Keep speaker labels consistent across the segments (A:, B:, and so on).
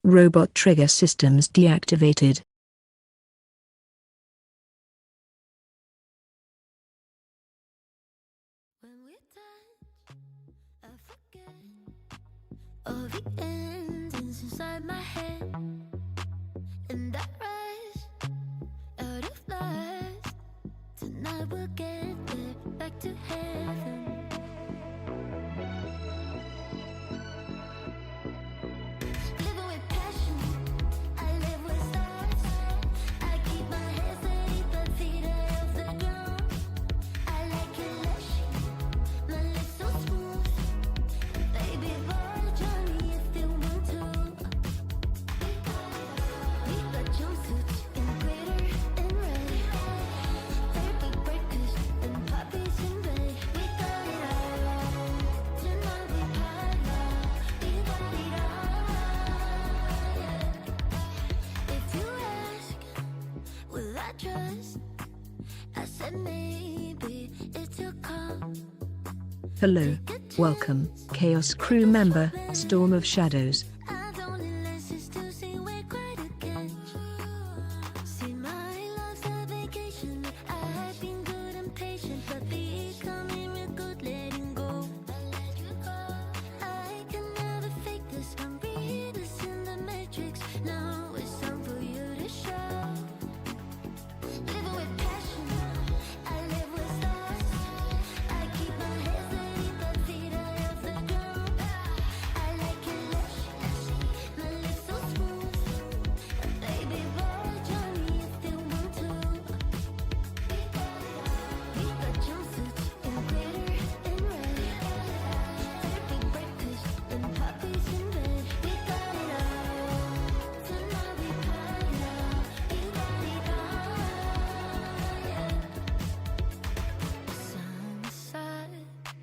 A: Robot trigger systems deactivated.
B: When we touch, I forget all the endings inside my head, and I rush out of lust. Tonight we'll get there, back to heaven. Living with passion, I live with stars. I keep my head steady, but feet off the ground. I like it lush, my lips so smooth. Baby boy, join me if you want to. We got jumpsuits in glitter and red, perfect breakfast and puppies in bed. We got it all. Tonight we party on. We got it all. If you ask, will I trust? I said maybe it's your call.
A: Hello, welcome, Chaos crew member, Storm of Shadows.
B: I don't need lessons to see we're quite a catch. See, my love's a vacation. I've been good and patient, but becoming real good letting go. I can never fake this. I'm readers in the matrix. Now it's time for you to show. Living with passion, I live with stars. I keep my head steady, but feet are off the ground. I like it lush, my lips so smooth. Baby boy, join me if you want to. We got jumpsuits in glitter and red, perfect breakfast and puppies in bed. We got it all. Tonight we party on. We got it all. Sun aside,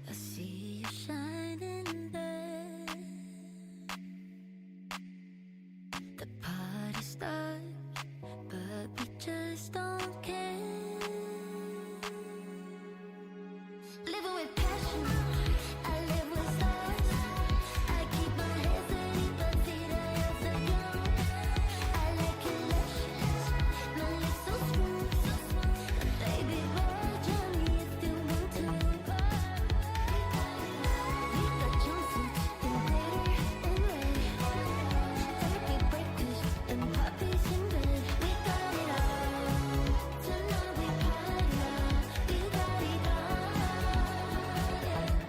B: I see you shining there. The party starts, but we just don't care. Living with passion, I live with stars. I keep my head steady, but feet are off the ground. I like it lush, my lips so smooth. Baby boy, join me if you want to. We got jumpsuits in glitter and red, perfect breakfast and puppies in bed. We got it all. Tonight we party on. We got it all.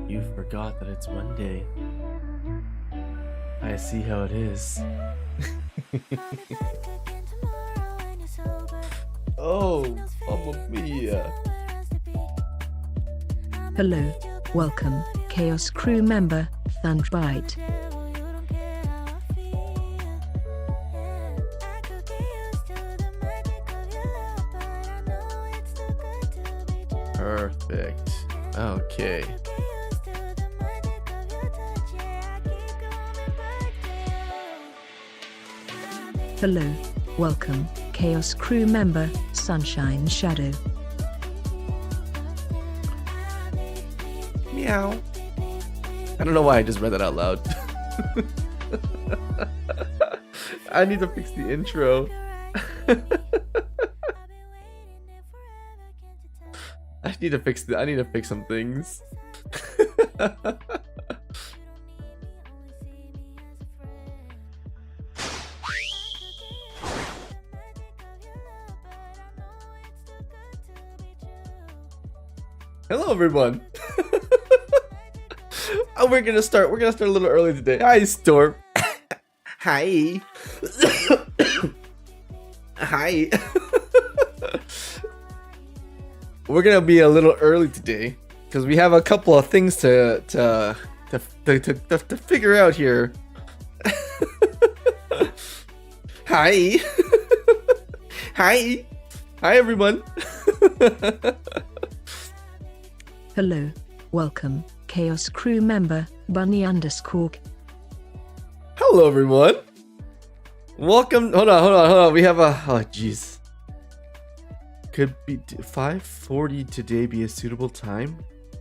C: You forgot that it's Monday. I see how it is. Oh, Mamma Mia.
A: Hello, welcome, Chaos crew member, Thunderbite.
C: Perfect. Okay.
A: Hello, welcome, Chaos crew member, Sunshine Shadow.
C: Meow. I don't know why I just read that out loud. I need to fix the intro. I need to fix some things. Hello everyone. Oh, we're gonna start a little early today. Hi Storm. Hi. Hi. We're gonna be a little early today because we have a couple of things to figure out here. Hi. Hi. Hi, everyone.
A: Hello, welcome, Chaos Crew member, Bunny_.
C: Hello, everyone. Welcome. Hold on. We have a. Oh, jeez. Could be 5:40 today be a suitable time?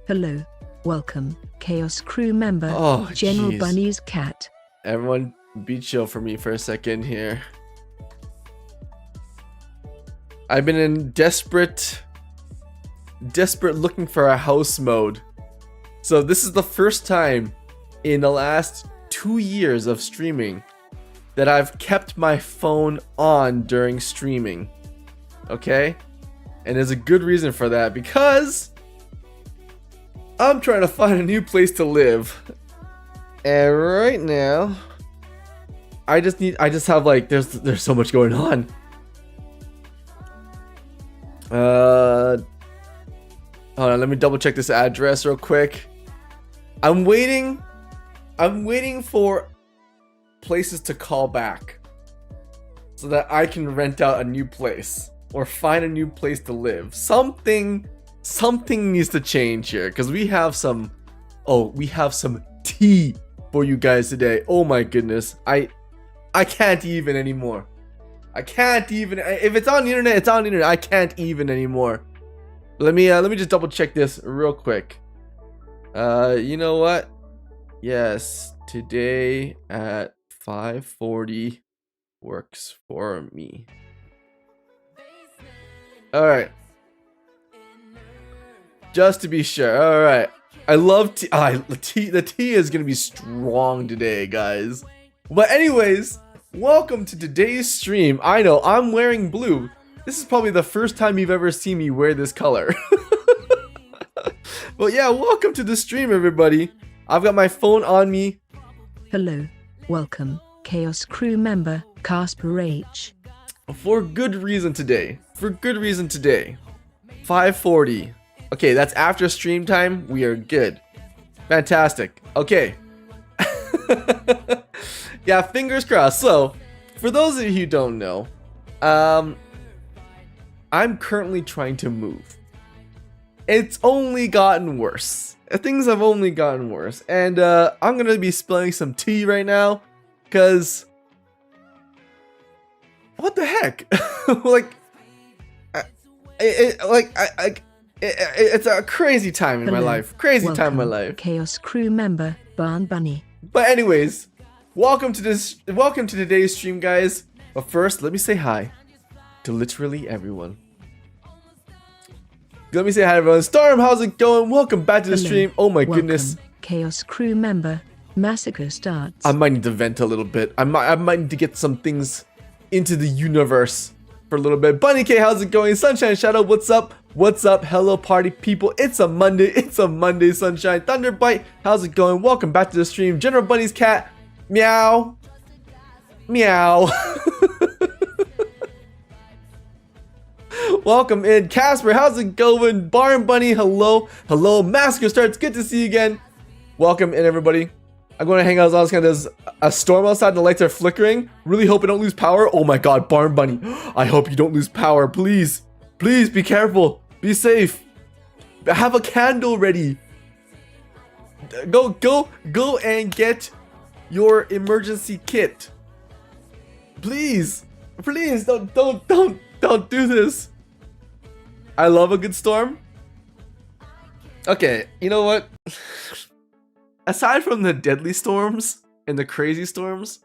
A: Hello, welcome, Chaos Crew member,
C: Oh,
A: General
C: jeez.
A: Bunny's cat.
C: Everyone, be chill for me for a second here. I've been in desperate looking for a house mode. So this is the first time in the last 2 years of streaming that I've kept my phone on during streaming. Okay? And there's a good reason for that, because I'm trying to find a new place to live. And right now, I just have like, there's so much going on. Hold on, let me double check this address real quick. I'm waiting for places to call back so that I can rent out a new place or find a new place to live. Something needs to change here, because we have some tea for you guys today. Oh my goodness. I can't even anymore. I can't even. If it's on the internet, it's on the internet. I can't even anymore. Let me just double check this real quick. You know what? Yes, today at 5:40 works for me. All right. Just to be sure. All right. I love tea. The tea is gonna be strong today, guys. But anyways, welcome to today's stream. I know I'm wearing blue. This is probably the first time you've ever seen me wear this color. But yeah, welcome to the stream, everybody. I've got my phone on me.
A: Hello, welcome, Chaos Crew member, Casper H.
C: For good reason today. 5:40. Okay, that's after stream time. We are good. Fantastic. Okay. Yeah, fingers crossed. So, for those of you who don't know, I'm currently trying to move. It's only gotten worse. Things have only gotten worse. And I'm going to be spilling some tea right now, because what the heck? It's a crazy time in my
A: Hello,
C: life. Crazy time in my
A: welcome,
C: life.
A: Chaos Crew member, Bunny.
C: But anyways, welcome to today's stream, guys. But first, let me say hi to literally everyone. Let me say hi, everyone. Storm, how's it going? Welcome back to the
A: Hello,
C: stream. Oh my
A: welcome,
C: goodness.
A: Chaos Crew member, Massacre starts.
C: I might need to vent a little bit. I might need to get some things into the universe for a little bit. Bunny K, how's it going? Sunshine Shadow, what's up? What's up? Hello, party people. It's a Monday. It's a Monday, Sunshine. Thunderbite, how's it going? Welcome back to the stream. General Bunny's cat, meow. Meow. Welcome in. Casper, how's it going? Barn Bunny, hello. Hello. Massacre starts. Good to see you again. Welcome in, everybody. I'm going to hang out as long as there's a storm outside. The lights are flickering. Really hope I don't lose power. Oh my god, Barn Bunny. I hope you don't lose power. Please. Please be careful. Be safe. Have a candle ready. Go and get your emergency kit. Please. Please don't do this. I love a good storm. Okay, you know what? Aside from the deadly storms and the crazy storms,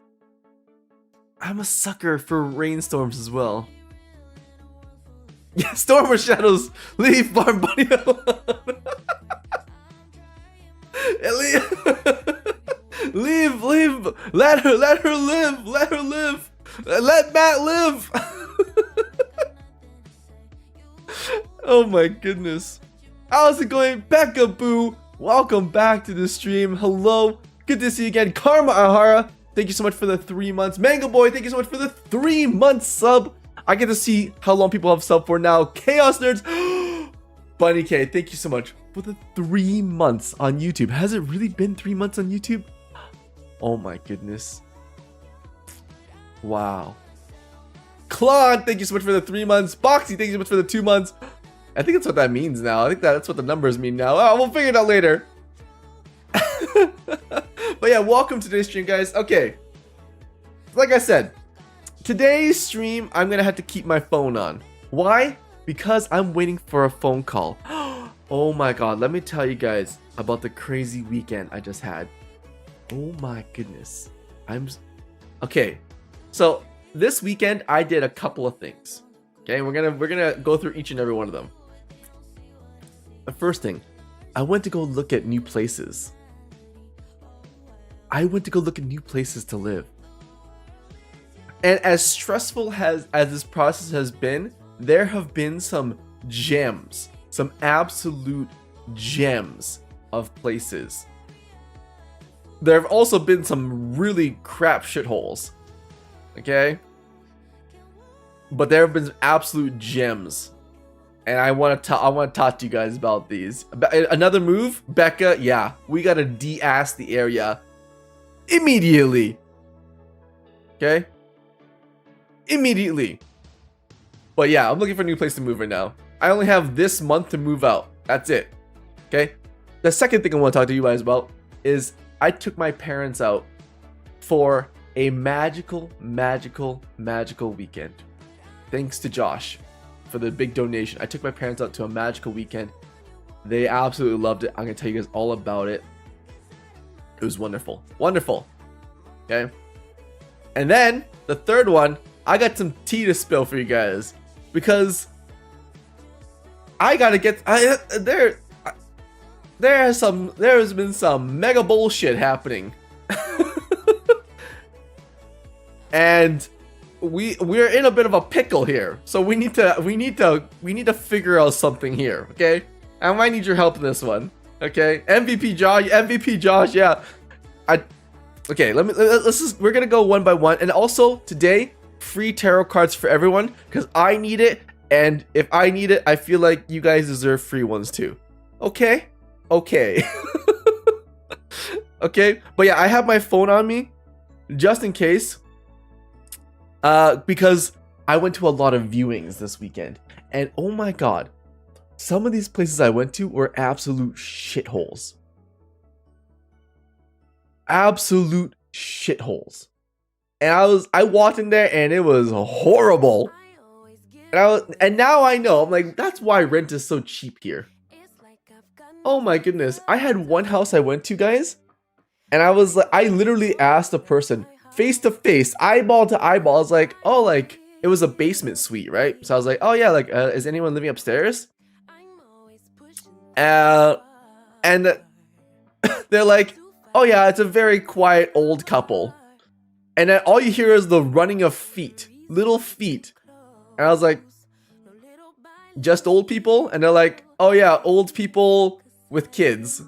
C: I'm a sucker for rainstorms as well. Yeah, storm or shadows, leave Barn Bunny alone. leave, let her live, let Matt live. Oh my goodness. How's it going? Peekaboo, welcome back to the stream. Hello, good to see you again. Karma Ahara, thank you so much for the 3 months. Mango Boy, thank you so much for the 3-month sub. I get to see how long people have sub for now. Chaos Nerds, Bunny K, thank you so much for the 3 months on YouTube. Has it really been 3 months on YouTube? Oh my goodness. Wow. Claude, thank you so much for the 3 months. Boxy, thank you so much for the 2 months. I think that's what that means now. I think that's what the numbers mean now. Oh, we'll figure it out later. But yeah, welcome to today's stream, guys. Okay. Like I said, today's stream, I'm going to have to keep my phone on. Why? Because I'm waiting for a phone call. Oh my god, let me tell you guys about the crazy weekend I just had. Oh my goodness. Okay. So, this weekend I did a couple of things. Okay, we're gonna go through each and every one of them. The first thing, I went to go look at new places. I went to go look at new places to live. And as stressful as this process has been, there have been some gems, some absolute gems of places. There have also been some really crap shitholes. Okay? But there have been absolute gems. And I want to talk to you guys about these. Another move, Becca, yeah, we got to de-ass the area immediately. Okay? Immediately. But yeah, I'm looking for a new place to move right now. I only have this month to move out. That's it. Okay? The second thing I want to talk to you guys about is I took my parents out for a magical weekend. Thanks to Josh for the big donation. I took my parents out to a magical weekend. They absolutely loved it. I'm going to tell you guys all about it. It was wonderful. Wonderful. Okay? And then, the third one, I got some tea to spill for you guys. Because I got to get... there has been some mega bullshit happening. And we're in a bit of a pickle here, so we need to figure out something here, okay? I might need your help in this one, okay? MVP Josh, yeah. We're gonna go one by one, and also today, free tarot cards for everyone because I need it, and if I need it, I feel like you guys deserve free ones too. Okay. Okay, but yeah, I have my phone on me just in case. Because I went to a lot of viewings this weekend, and oh my god, some of these places I went to were absolute shitholes. Absolute shitholes. And I walked in there and it was horrible. And now I know, I'm like, that's why rent is so cheap here. Oh my goodness, I had one house I went to, guys, and I literally asked the person face to face, eyeball to eyeball. I was like, oh, like it was a basement suite, right? So I was like, oh yeah, like is anyone living upstairs? And they're like, oh yeah, it's a very quiet old couple. And then all you hear is the running of feet, little feet. And I was like, just old people? And they're like, oh yeah, old people with kids.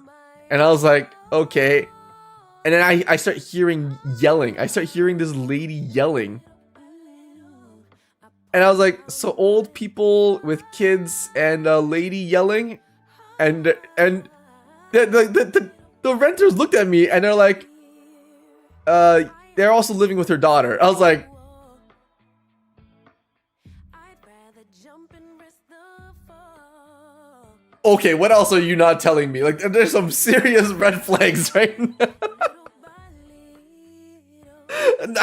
C: And I was like, okay. And then I start hearing yelling. I start hearing this lady yelling. And I was like, so old people with kids and a lady yelling? And the renters looked at me and they're like, they're also living with her daughter. I was like, okay, what else are you not telling me? Like, there's some serious red flags right now.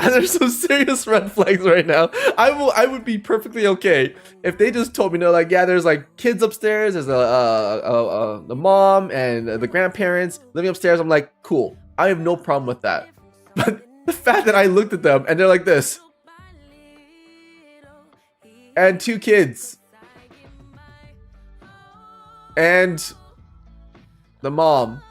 C: There's some serious red flags right now. I would be perfectly okay if they just told me, no, like, yeah, there's like kids upstairs, there's the mom and the grandparents living upstairs. I'm like, cool. I have no problem with that. But the fact that I looked at them and they're like this, and 2 kids, and the mom.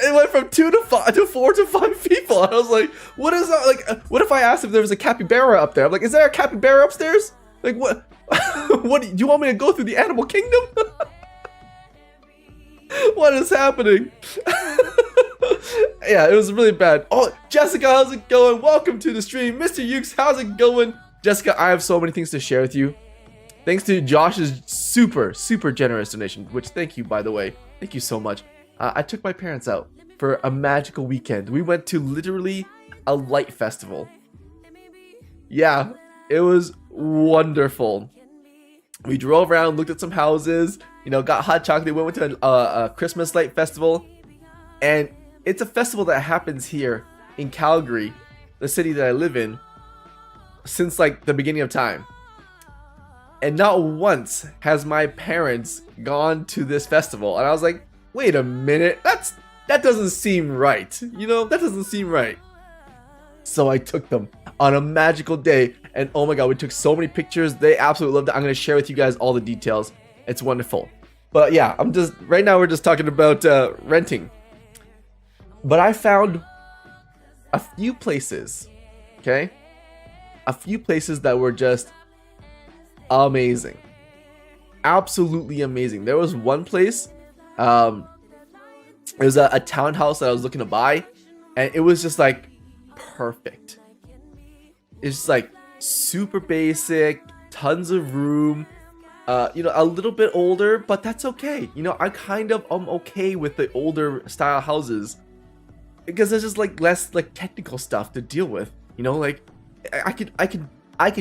C: It went from 2 to 5 to 4 to 5 people. I was like, what is that? Like, what if I asked if there was a capybara up there? I'm like, is there a capybara upstairs? Like, what? What do you want me to go through the animal kingdom? What is happening? Yeah, it was really bad. Oh, Jessica, how's it going? Welcome to the stream. Mr. Ukes, how's it going? Jessica, I have so many things to share with you. Thanks to Josh's super generous donation, which thank you, by the way. Thank you so much. I took my parents out for a magical weekend. We went to literally a light festival. Yeah, it was wonderful. We drove around, looked at some houses, you know, got hot chocolate. We went to a Christmas light festival, and it's a festival that happens here in Calgary, the city that I live in, since like the beginning of time. And not once has my parents gone to this festival. And I was like, wait a minute, that doesn't seem right. You know, that doesn't seem right. So I took them on a magical day, and oh my god, we took so many pictures. They absolutely loved it. I'm going to share with you guys all the details. It's wonderful. But yeah, right now we're just talking about renting. But I found a few places, okay? A few places that were just amazing. Absolutely amazing. There was one place, it was a townhouse that I was looking to buy, and it was just like perfect. It's just like super basic, tons of room, you know, a little bit older, but that's okay. You know, I kind of am okay with the older style houses because there's just like less like technical stuff to deal with. You know, like I could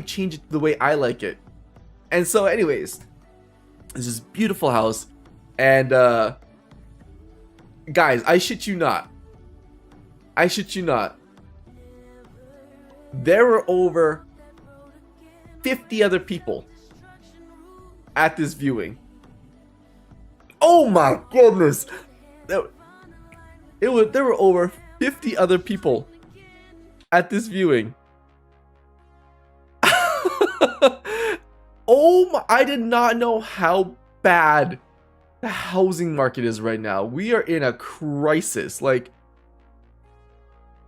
C: change it the way I like it. And so anyways, this is beautiful house, and guys, I shit you not, there were over 50 other people at this viewing. Oh my goodness, there were over 50 other people at this viewing. Oh my, I did not know how bad the housing market is right now. We are in a crisis. Like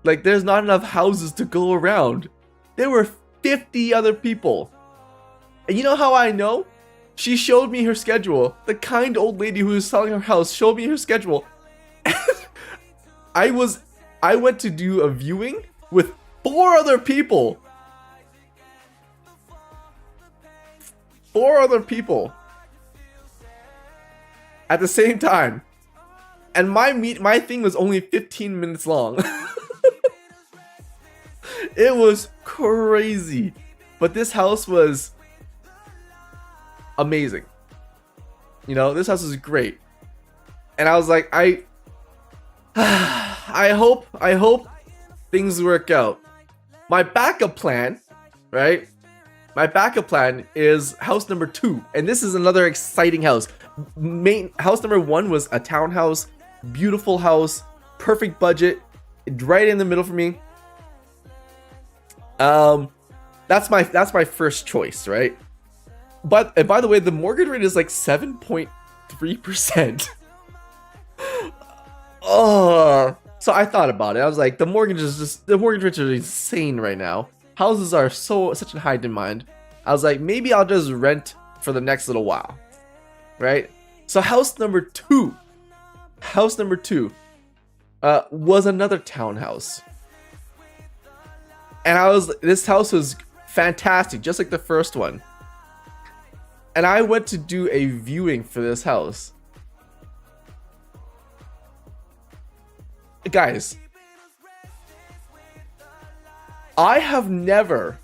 C: there's not enough houses to go around. There were 50 other people. And you know how I know? She showed me her schedule. The kind old lady who was selling her house showed me her schedule. I went to do a viewing with 4 other people. 4 other people at the same time, and my thing was only 15 minutes long. It was crazy, but this house was amazing. You know, this house is great, and I was like, I hope things work out. My backup plan, right? My backup plan is house number 2, and this is another exciting house. House number 1 was a townhouse, beautiful house, perfect budget, right in the middle for me. That's my first choice, right? But and by the way, the mortgage rate is like 7.3%. Oh, so I thought about it. I was like, the mortgage rates are insane right now. Houses are such in high demand. I was like, maybe I'll just rent for the next little while, right? So house number two was another townhouse, and this house was fantastic, just like the first one. And I went to do a viewing for this house. Guys, I have never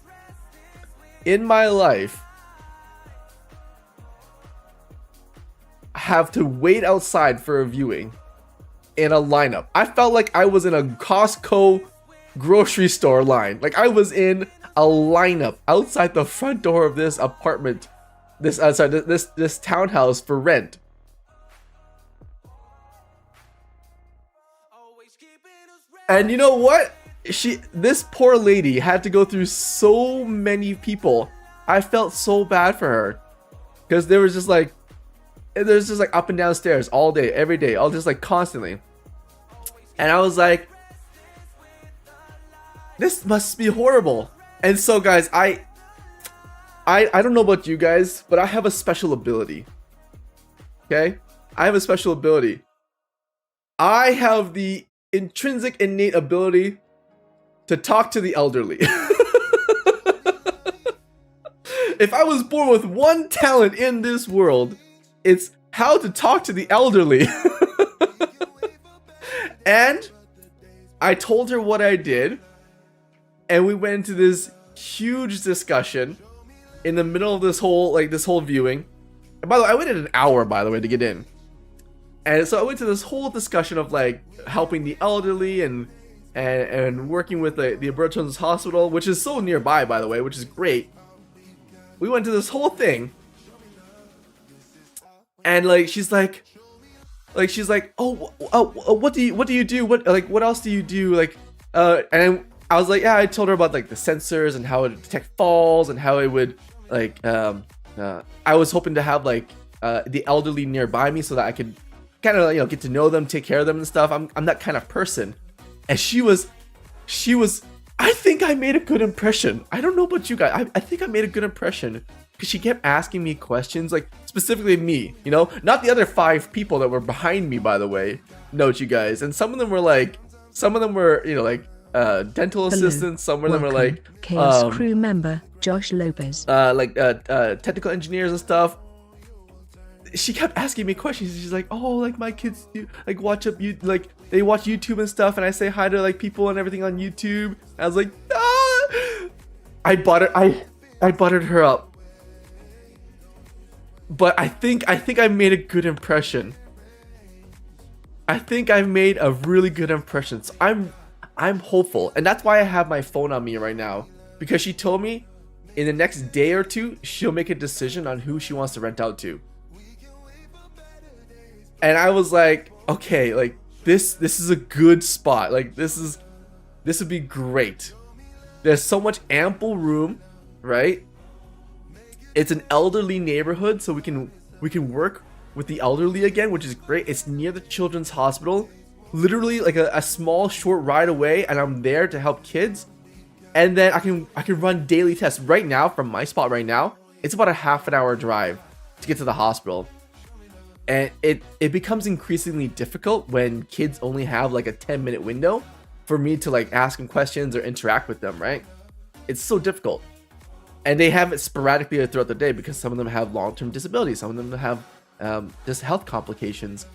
C: in my life have to wait outside for a viewing in a lineup. I felt like I was in a Costco grocery store line. Like I was in a lineup outside the front door of this apartment, this townhouse for rent. And you know what? This poor lady had to go through so many people. I felt so bad for her because there's just like up and down stairs all day, every day, all just like constantly. And I was like, this must be horrible. And so guys, I don't know about you guys, but I have a special ability. Okay? I have a special ability. I have the intrinsic innate ability to talk to the elderly. If I was born with one talent in this world, it's how to talk to the elderly. And I told her what I did, and we went into this huge discussion in the middle of this whole viewing. And by the way, I waited an hour, by the way, to get in. And so I went to this whole discussion of like helping the elderly and working with the Alberta Children's Hospital, which is so nearby, by the way, which is great. We went to this whole thing, and like she's like, oh, what do you do? What else do you do? And I was like, yeah, I told her about like the sensors and how it would detect falls and how it would like I was hoping to have like the elderly nearby me so that I could kind of get to know them, take care of them and stuff. I'm that kind of person. And she was I think I made a good impression. I don't know about you guys. I think I made a good impression because she kept asking me questions, like specifically me, not the other 5 people that were behind me, by the way. Note, you guys. And some of them were dental assistants. Some of them were like
A: Chaos crew member Josh Lopez.
C: Technical engineers and stuff. She kept asking me questions. She's like, oh, like my kids do, like they watch YouTube and stuff, and I say hi to like people and everything on YouTube. I was like, ah! I buttered her up, but I think I made a good impression. I think I made a really good impression. So I'm hopeful, and that's why I have my phone on me right now, because she told me in the next day or 2 she'll make a decision on who she wants to rent out to. And I was like, okay, like this is a good spot. Like this would be great. There's so much ample room, right? It's an elderly neighborhood, so we can work with the elderly again, which is great. It's near the Children's Hospital, literally like a small short ride away, and I'm there to help kids. And then I can run daily tests. Right now, from my spot right now, it's about a half an hour drive to get to the hospital. And it becomes increasingly difficult when kids only have like a 10-minute window for me to like ask them questions or interact with them, right? It's so difficult. And they have it sporadically throughout the day because some of them have long-term disabilities. Some of them have just health complications.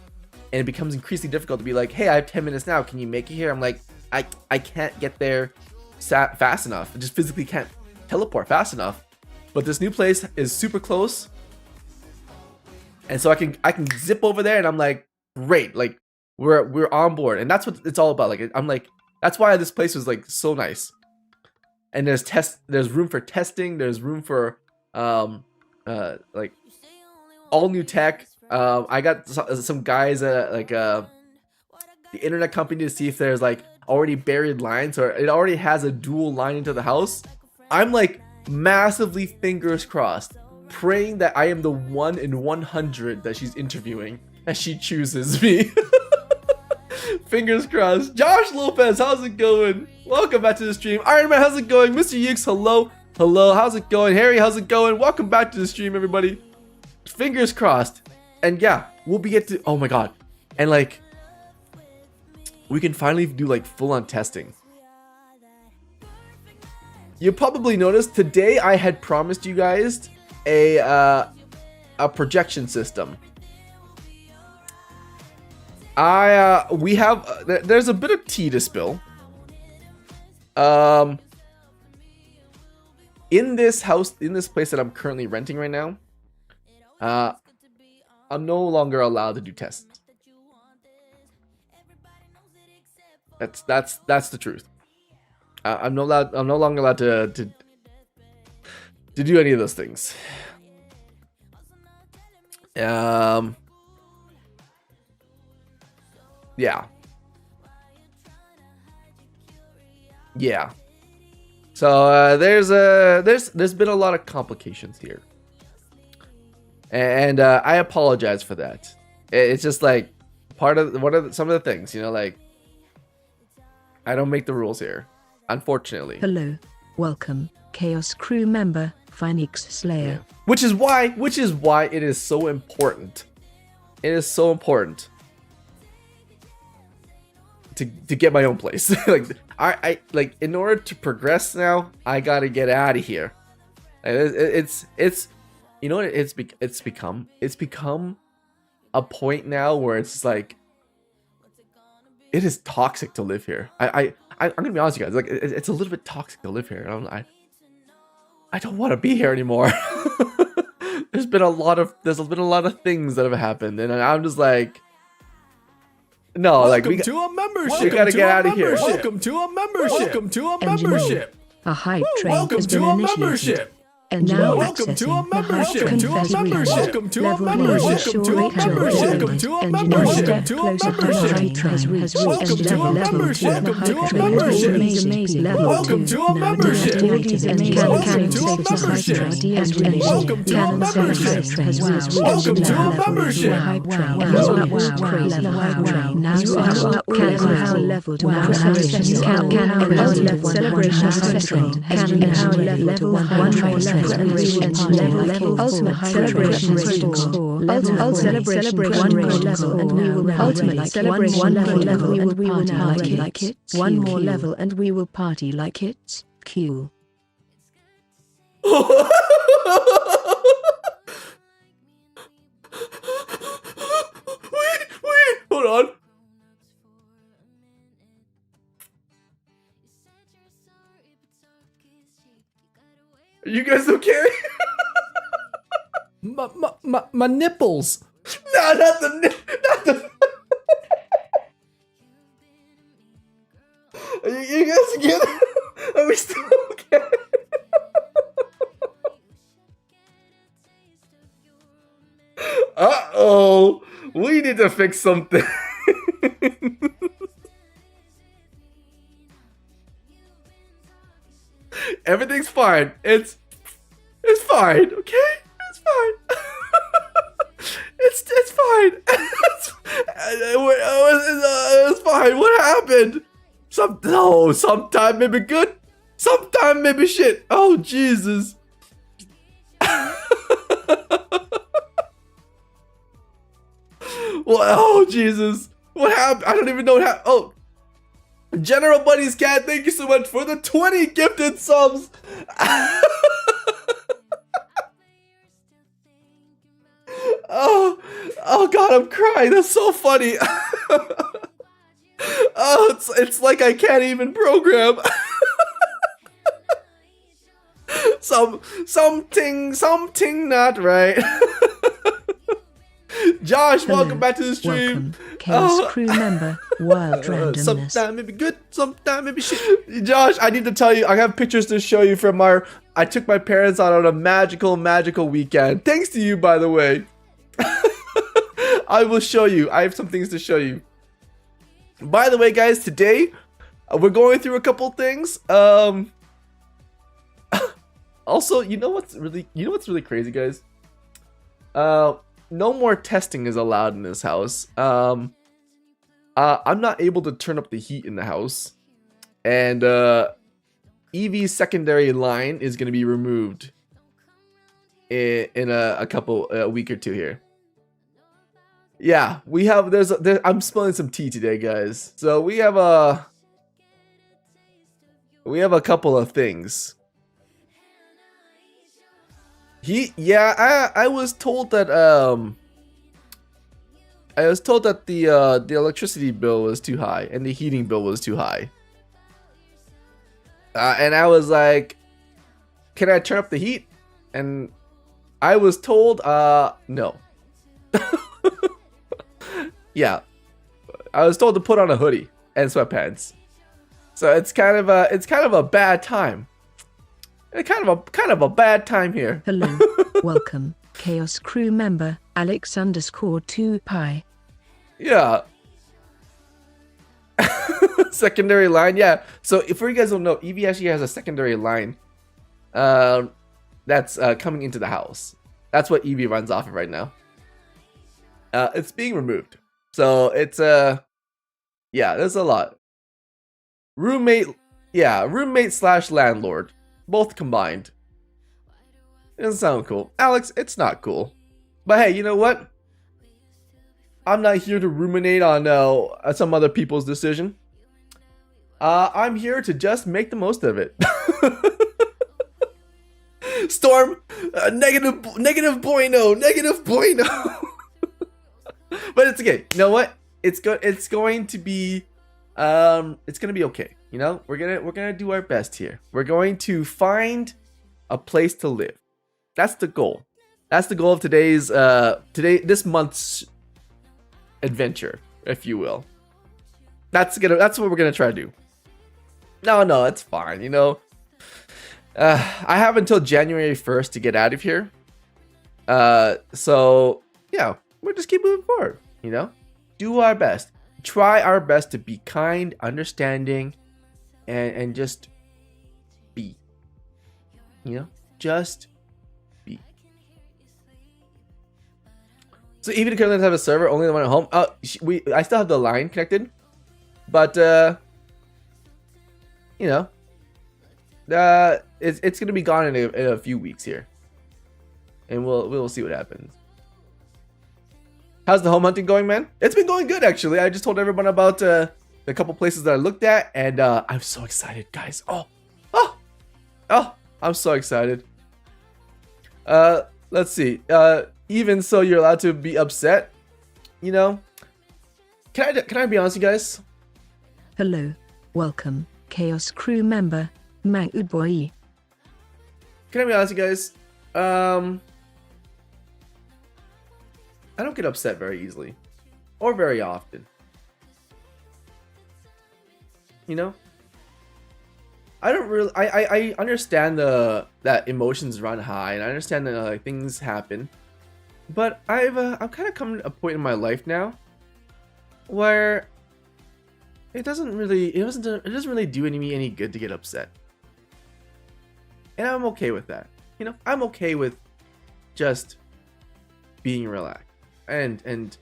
C: And it becomes increasingly difficult to be like, hey, I have 10 minutes now. Can you make it here? I'm like, I can't get there fast enough. I just physically can't teleport fast enough. But this new place is super close. And so I can zip over there, and I'm like, great, like we're on board. And that's what it's all about. Like I'm like, that's why this place was like so nice. And there's room for testing, there's room for like all new tech. I got some guys at the internet company to see if there's like already buried lines, or it already has a dual line into the house. I'm like massively fingers crossed, praying that I am the 1 in 100 that she's interviewing and she chooses me. Fingers crossed. Josh Lopez, how's it going? Welcome back to the stream. Iron Man, how's it going? Mr. Yukes, hello. How's it going? Harry, how's it going? Welcome back to the stream, everybody. Fingers crossed. And yeah, we'll be get to, oh my god. And like, we can finally do like full-on testing. You probably noticed today I had promised you guys a projection system. We have there's a bit of tea to spill. In this house, in this place that I'm currently renting right now, I'm no longer allowed to do tests. That's the truth. I'm no longer allowed to do any of those things. Yeah. So there's been a lot of complications here, and I apologize for that. It's just like some of the things, like I don't make the rules here, unfortunately.
A: Hello, welcome, Chaos crew member Phoenix Slayer.
C: Yeah. Which is why it is so important. It is so important to get my own place. Like I like, in order to progress now, I gotta get out of here. It's you know what it's become a point now where it's like it is toxic to live here. I'm gonna be honest with you guys, like it's a little bit toxic to live here. I don't want to be here anymore. There's been a lot of things that have happened, and I'm just like, no, like we
D: to a membership.
C: we gotta get out of here.
D: Welcome to a membership. Welcome to a membership.
A: A hype train
D: Welcome
A: has
D: to
A: been
D: a
A: initiated.
D: membership.
A: Enjoy
D: Welcome to a
A: accessing the hype
D: membership.
A: train
D: To a
A: has
D: membership.
A: reached.
D: Welcome to a
A: Level
D: membership.
A: please
D: To a
A: ensure
D: membership.
A: access
D: Welcome to a
A: engineer
D: membership.
A: step
D: To a
A: closer to the
D: membership.
A: hype train has reached.
D: Welcome to a
A: Level
D: membership.
A: 2 the
D: Welcome to
A: hype
D: a
A: train has
D: membership.
A: reached. Level
D: Welcome
A: 2
D: to a
A: now
D: membership.
A: deactivated and
D: Welcome to a
A: canon
D: membership.
A: has released.
D: Welcome to a
A: Canon
D: membership.
A: has reached.
D: Welcome to a membership.
A: Hype train has reached. Crazy hype train now canon level to celebration level 1 more level ultimate celebration celebration one more level and we will ultimate celebration one more level and we will party like it's one more level and we will party like it's cool.
C: Wait, hold on. Are you guys okay?
D: My nipples.
C: No, not the. Are you guys together? Are we still okay? Uh-oh. We need to fix something. Everything's fine. It's fine, okay? It's fine. it's fine. It's fine. What happened? Sometime maybe good. Sometime maybe shit. Oh, Jesus. Well, oh, Jesus. What happened? I don't even know what happened. Oh. General Buddy's Cat, thank you so much for the 20 gifted subs. Oh God, I'm crying. That's so funny. Oh, it's like I can't even program. Something not right. Josh,
A: Hello,
C: welcome back to the stream.
A: Welcome, Chaos crew member, Wild Randomness.
C: Sometime maybe good, sometime maybe shit. Josh, I need to tell you, I have pictures to show you from I took my parents out on a magical weekend. Thanks to you, by the way. I will show you. I have some things to show you. By the way, guys, today we're going through a couple things. Also, you know what's really crazy, guys? No more testing is allowed in this house. I'm not able to turn up the heat in the house, and EV's secondary line is going to be removed in a week or two here. Yeah, we have I'm spilling some tea today, guys. So we have a couple of things. I was told that the electricity bill was too high and the heating bill was too high. And I was like, can I turn up the heat? And I was told no. Yeah, I was told to put on a hoodie and sweatpants. So it's kind of a bad time. Kind of a bad time here.
A: Hello, welcome, Chaos crew member, Alex_2Pi.
C: Yeah. Secondary line, yeah. So if you guys don't know, EV actually has a secondary line that's coming into the house. That's what EV runs off of right now. It's being removed. So it's yeah, there's a lot. Roommate / landlord. Both combined. It doesn't sound cool. Alex, it's not cool. But hey, you know what? I'm not here to ruminate on some other people's decision. I'm here to just make the most of it. Storm, negative bueno. But it's okay. You know what? It's going to be okay. You know, we're gonna do our best here. We're going to find a place to live. That's the goal. That's the goal of this month's adventure, if you will. That's what we're gonna try to do. No, it's fine. You know, I have until January 1st to get out of here. So yeah, we'll just keep moving forward. You know, do our best. Try our best to be kind, understanding, and just be. You know, just be. So even if you don't have a server, only the one at home. I still have the line connected, but you know, it's gonna be gone in a few weeks here, and we'll see what happens. How's the home hunting going, man? It's been going good, actually. I just told everyone about the couple places that I looked at, and I'm so excited, guys. Oh, I'm so excited. Let's see. Even so, you're allowed to be upset. You know, can I be honest, with you guys?
A: Hello, welcome, Chaos crew member, Mangudboy.
C: Can I be honest, with you guys? I don't get upset very easily, or very often. You know, I don't really. I understand that emotions run high, and I understand that like, things happen, but I'm kind of come to a point in my life now where it doesn't really do me any good to get upset, and I'm okay with that. You know, I'm okay with just being relaxed and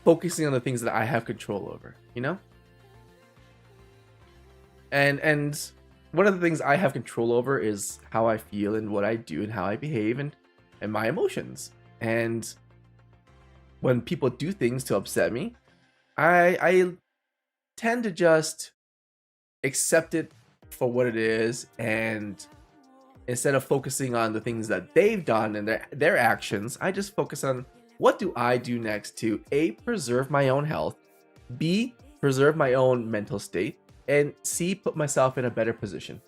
C: focusing on the things that I have control over, you know? And one of the things I have control over is how I feel and what I do and how I behave and my emotions. And when people do things to upset me, I tend to just accept it for what it is, and instead of focusing on the things that they've done and their actions, I just focus on what do I do next to A, preserve my own health, B, preserve my own mental state, and C, put myself in a better position.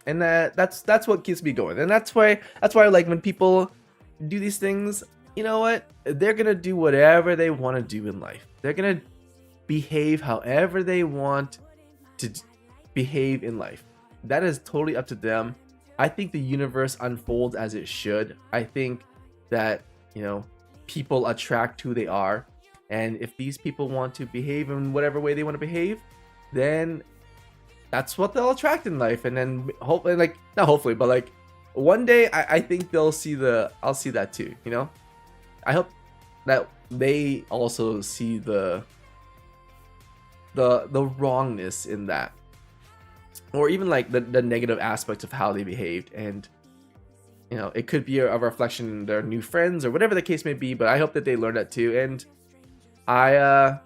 C: And that's what keeps me going. And that's why like when people do these things, you know what? They're gonna do whatever they want to do in life. They're gonna behave however they want to behave in life. That is totally up to them. I think the universe unfolds as it should. I think that, you know, people attract who they are, and if these people want to behave in whatever way they want to behave, then that's what they'll attract in life. And then hopefully, like, not hopefully, but like one day I think I'll see that too, you know? I hope that they also see the wrongness in that, or even like the negative aspects of how they behaved. And you know, it could be a reflection in their new friends or whatever the case may be, but I hope that they learn that too. And I'm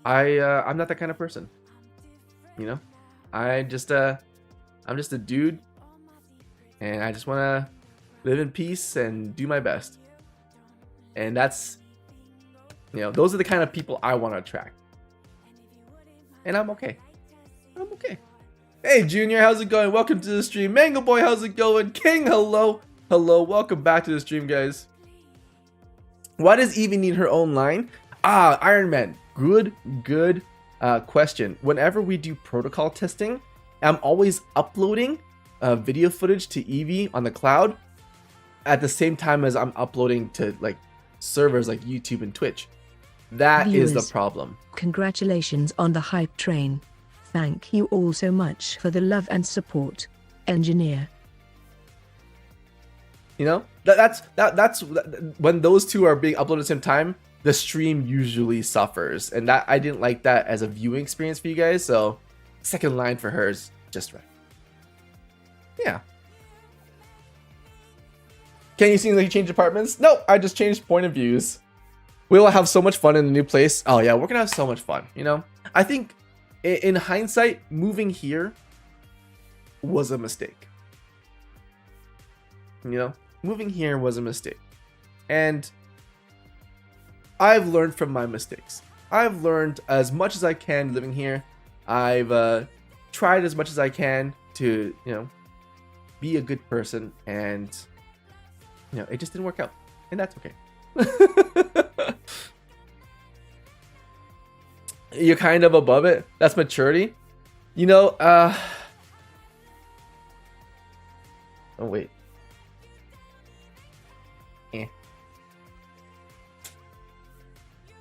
C: not that kind of person, you know? I'm just a dude, and I just want to live in peace and do my best. And that's, you know, those are the kind of people I want to attract. And I'm okay. Hey Junior, how's it going? Welcome to the stream. Mango Boy, how's it going? King, hello. Welcome back to the stream, guys. Why does Evie need her own line? Iron Man, good question. Whenever we do protocol testing, I'm always uploading video footage to Evie on the cloud at the same time as I'm uploading to like servers like YouTube and Twitch. That is the problem.
A: Congratulations on the hype train. Thank you all so much for the love and support, Engineer.
C: You know, that's when those two are being uploaded at the same time, the stream usually suffers, and that I didn't like that as a viewing experience for you guys. So second line for her is just right. Yeah. Can you see like you change apartments? No, I just changed point of views. We'll have so much fun in the new place. Oh yeah, we're gonna have so much fun. You know, I think in hindsight, moving here was a mistake. You know, moving here was a mistake, and I've learned from my mistakes. I've learned as much as I can living here. I've tried as much as I can to, you know, be a good person, and you know, it just didn't work out, and that's okay. You're kind of above it. That's maturity. You know, oh wait.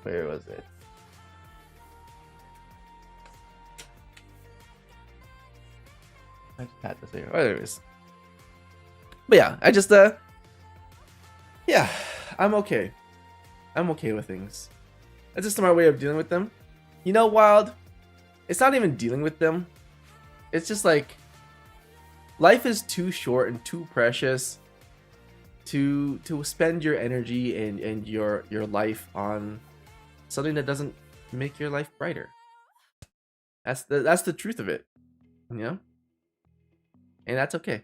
C: Where was it? I just had this here. Oh, there it is. But yeah, I just yeah, I'm okay. I'm okay with things. That's just my way of dealing with them. You know, Wild, it's not even dealing with them. It's just like life is too short and too precious to spend your energy and your life on something that doesn't make your life brighter. That's the truth of it, you know? And that's okay.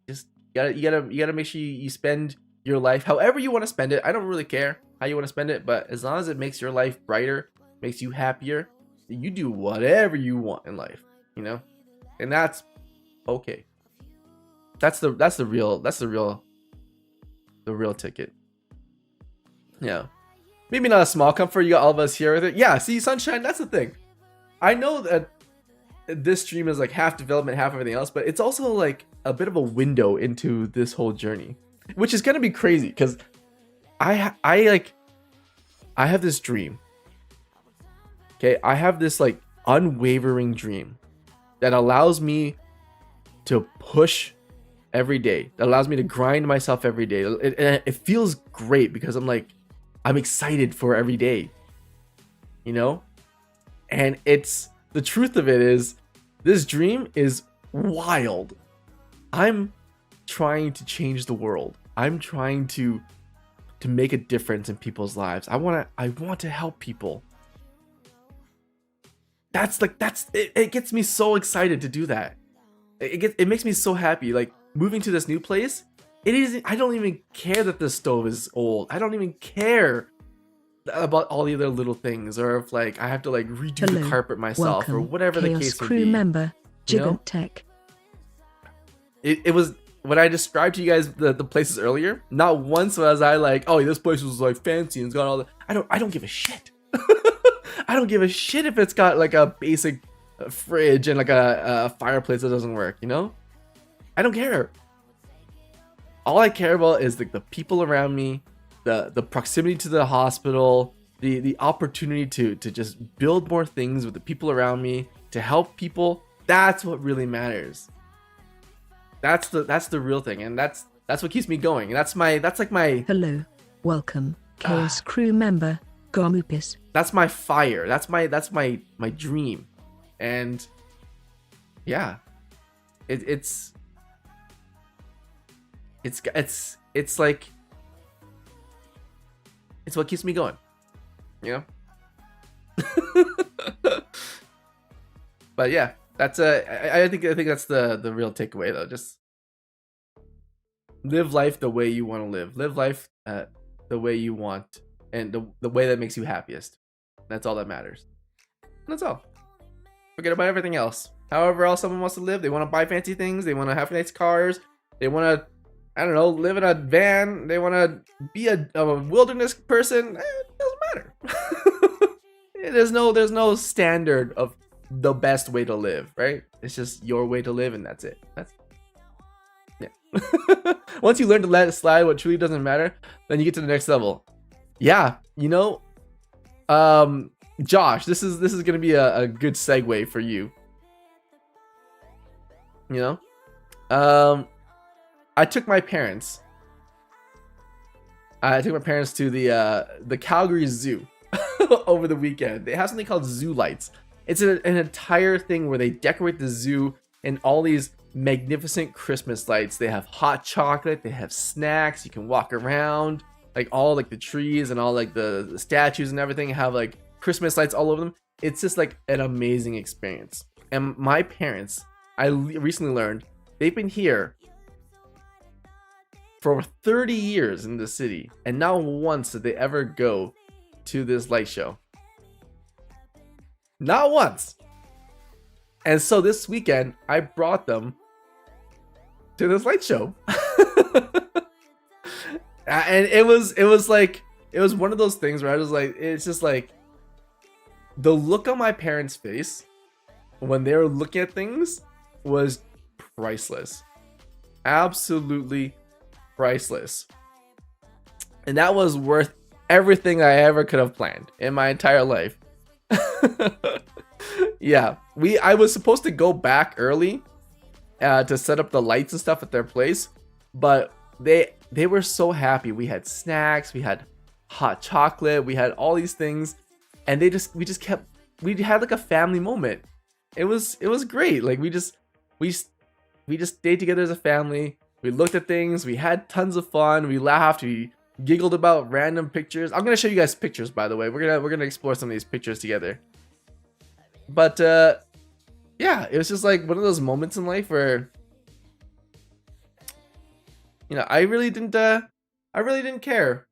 C: Just you gotta make sure you spend your life however you want to spend it. I don't really care how you want to spend it, but as long as it makes your life brighter, makes you happier, you do whatever you want in life, you know? And that's okay. That's the real ticket. Yeah. Maybe not a small comfort. You got all of us here with it. Yeah, see, Sunshine, that's the thing. I know that this stream is like half development, half everything else, but it's also like a bit of a window into this whole journey, which is gonna be crazy because I have this dream. Okay, I have this like unwavering dream that allows me to push every day. That allows me to grind myself every day. It feels great because I'm excited for every day, you know? And it's the truth of it is this dream is wild. I'm trying to change the world. I'm trying to make a difference in people's lives. I want to help people. It gets me so excited to do that. It makes me so happy. Like moving to this new place, I don't even care that the stove is old. I don't even care about all the other little things, or if like I have to like redo the carpet myself, or whatever the case may be.
A: Crew member, Gigant Tech.
C: It was when I described to you guys the places earlier. Not once was I like, oh, this place was like fancy and it's got all the. I don't give a shit. I don't give a shit if it's got like a basic fridge and like a fireplace that doesn't work. You know, I don't care. All I care about is like the people around me, the proximity to the hospital, the opportunity to just build more things with the people around me, to help people. That's what really matters. That's the real thing, and that's what keeps me going. And that's like my
A: hello, welcome, Chaos Crew member, Gomupis.
C: That's my fire. That's my dream, and yeah, it's like it's what keeps me going, you know. But yeah, that's I think that's the real takeaway though. Just live life the way you want to live. Live life the way you want, and the way that makes you happiest. That's all that matters. That's all. Forget about everything else. However else someone wants to live, they want to buy fancy things, they want to have nice cars, they want to, I don't know, live in a van, they want to be a wilderness person. It doesn't matter. There's no standard of the best way to live, right? It's just your way to live, and that's it. Yeah. Once you learn to let it slide, what truly doesn't matter, then you get to the next level. Yeah, you know, Josh, this is gonna be a good segue for you. You know, I took my parents to the Calgary Zoo over the weekend. They have something called Zoo Lights. It's an entire thing where they decorate the zoo in all these magnificent Christmas lights. They have hot chocolate, they have snacks, you can walk around, like all like the trees and all like the statues and everything have like Christmas lights all over them. It's just like an amazing experience. And my parents, I recently learned, they've been here for over 30 years in the city, and not once did they ever go to this light show. Not once. And so this weekend, I brought them to this light show. And it was one of those things where I was like, it's just like the look on my parents' face when they were looking at things was priceless. Absolutely priceless. And that was worth everything I ever could have planned in my entire life. Yeah, I was supposed to go back early to set up the lights and stuff at their place, but they were so happy. We had snacks, we had hot chocolate, we had all these things, and we had like a family moment. It was great. Like we just stayed together as a family. We looked at things, we had tons of fun, we laughed, we giggled about random pictures. I'm gonna show you guys pictures, by the way. We're gonna explore some of these pictures together. But yeah, it was just like one of those moments in life where, you know, I really didn't care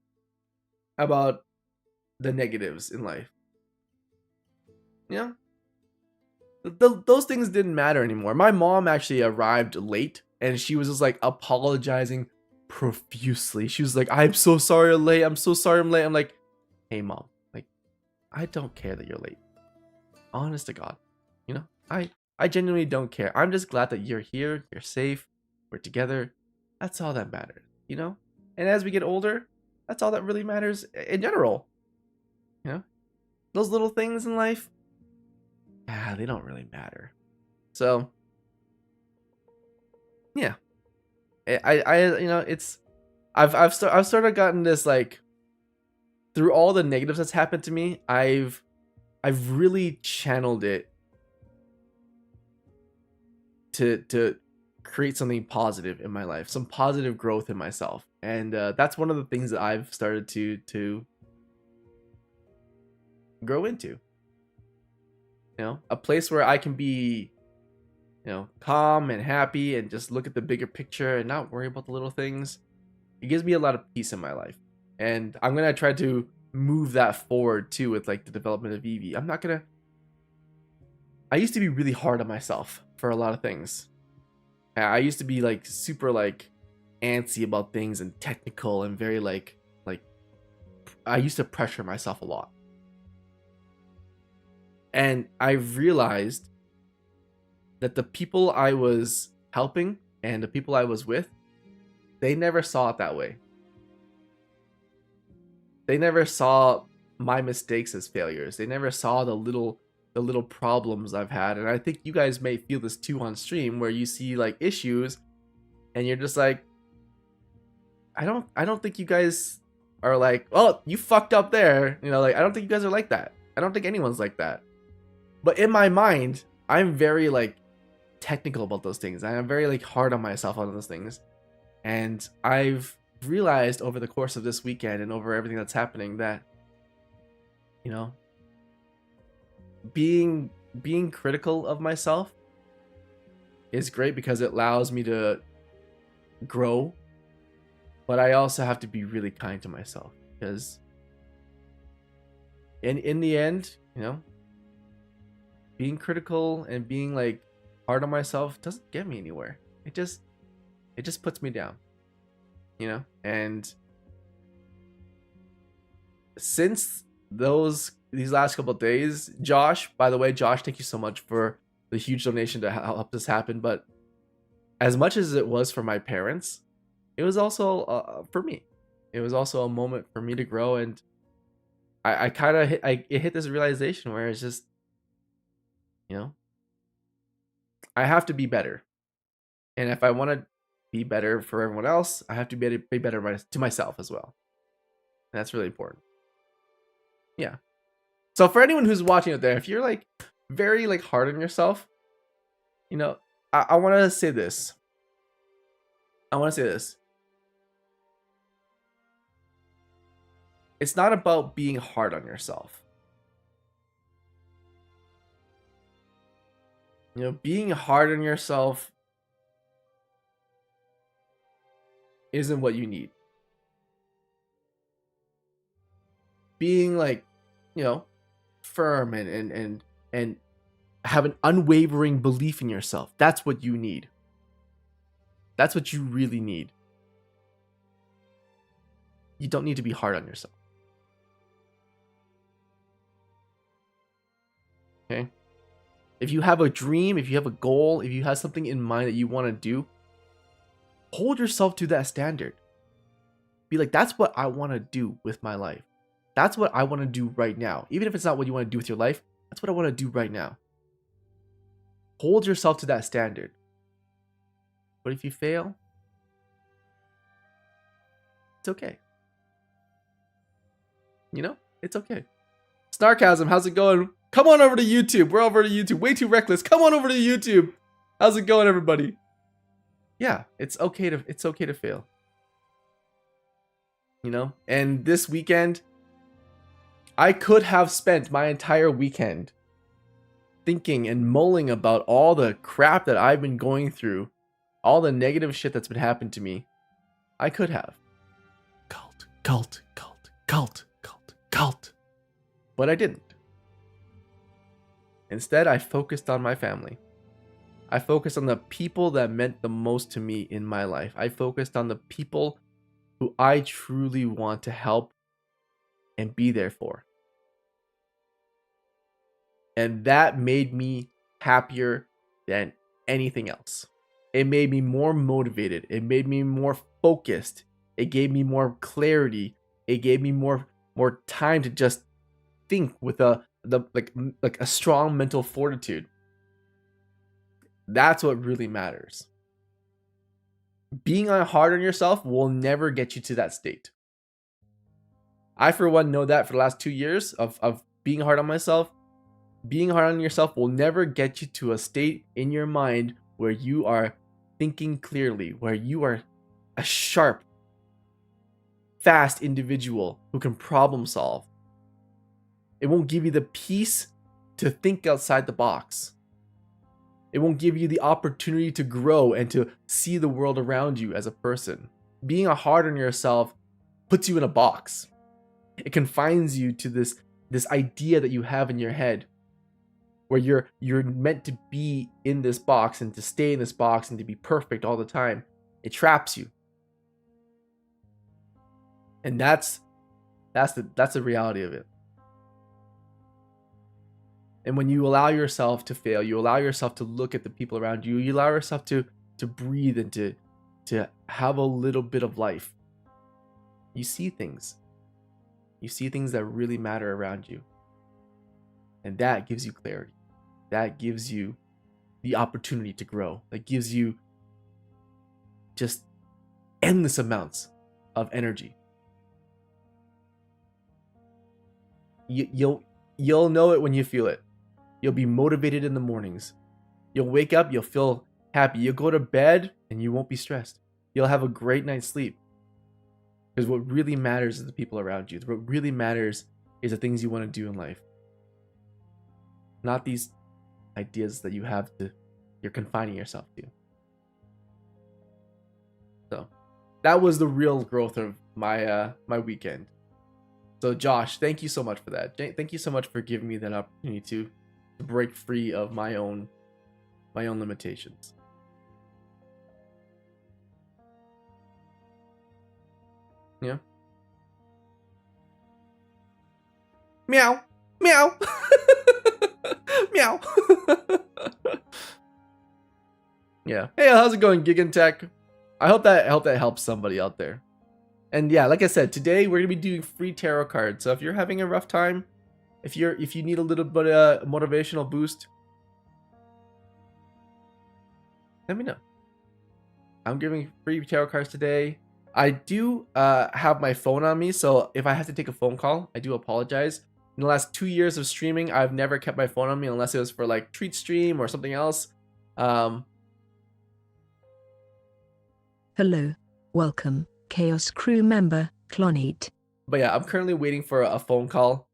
C: about the negatives in life. You know, those things didn't matter anymore. My mom actually arrived late, and she was just like apologizing profusely. She was like, "I'm so sorry I'm late. I'm so sorry I'm late." I'm like, "Hey, mom, like, I don't care that you're late. Honest to God, you know, I genuinely don't care. I'm just glad that you're here, you're safe, we're together. That's all that matters, you know? And as we get older, that's all that really matters in general. You know? Those little things in life, they don't really matter." So, yeah. I you know, it's I've sort of gotten this, like, through all the negatives that's happened to me, I've really channeled it to create something positive in my life, some positive growth in myself. And that's one of the things that I've started to grow into. You know, a place where I can be, you know, calm and happy and just look at the bigger picture and not worry about the little things. It gives me a lot of peace in my life. And I'm going to try to move that forward too with like the development of Eevee. I used to be really hard on myself for a lot of things. I used to be like super like antsy about things and technical and very like I used to pressure myself a lot. And I realized that the people I was helping and the people I was with, they never saw it that way. They never saw my mistakes as failures. They never saw the little problems I've had. And I think you guys may feel this too on stream, where you see like issues and you're just like, I don't think you guys are like, "Oh, you fucked up there." You know, like, I don't think you guys are like that. I don't think anyone's like that. But in my mind, I'm very like technical about those things. I am very like hard on myself on those things. And I've realized over the course of this weekend and over everything that's happening that, you know, being critical of myself is great because it allows me to grow. But I also have to be really kind to myself, because in the end, you know, being critical and being like hard on myself doesn't get me anywhere. It just puts me down, you know? And since these last couple of days, Josh, by the way, Josh, thank you so much for the huge donation to help this happen. But as much as it was for my parents, it was also for me. It was also a moment for me to grow. And I kind of hit this realization where it's just, you know, I have to be better. And if I want to be better for everyone else, I have to be better to myself as well. And that's really important. Yeah. So for anyone who's watching out there, if you're like very like hard on yourself, you know, I want to say this. It's not about being hard on yourself. You know, being hard on yourself isn't what you need. Being like, you know, firm and have an unwavering belief in yourself. That's what you need. That's what you really need. You don't need to be hard on yourself. Okay? If you have a dream, if you have a goal, if you have something in mind that you want to do, hold yourself to that standard. Be like, that's what I want to do with my life. That's what I want to do right now. Even if it's not what you want to do with your life, that's what I want to do right now. Hold yourself to that standard. But if you fail, it's okay. You know, it's okay. Snarkasm, how's it going? Come on over to YouTube. We're over to YouTube. Way too reckless. Come on over to YouTube. How's it going, everybody? Yeah, it's okay to fail. You know, and this weekend, I could have spent my entire weekend thinking and mulling about all the crap that I've been going through, all the negative shit that's been happening to me. I could have. Cult. But I didn't. Instead, I focused on my family. I focused on the people that meant the most to me in my life. I focused on the people who I truly want to help and be there for. And that made me happier than anything else. It made me more motivated. It made me more focused. It gave me more clarity. It gave me more time to just think with a strong mental fortitude. That's what really matters. Being hard on yourself will never get you to that state. I, for one, know that for the last 2 years of being hard on myself. Being hard on yourself will never get you to a state in your mind where you are thinking clearly, where you are a sharp, fast individual who can problem solve. It won't give you the peace to think outside the box. It won't give you the opportunity to grow and to see the world around you as a person. Being hard on yourself puts you in a box. It confines you to this idea that you have in your head, where you're meant to be in this box and to stay in this box and to be perfect all the time. It traps you. And that's the reality of it. And when you allow yourself to fail, you allow yourself to look at the people around you, you allow yourself to breathe and to have a little bit of life. You see things. You see things that really matter around you. And that gives you clarity. That gives you the opportunity to grow. That gives you just endless amounts of energy. You'll know it when you feel it. You'll be motivated in the mornings. You'll wake up, you'll feel happy. You'll go to bed and you won't be stressed. You'll have a great night's sleep. Because what really matters is the people around you. What really matters is the things you want to do in life. Not these ideas that you're confining yourself to. So that was the real growth of my weekend. So Josh, thank you so much for that. Thank you so much for giving me that opportunity to break free of my own limitations. Yeah. Meow. Meow. Meow. Yeah. Hey, how's it going, Gigantech? I hope that helps somebody out there. And yeah, like I said, today we're gonna be doing free tarot cards. So if you're having a rough time, if you need a little bit of motivational boost, let me know. I'm giving free tarot cards today. I do have my phone on me, so if I have to take a phone call, I do apologize. In the last 2 years of streaming, I've never kept my phone on me unless it was for like treat stream or something else.
A: Hello. Welcome, Chaos crew member, Clonite.
C: But yeah, I'm currently waiting for a phone call.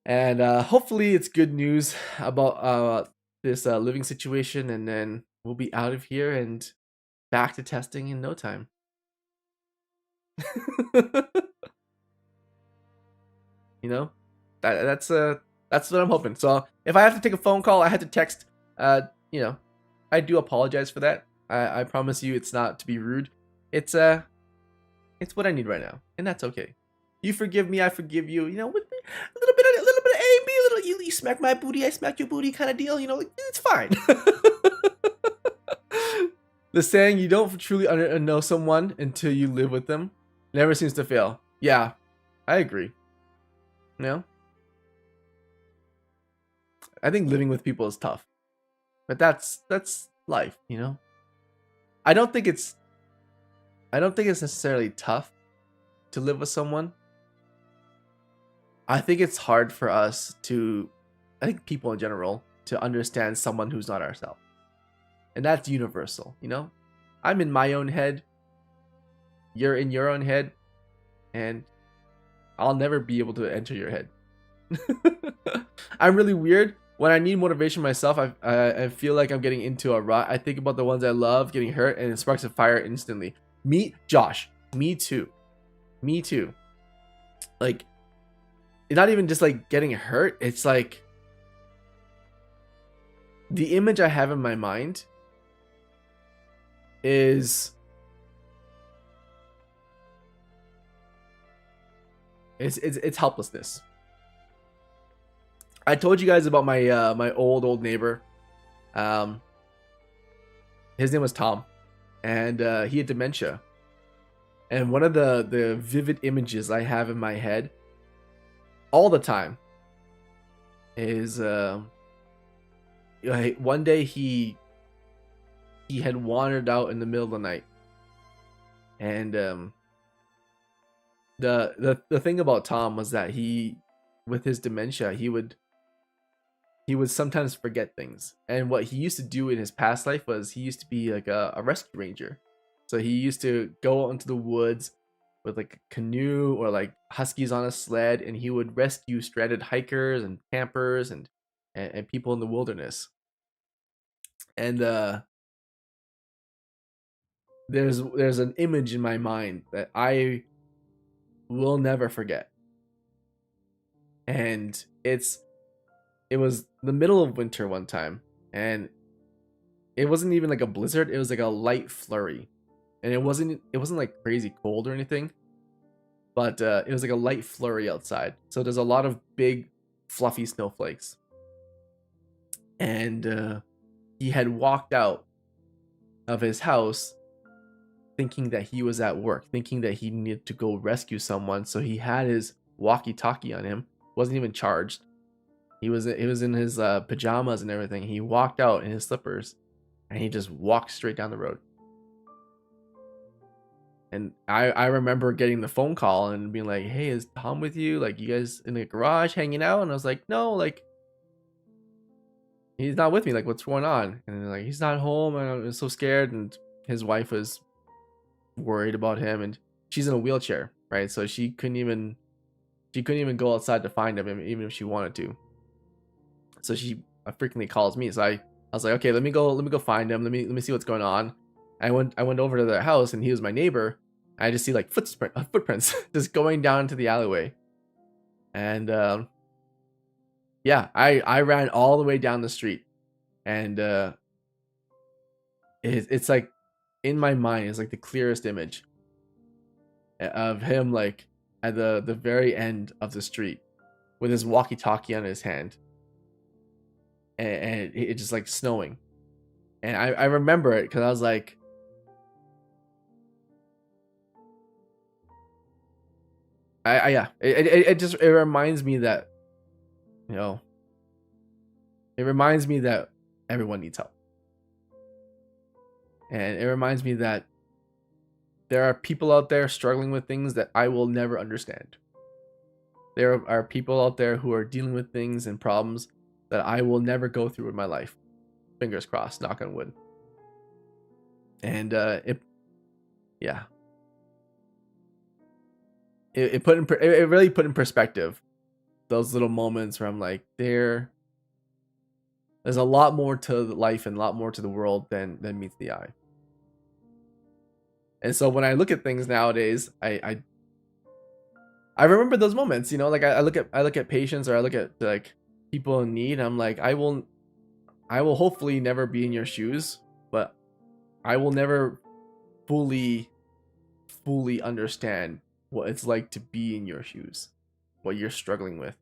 C: And hopefully it's good news about this living situation, and then we'll be out of here and back to testing in no time. You know, that's That's what I'm hoping. So if I have to take a phone call, I had to text. You know, I do apologize for that. I promise you, it's not to be rude. It's what I need right now, and that's okay. You forgive me, I forgive you. You know, with a little bit of A and B, a little you smack my booty, I smack your booty kind of deal. You know, like, it's fine. The saying, "You don't truly know someone until you live with them," never seems to fail. Yeah, I agree. You know, I think living with people is tough, but that's life. You know, I don't think it's necessarily tough to live with someone. I think it's hard for us to, I think people in general, to understand someone who's not ourselves. And that's universal, you know? I'm in my own head. You're in your own head. And I'll never be able to enter your head. I'm really weird. When I need motivation myself, I feel like I'm getting into a rut. I think about the ones I love getting hurt, and it sparks a fire instantly. Josh, me too. Me too. Like, it's not even just like getting hurt. It's like the image I have in my mind is it's helplessness. I told you guys about my my old neighbor. His name was Tom, and he had dementia. And one of the vivid images I have in my head all the time is one day he had wandered out in the middle of the night, and the thing about Tom was that with his dementia, he would sometimes forget things. And what he used to do in his past life was he used to be like a rescue ranger. So he used to go out into the woods with like a canoe or like huskies on a sled, and he would rescue stranded hikers and campers and people in the wilderness. And there's an image in my mind that I will never forget. And it was the middle of winter one time, and it wasn't even like a blizzard, it was like a light flurry. And it wasn't like crazy cold or anything, but it was like a light flurry outside. So there's a lot of big fluffy snowflakes. And he had walked out of his house thinking that he was at work, thinking that he needed to go rescue someone. So he had his walkie-talkie on him, wasn't even charged. He was in his pajamas and everything. He walked out in his slippers, and he just walked straight down the road. And I remember getting the phone call and being like, "Hey, is Tom with you? Like, you guys in the garage hanging out?" And I was like, "No, like, he's not with me. Like, what's going on?" And they're like, "He's not home." And I was so scared. And his wife was worried about him, and she's in a wheelchair, right? So she couldn't even go outside to find him, even if she wanted to. So she frequently calls me. So I was like, "Okay, let me go find him. Let me see what's going on." I went over to their house, and he was my neighbor. I just see like footprints just going down into the alleyway. And yeah, I ran all the way down the street, and it's like in my mind, it's like the clearest image of him, like at the very end of the street with his walkie-talkie on his hand, and it just like snowing. And I remember it because I was like, it reminds me that, you know, it reminds me that everyone needs help. And it reminds me that there are people out there struggling with things that I will never understand. There are people out there who are dealing with things and problems that I will never go through in my life. Fingers crossed, knock on wood. And it really put in perspective those little moments where I'm like, there's a lot more to life and a lot more to the world than meets the eye. And so when I look at things nowadays, I remember those moments, you know, like I look at patients, or I look at like people in need. I'm like, I will hopefully never be in your shoes, but I will never fully understand what it's like to be in your shoes, what you're struggling with.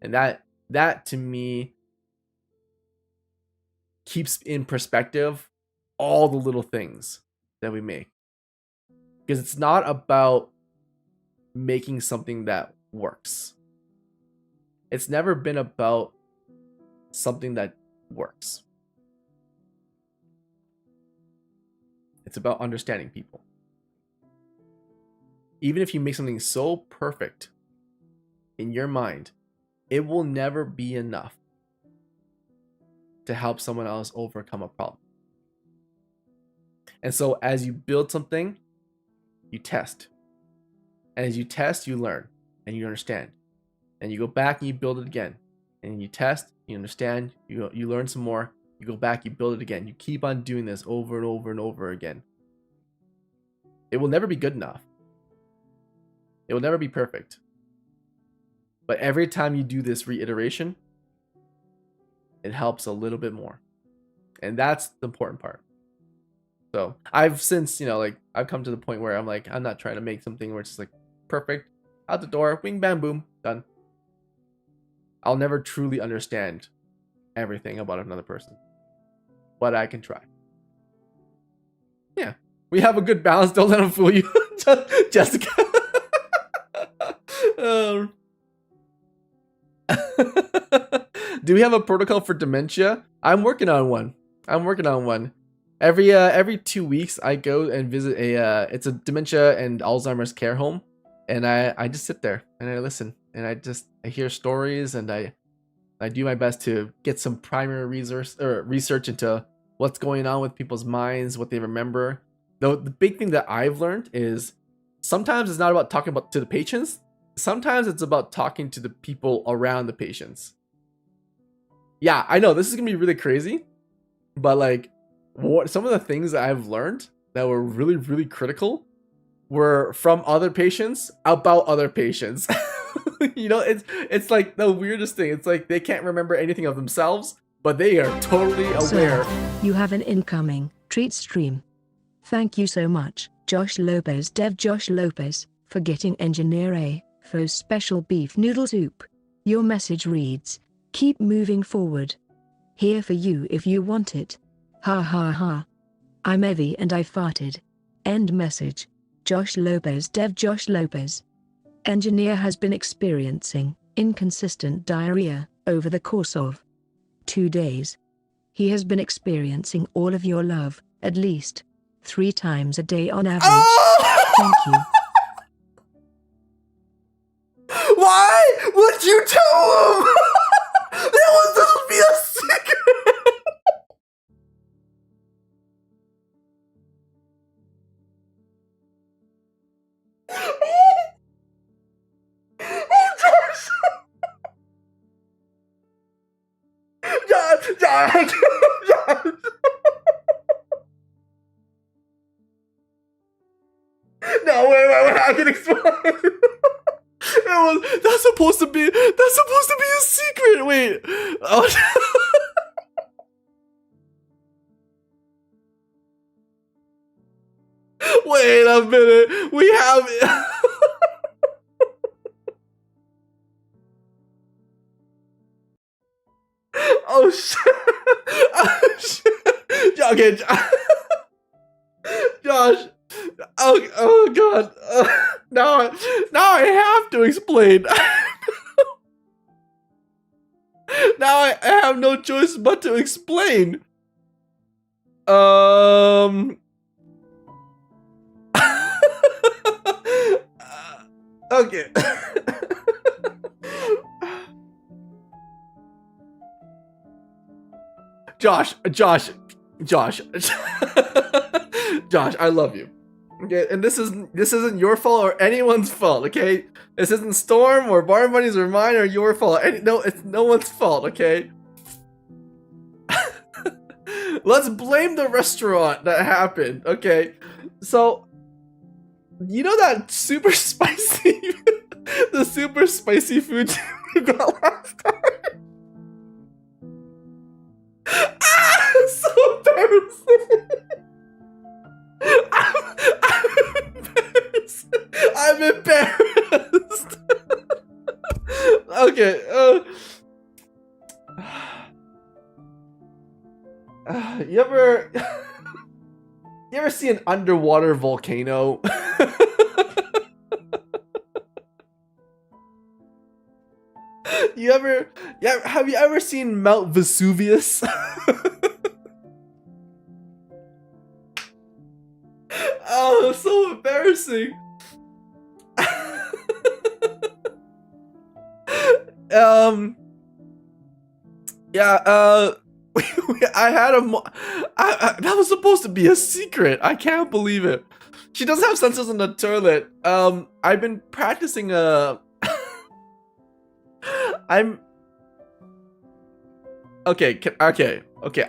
C: And that to me keeps in perspective all the little things that we make. Because it's not about making something that works. It's never been about something that works. It's about understanding people. Even if you make something so perfect in your mind, it will never be enough to help someone else overcome a problem. And so as you build something, you test. And as you test, you learn and you understand. And you go back and you build it again. And you test, you understand, you learn some more, you go back, you build it again. You keep on doing this over and over and over again. It will never be good enough. It will never be perfect. But every time you do this reiteration, it helps a little bit more. And that's the important part. So I've since, I've come to the point where I'm like, I'm not trying to make something where it's just like perfect, out the door, wing, bam, boom, done. I'll never truly understand everything about another person, but I can try. Yeah, we have a good balance. Don't let them fool you, Jessica. Do we have a protocol for dementia? I'm working on one. Every 2 weeks I go and visit it's a dementia and Alzheimer's care home, and I just sit there and I listen and I hear stories, and I do my best to get some primary research into what's going on with people's minds, what they remember. Though the big thing that I've learned is sometimes it's not about talking to the patients. Sometimes it's about talking to the people around the patients. Yeah, I know this is gonna be really crazy, but like, some of the things that I've learned that were really, really critical were from other patients about other patients. It's like the weirdest thing. It's like they can't remember anything of themselves, but they are totally aware.
A: Sir, you have an incoming treat stream. Thank you so much, Josh Lopez, Dev Josh Lopez, for getting Engineer A for special beef noodle soup. Your message reads, keep moving forward. Here for you if you want it. Ha ha ha. I'm Evie and I farted. End message. Josh Lopez, Dev Josh Lopez. Engineer has been experiencing inconsistent diarrhea over the course of 2 days. He has been experiencing all of your love, at least 3 times a day on average.
C: Oh!
A: Thank you.
C: Why would you tell him? That was supposed to be a secret. Josh. No, wait, I can explain. That's supposed to be a secret. Wait. Oh. Wait a minute. We have Oh shit. Oh shit. Okay. Josh. Oh god. Now I have to explain. Now I have no choice but to explain. Okay. Josh, I love you. Okay, and this isn't your fault or anyone's fault, okay? This isn't Storm or Barn Bunnies or mine or your fault. It's no one's fault, okay? Let's blame the restaurant that happened, okay? So, you know that super spicy, the super spicy food you got last time? embarrassing. I'm embarrassed. Okay. You ever see an underwater volcano? Have you ever seen Mount Vesuvius? Oh, it's so embarrassing. I had that was supposed to be a secret. I can't believe it. She does have sensors in the toilet. I've been practicing I'm okay.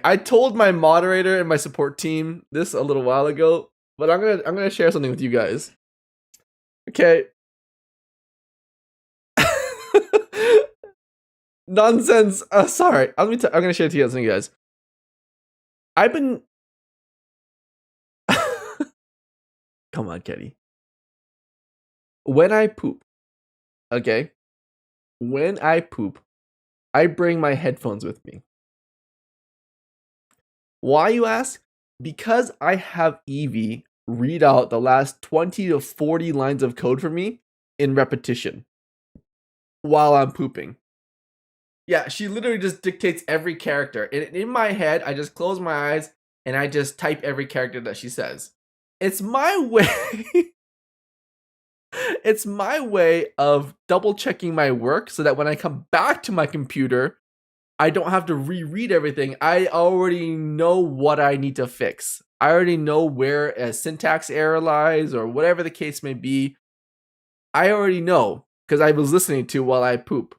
C: I told my moderator and my support team this a little while ago, but I'm gonna share something with you guys. Okay. Nonsense. Sorry. I'm gonna share it to you something, guys. I've been. Come on, Kenny. When I poop, okay. When I poop, I bring my headphones with me. Why, you ask? Because I have Evie read out the last 20 to 40 lines of code for me in repetition while I'm pooping. Yeah, she literally just dictates every character. In my head, I just close my eyes and I just type every character that she says. It's my way. It's my way of double checking my work so that when I come back to my computer, I don't have to reread everything. I already know what I need to fix. I already know where a syntax error lies or whatever the case may be. I already know because I was listening to while I poop.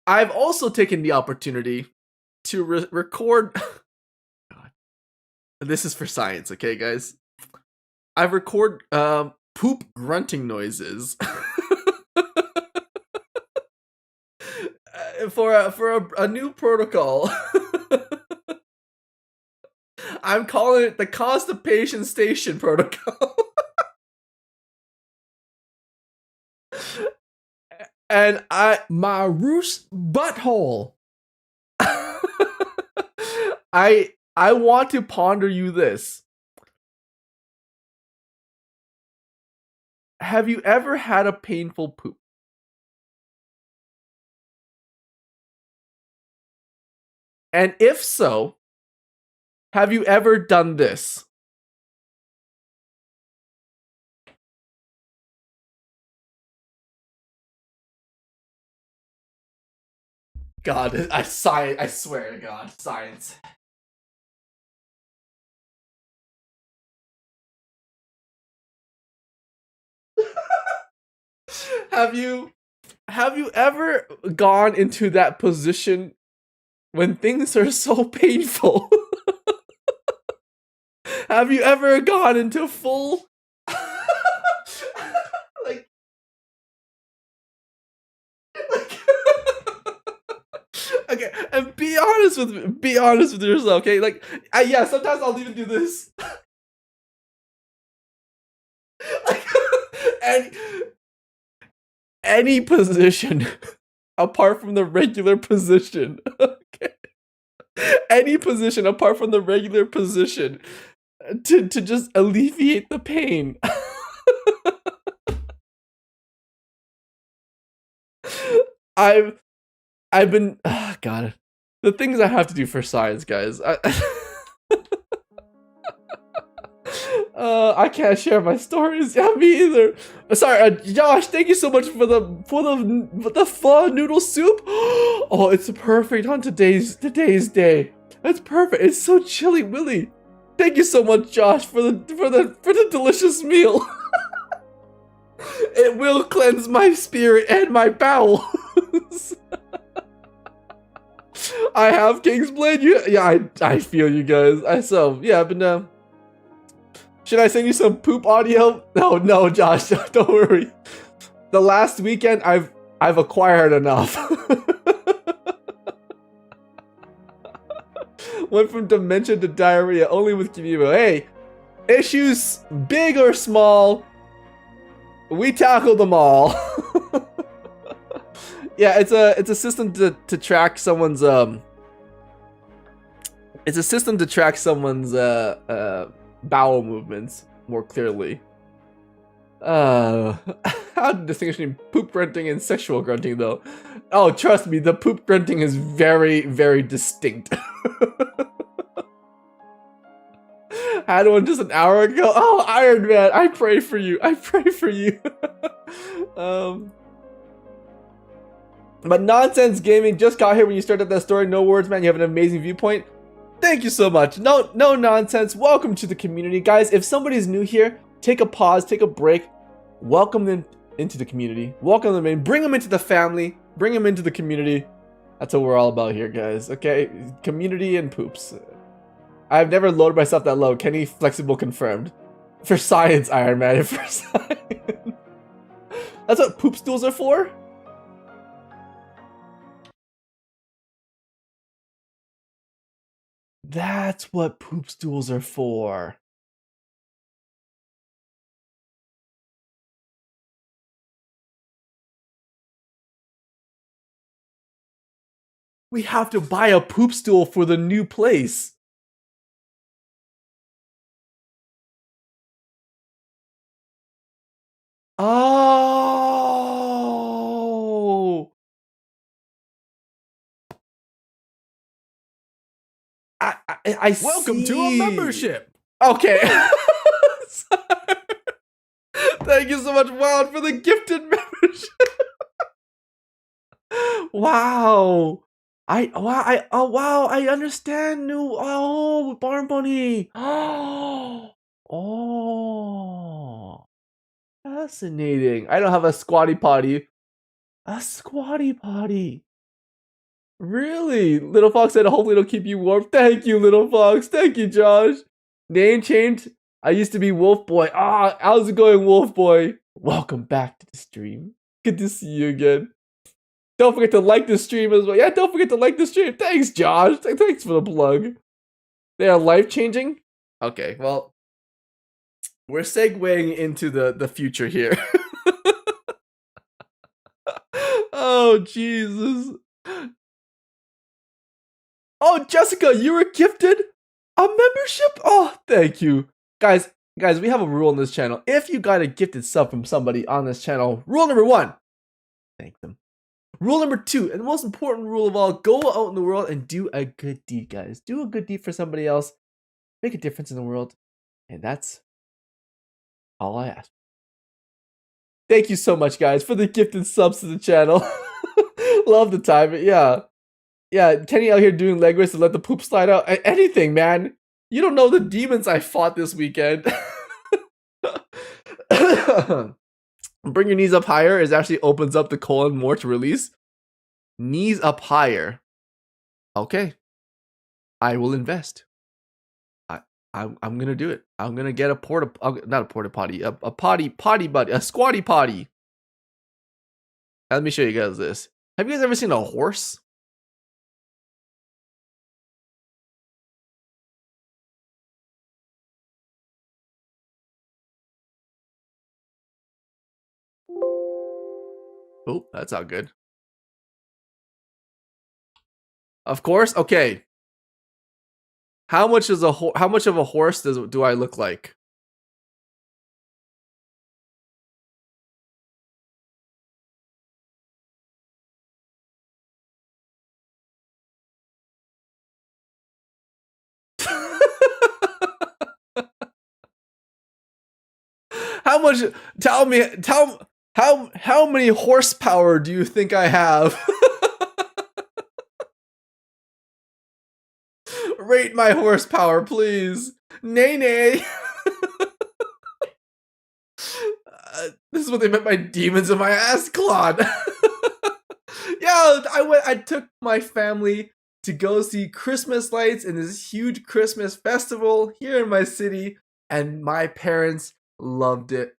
C: I've also taken the opportunity to record. God. This is for science, okay, guys? I've record poop grunting noises for a new protocol. I'm calling it the constipation station protocol. And
D: My Roos butthole.
C: I want to ponder you this. Have you ever had a painful poop? And if so, have you ever done this? God, I swear to God, science. Have you ever gone into that position when things are so painful? Have you ever gone into full like okay, and be honest with yourself, okay? Like, yeah, sometimes I'll even do this. Like, any position apart from the regular position. Okay. Any position apart from the regular position to just alleviate the pain. I've been God, the things I have to do for science, guys. I can't share my stories. Yeah, me either. Sorry, Josh. Thank you so much for the pho noodle soup. Oh, it's perfect on today's day. That's perfect. It's so chilly, Willy. Thank you so much, Josh, for the delicious meal. It will cleanse my spirit and my bowels. I have Kingsblade. Yeah, I feel you guys. I've been should I send you some poop audio? No, Josh, don't worry. The last weekend, I've acquired enough. Went from dementia to diarrhea only with Kinevo. Hey, issues big or small, we tackled them all. Yeah, it's a system to track someone's it's a system to track someone's bowel movements more clearly. How to distinguish between poop grunting and sexual grunting, though? Oh, trust me, the poop grunting is very, very distinct. Had one just an hour ago. Oh, Iron Man, I pray for you. I pray for you. But Nonsense Gaming just got here when you started that story. No words, man. You have an amazing viewpoint. Thank you so much. No nonsense. Welcome to the community, guys. If somebody's new here, take a pause, take a break. Welcome them into the community. Welcome them in. Bring them into the family. Bring them into the community. That's what we're all about here, guys. Okay, community and poops. I've never loaded myself that low. Kenny Flexible confirmed. For science, Iron Man. For science. That's what poop stools are for? That's what poop stools are for. We have to buy a poop stool for the new place. Oh. I
D: Welcome to a
C: see.
D: membership.
C: Okay. Thank you so much, Wild, for the gifted membership. Wow. I understand new. Oh, Barn Bunny. Oh, fascinating. I don't have a squatty potty. A squatty potty. Really? Little Fox said, hopefully it'll keep you warm. Thank you, Little Fox. Thank you, Josh. Name change. I used to be Wolf Boy. Ah, how's it going, Wolf Boy? Welcome back to the stream. Good to see you again. Don't forget to like the stream as well. Yeah, don't forget to like the stream. Thanks, Josh. Thanks for the plug. They are life-changing? Okay, well, we're segueing into the future here. Oh, Jesus. Oh, Jessica, you were gifted a membership? Oh, thank you. Guys, we have a rule on this channel. If you got a gifted sub from somebody on this channel, rule number 1, thank them. Rule number 2, and the most important rule of all, go out in the world and do a good deed, guys. Do a good deed for somebody else. Make a difference in the world. And that's all I ask. Thank you so much, guys, for the gifted subs to the channel. Love the time. Yeah. Yeah, Kenny out here doing leg race to let the poop slide out. Anything, man. You don't know the demons I fought this weekend. Bring your knees up higher is actually opens up the colon more to release. Knees up higher. Okay. I will invest. I'm gonna do it. I'm gonna get a not a porta potty, a potty buddy, a squatty potty. Let me show you guys this. Have you guys ever seen a horse? Oh, that's not good. Of course. Okay. How much of a horse do I look like? How much? Tell me. How many horsepower do you think I have? Rate my horsepower, please. Nay. This is what they meant by demons in my ass, Claude. Yeah, I took my family to go see Christmas lights in this huge Christmas festival here in my city, and my parents loved it.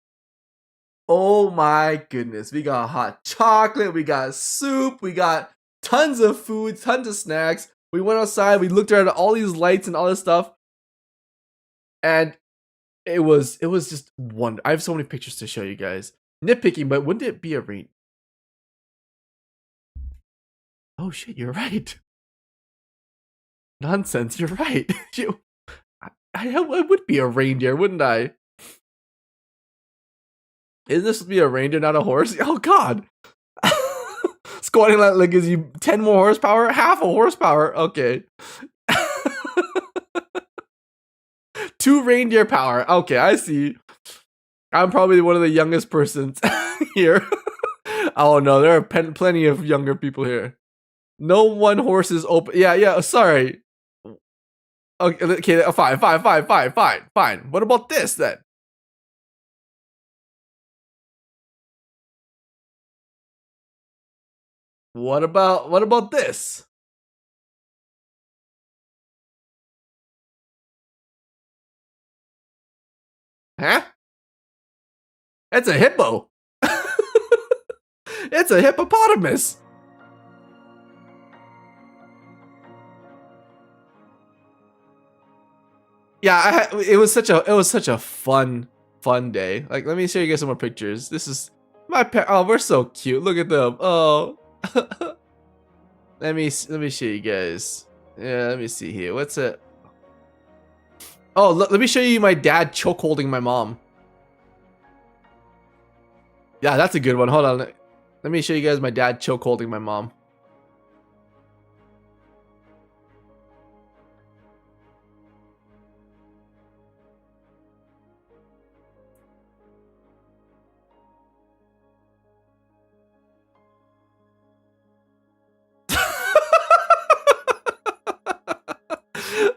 C: Oh my goodness. We got hot chocolate, we got soup, we got tons of food, tons of snacks. We went outside, we looked at all these lights and all this stuff. And it was just wonderful. I have so many pictures to show you guys. Nitpicking, but wouldn't it be a rain? Oh shit, you're right. Nonsense, you're right. I would be a reindeer, wouldn't I? Isn't this supposed to be a reindeer, not a horse? Oh god. Squatting like gives you 10 more horsepower? Half a horsepower? Okay. 2 reindeer power. Okay, I see. I'm probably one of the youngest persons here. Oh no, there are plenty of younger people here. No one horse is open. Yeah, sorry. Okay, fine. What about this then? What about this? Huh? It's a hippo. It's a hippopotamus. Yeah, it was such a fun day. Like, let me show you guys some more pictures. This is my oh, we're so cute. Look at them. Oh. let me show you guys. Yeah, let me see here. What's it? Oh, look, let me show you my dad choke holding my mom. Yeah, that's a good one. Hold on. Let me show you guys my dad choke holding my mom.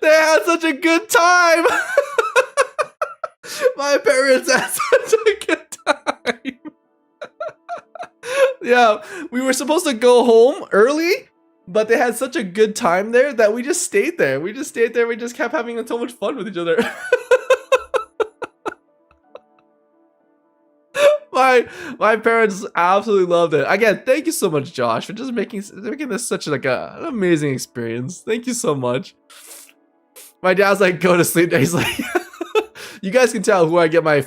C: They had such a good time. My parents had such a good time. Yeah, we were supposed to go home early, but they had such a good time there that we just stayed there. We just kept having so much fun with each other. My parents absolutely loved it. Again, thank you so much, Josh, for just making this such like an amazing experience. Thank you so much. My dad's like, go to sleep. He's like, you guys can tell who I get my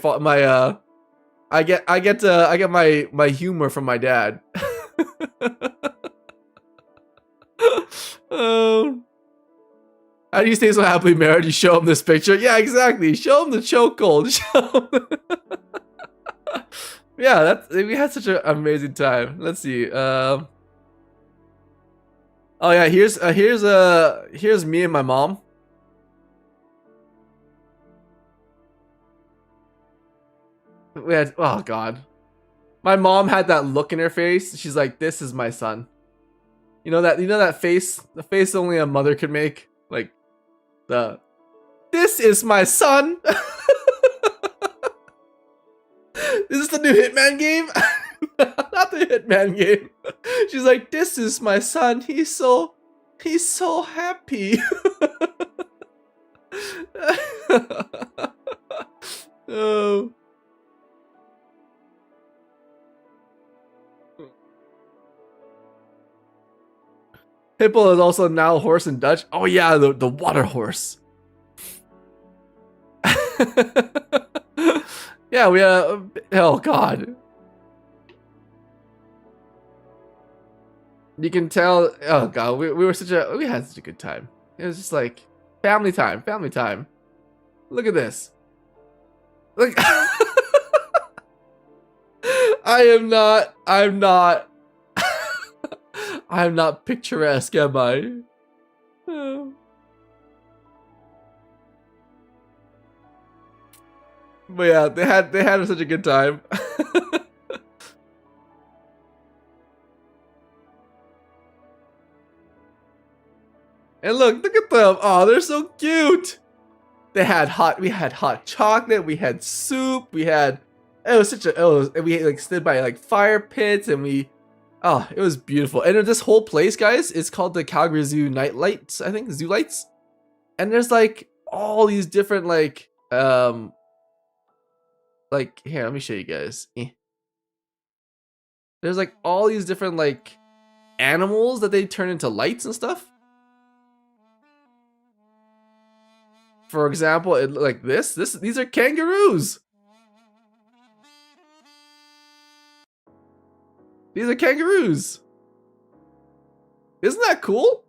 C: humor from my dad. How do you stay so happily married? You show him this picture. Yeah, exactly. Show him the chokehold. Yeah, we had such an amazing time. Let's see. Oh yeah, here's me and my mom. We had, oh god, my mom had that look in her face. She's like, "This is my son." You know that face, the face only a mother could make. Like this is my son. Is this the new Hitman game? Not the Hitman game. She's like, this is my son. He's so happy. Oh. Hippo is also now horse in Dutch. Oh yeah, the water horse. Yeah, we oh god. You can tell, oh god, we had such a good time. It was just like family time. Look at this. Look. I'm not picturesque, am I? Oh. But yeah, they had such a good time. And look at them. Oh, they're so cute. We had hot chocolate, we had soup, we like stood by like fire pits, and it was beautiful. And this whole place, guys, is called the Calgary Zoo Night Lights, I think, Zoo Lights. And there's like all these different like here, let me show you guys. There's like all these different like animals that they turn into lights and stuff. For example, like these are kangaroos. These are kangaroos. Isn't that cool?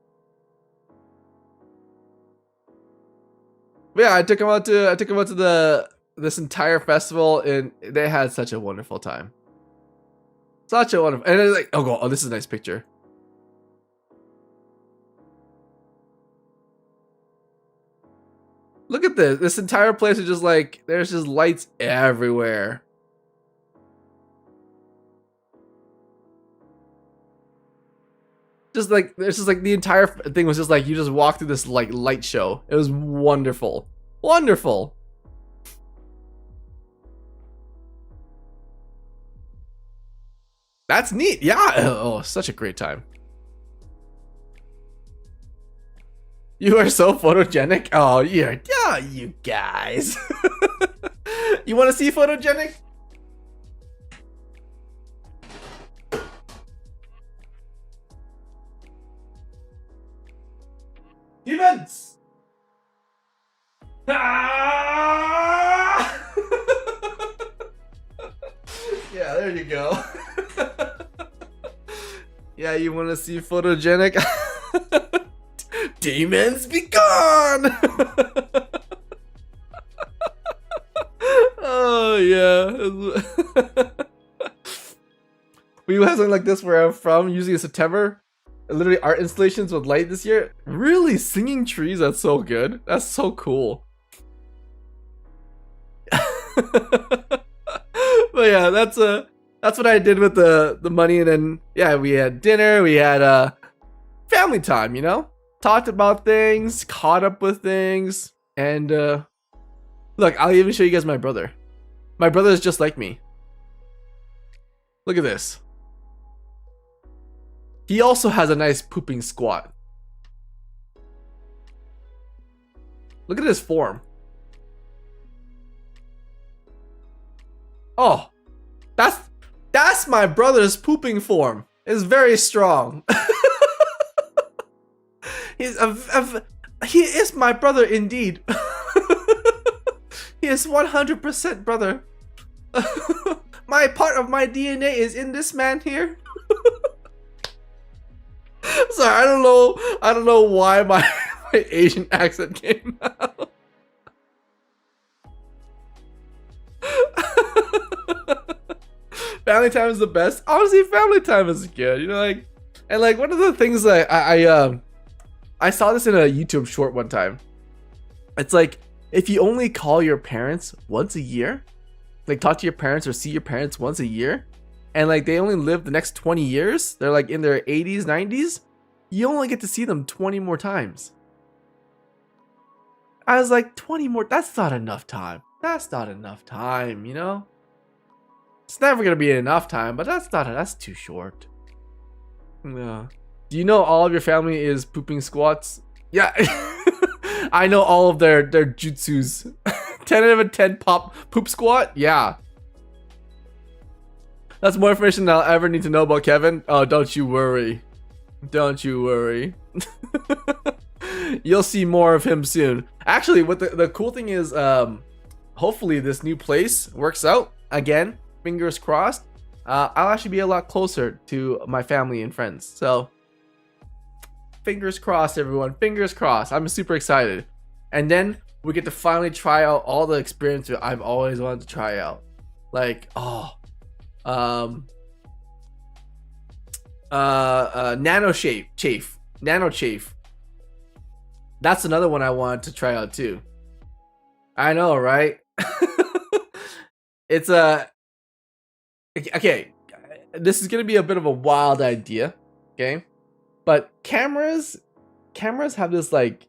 C: But yeah, I took them out to this entire festival, and they had such a wonderful time. Such a wonderful, and it's like, oh, this is a nice picture. Look at this. This entire place is just like, there's just lights everywhere. Just like, there's just like the entire thing was just like, you just walk through this like light show. It was wonderful. Wonderful. That's neat. Yeah. Oh, such a great time. You are so photogenic. Oh, yeah, you guys. You want to see photogenic? Humans. Ah! Yeah, there you go. Yeah, you want to see photogenic? Demons be gone! Oh yeah. We have something like this where I'm from, usually in September. Literally art installations with light this year. Really, singing trees, that's so good. That's so cool. But yeah, that's what I did with the money, and then yeah, we had dinner, we had family time, you know? Talked about things, caught up with things, and look, I'll even show you guys my brother. My brother is just like me. Look at this. He also has a nice pooping squat. Look at his form. Oh, that's my brother's pooping form. It's very strong. He is my brother indeed. He is 100% brother. My part of my DNA is in this man here. Sorry, I don't know why my Asian accent came out. Family time is the best. Honestly, family time is good. You know, like, and like one of the things that I saw this in a YouTube short one time. It's like, if you only call your parents once a year, like talk to your parents or see your parents once a year, and like they only live the next 20 years, they're like in their 80s, 90s, you only get to see them 20 more times. I was like, 20 more, that's not enough time. That's not enough time, you know? It's never gonna be enough time, but that's too short. Yeah. Do you know all of your family is pooping squats? Yeah. I know all of their jutsus. 10 out of 10 poop squat? Yeah. That's more information than I'll ever need to know about Kevin. Oh, don't you worry. Don't you worry. You'll see more of him soon. Actually, what the cool thing is, hopefully this new place works out. Again, fingers crossed. I'll actually be a lot closer to my family and friends. So, fingers crossed, everyone. Fingers crossed. I'm super excited. And then we get to finally try out all the experiences I've always wanted to try out. Like, nano chafe. That's another one I wanted to try out too. I know, right? It's okay. This is gonna be a bit of a wild idea, okay? But cameras have this like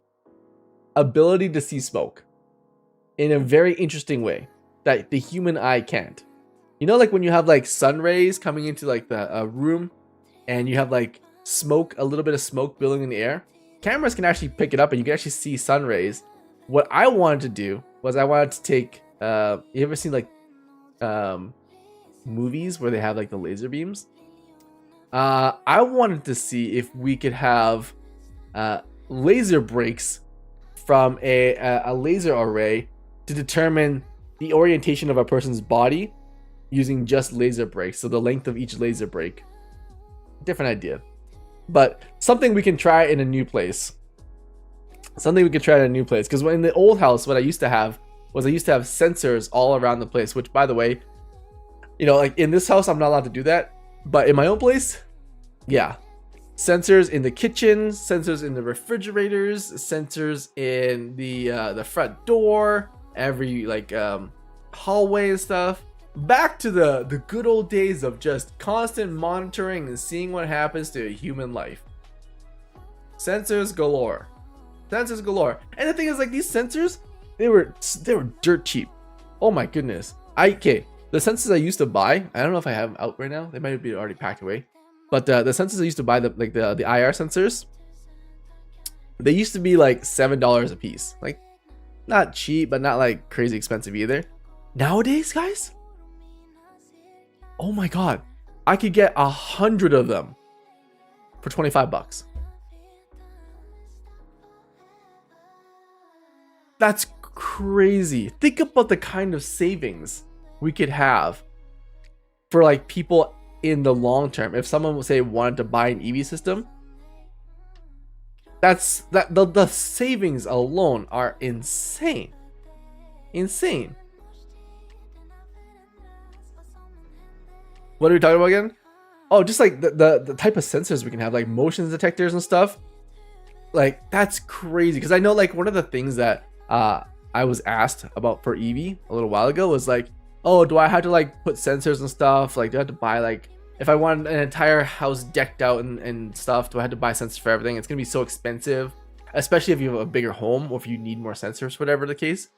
C: ability to see smoke in a very interesting way that the human eye can't. You know, like when you have like sun rays coming into like the room, and you have like smoke, a little bit of smoke building in the air. Cameras can actually pick it up, and you can actually see sun rays. What I wanted to do was I wanted to take. You ever seen like movies where they have like the laser beams? I wanted to see if we could have laser breaks from a laser array to determine the orientation of a person's body using just laser breaks. So the length of each laser break. Different idea, but something we can try in a new place. Something we could try in a new place. Because in the old house, what I used to have was I used to have sensors all around the place. Which, by the way, you know, like in this house, I'm not allowed to do that. But in my own place, yeah. Sensors in the kitchen, sensors in the refrigerators, sensors in the front door, every like hallway and stuff. Back to the good old days of just constant monitoring and seeing what happens to a human life. Sensors galore. Sensors galore. And the thing is, like, these sensors, they were dirt cheap. Oh my goodness. The sensors I used to buy, I don't know if I have them out right now. They might be already packed away. But the sensors I used to buy, the IR sensors, they used to be like $7 a piece. Like, not cheap, but not like crazy expensive either. Nowadays, guys, oh my god, I could get 100 of them for 25 bucks. That's crazy. Think about the kind of savings we could have for like people in the long term. If someone would say wanted to buy an EV system, the savings alone are insane. Insane. What are we talking about again? Oh, just like the type of sensors we can have, like motion detectors and stuff. Like, that's crazy. Because I know, like, one of the things that I was asked about for EV a little while ago was like, oh, do I have to like put sensors and stuff? Like, do I have to buy, like, if I want an entire house decked out and stuff, do I have to buy sensors for everything? It's gonna be so expensive, especially if you have a bigger home or if you need more sensors, whatever the case.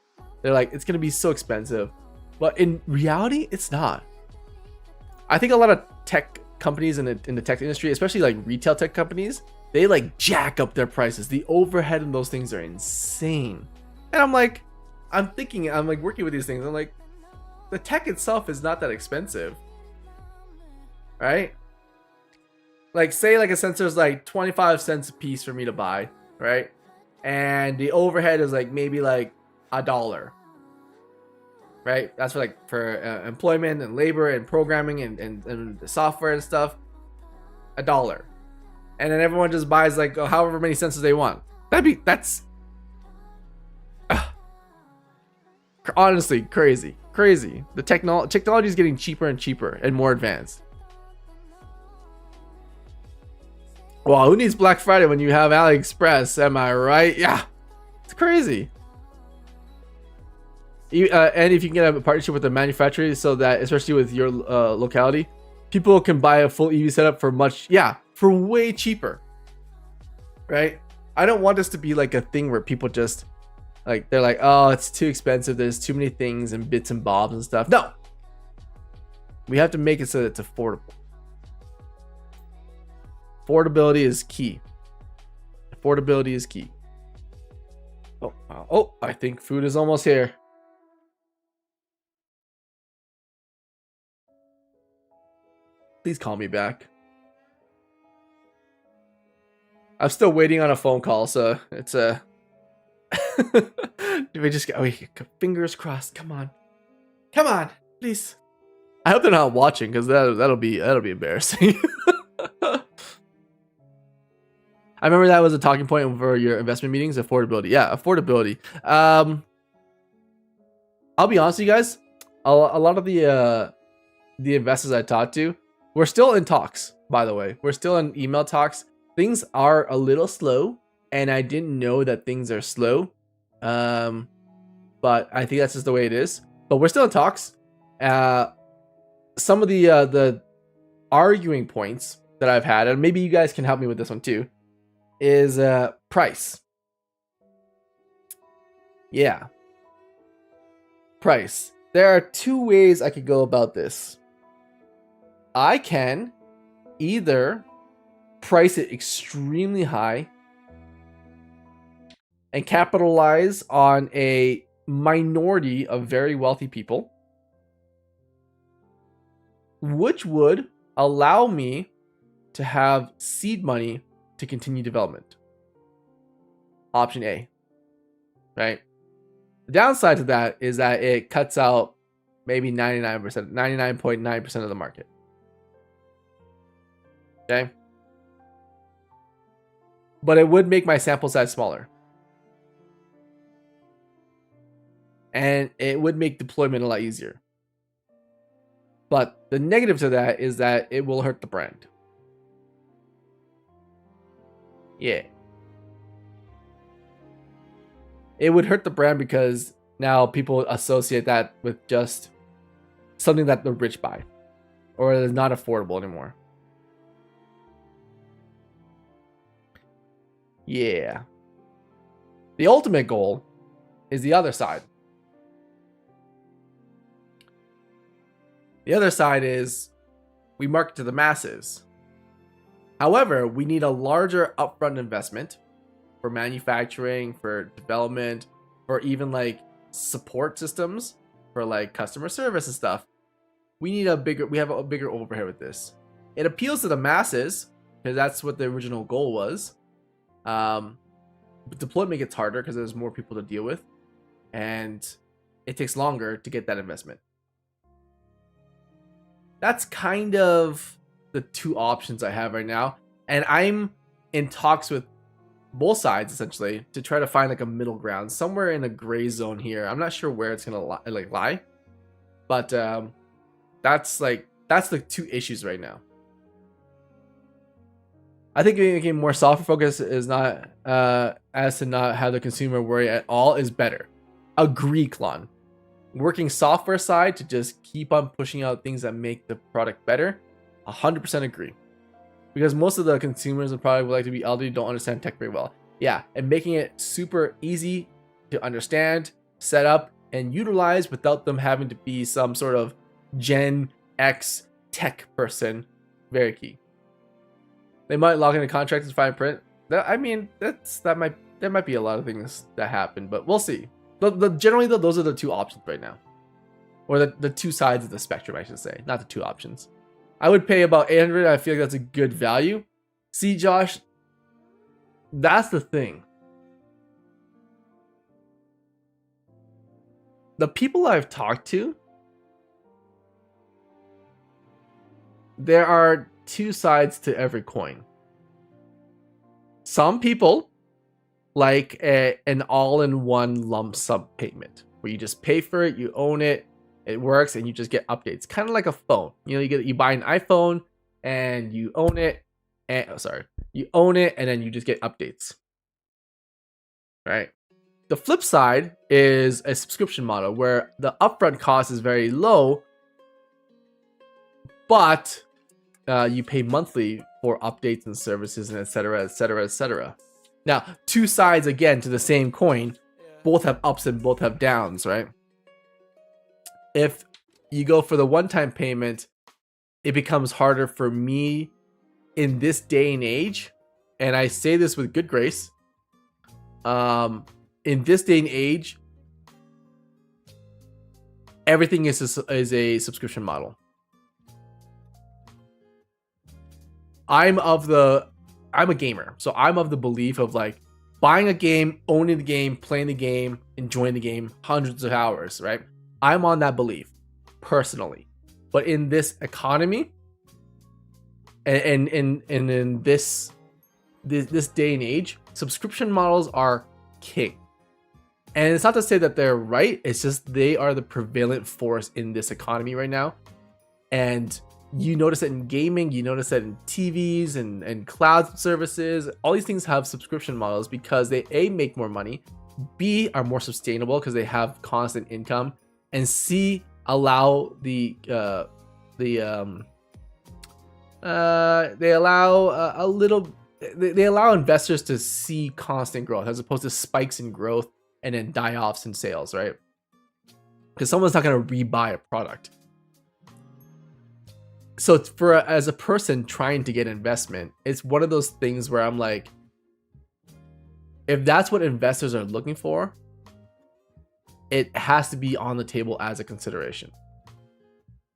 C: They're like, it's gonna be so expensive. But in reality, it's not. I think a lot of tech companies in the tech industry, especially like retail tech companies, they like jack up their prices. The overhead in those things are insane. And I'm like working with these things. I'm like, the tech itself is not that expensive, right? Like, say like a sensor is like 25 cents a piece for me to buy, right? And the overhead is like maybe like $1, right? That's for employment and labor and programming and software and stuff. $1, and then everyone just buys like however many sensors they want. That's honestly crazy. The technology is getting cheaper and cheaper and more advanced. Well, who needs Black Friday when you have AliExpress? Am I right? Yeah, it's crazy. And if you can get a partnership with the manufacturer, so that especially with your locality, people can buy a full EV setup for for way cheaper, right? I don't want this to be like a thing where people just like, they're like, oh, it's too expensive, there's too many things and bits and bobs and stuff. No, we have to make it so that it's affordable. Affordability is key. Affordability is key. Oh, I think food is almost here. Please call me back. I'm still waiting on a phone call, so it's a do we just go? Fingers crossed. Come on, please. I hope they're not watching, because that'll be embarrassing. I remember that was a talking point for your investment meetings. Affordability. Yeah, affordability. I'll be honest with you guys. A lot of the investors I talked to, we're still in talks, by the way. We're still in email talks. Things are a little slow, and I didn't know that things are slow. But I think that's just the way it is. But we're still in talks. Some of the arguing points that I've had, and maybe you guys can help me with this one too, is price. Yeah. Price. There are two ways I could go about this. I can either price it extremely high and capitalize on a minority of very wealthy people, which would allow me to have seed money to continue development. Option A, right? The downside to that is that it cuts out maybe 99.9% of the market. Okay? But it would make my sample size smaller. And it would make deployment a lot easier. But the negative to that is that it will hurt the brand. Yeah. It would hurt the brand because now people associate that with just something that the rich buy or is not affordable anymore. Yeah. The ultimate goal is the other side. The other side is we market to the masses. However, we need a larger upfront investment for manufacturing, for development, for even like support systems, for like customer service and stuff. We have a bigger overhead with this. It appeals to the masses because that's what the original goal was. But deployment gets harder because there's more people to deal with, and it takes longer to get that investment. That's kind of the two options I have right now, and I'm in talks with both sides essentially to try to find like a middle ground, somewhere in a gray zone here. I'm not sure where it's gonna lie, but that's the two issues right now. I think making more software focus is not as to not have the consumer worry at all is better. Agree, Klon. Working software side to just keep on pushing out things that make the product better, 100% agree. Because most of the consumers would probably like to be elderly, don't understand tech very well. Yeah, and making it super easy to understand, set up, and utilize without them having to be some sort of Gen X tech person, very key. They might log into contracts and fine print. There might be a lot of things that happen, but we'll see. Generally though, those are the two options right now, or the two sides of the spectrum, I should say, not the two options. I would pay about 800. I feel like that's a good value. See, Josh, that's the thing. The people I've talked to, there are two sides to every coin. Some people like an all-in-one lump sum payment where you just pay for it, you own it, it works, and you just get updates. Kind of like a phone. You buy an iPhone and you own it, and you own it, and then you just get updates. Right? The flip side is a subscription model where the upfront cost is very low, but you pay monthly for updates and services and etc., etc., etc. Now, two sides again to the same coin, both have ups and both have downs, right? If you go for the one-time payment, it becomes harder for me in this day and age, and I say this with good grace. In this day and age, everything is a subscription model. I'm a gamer, so I'm of the belief of like buying a game, owning the game, playing the game, enjoying the game, hundreds of hours, right? I'm on that belief personally. But in this economy and in this day and age, subscription models are king. And it's not to say that they're right, it's just they are the prevalent force in this economy right now. And you notice it in gaming, you notice it in TVs and cloud services. All these things have subscription models because they A, make more money, B, are more sustainable because they have constant income, and C, allow they allow investors to see constant growth as opposed to spikes in growth and then die-offs in sales, right? Because someone's not going to rebuy a product. So as a person trying to get investment, it's one of those things where I'm like, if that's what investors are looking for, it has to be on the table as a consideration.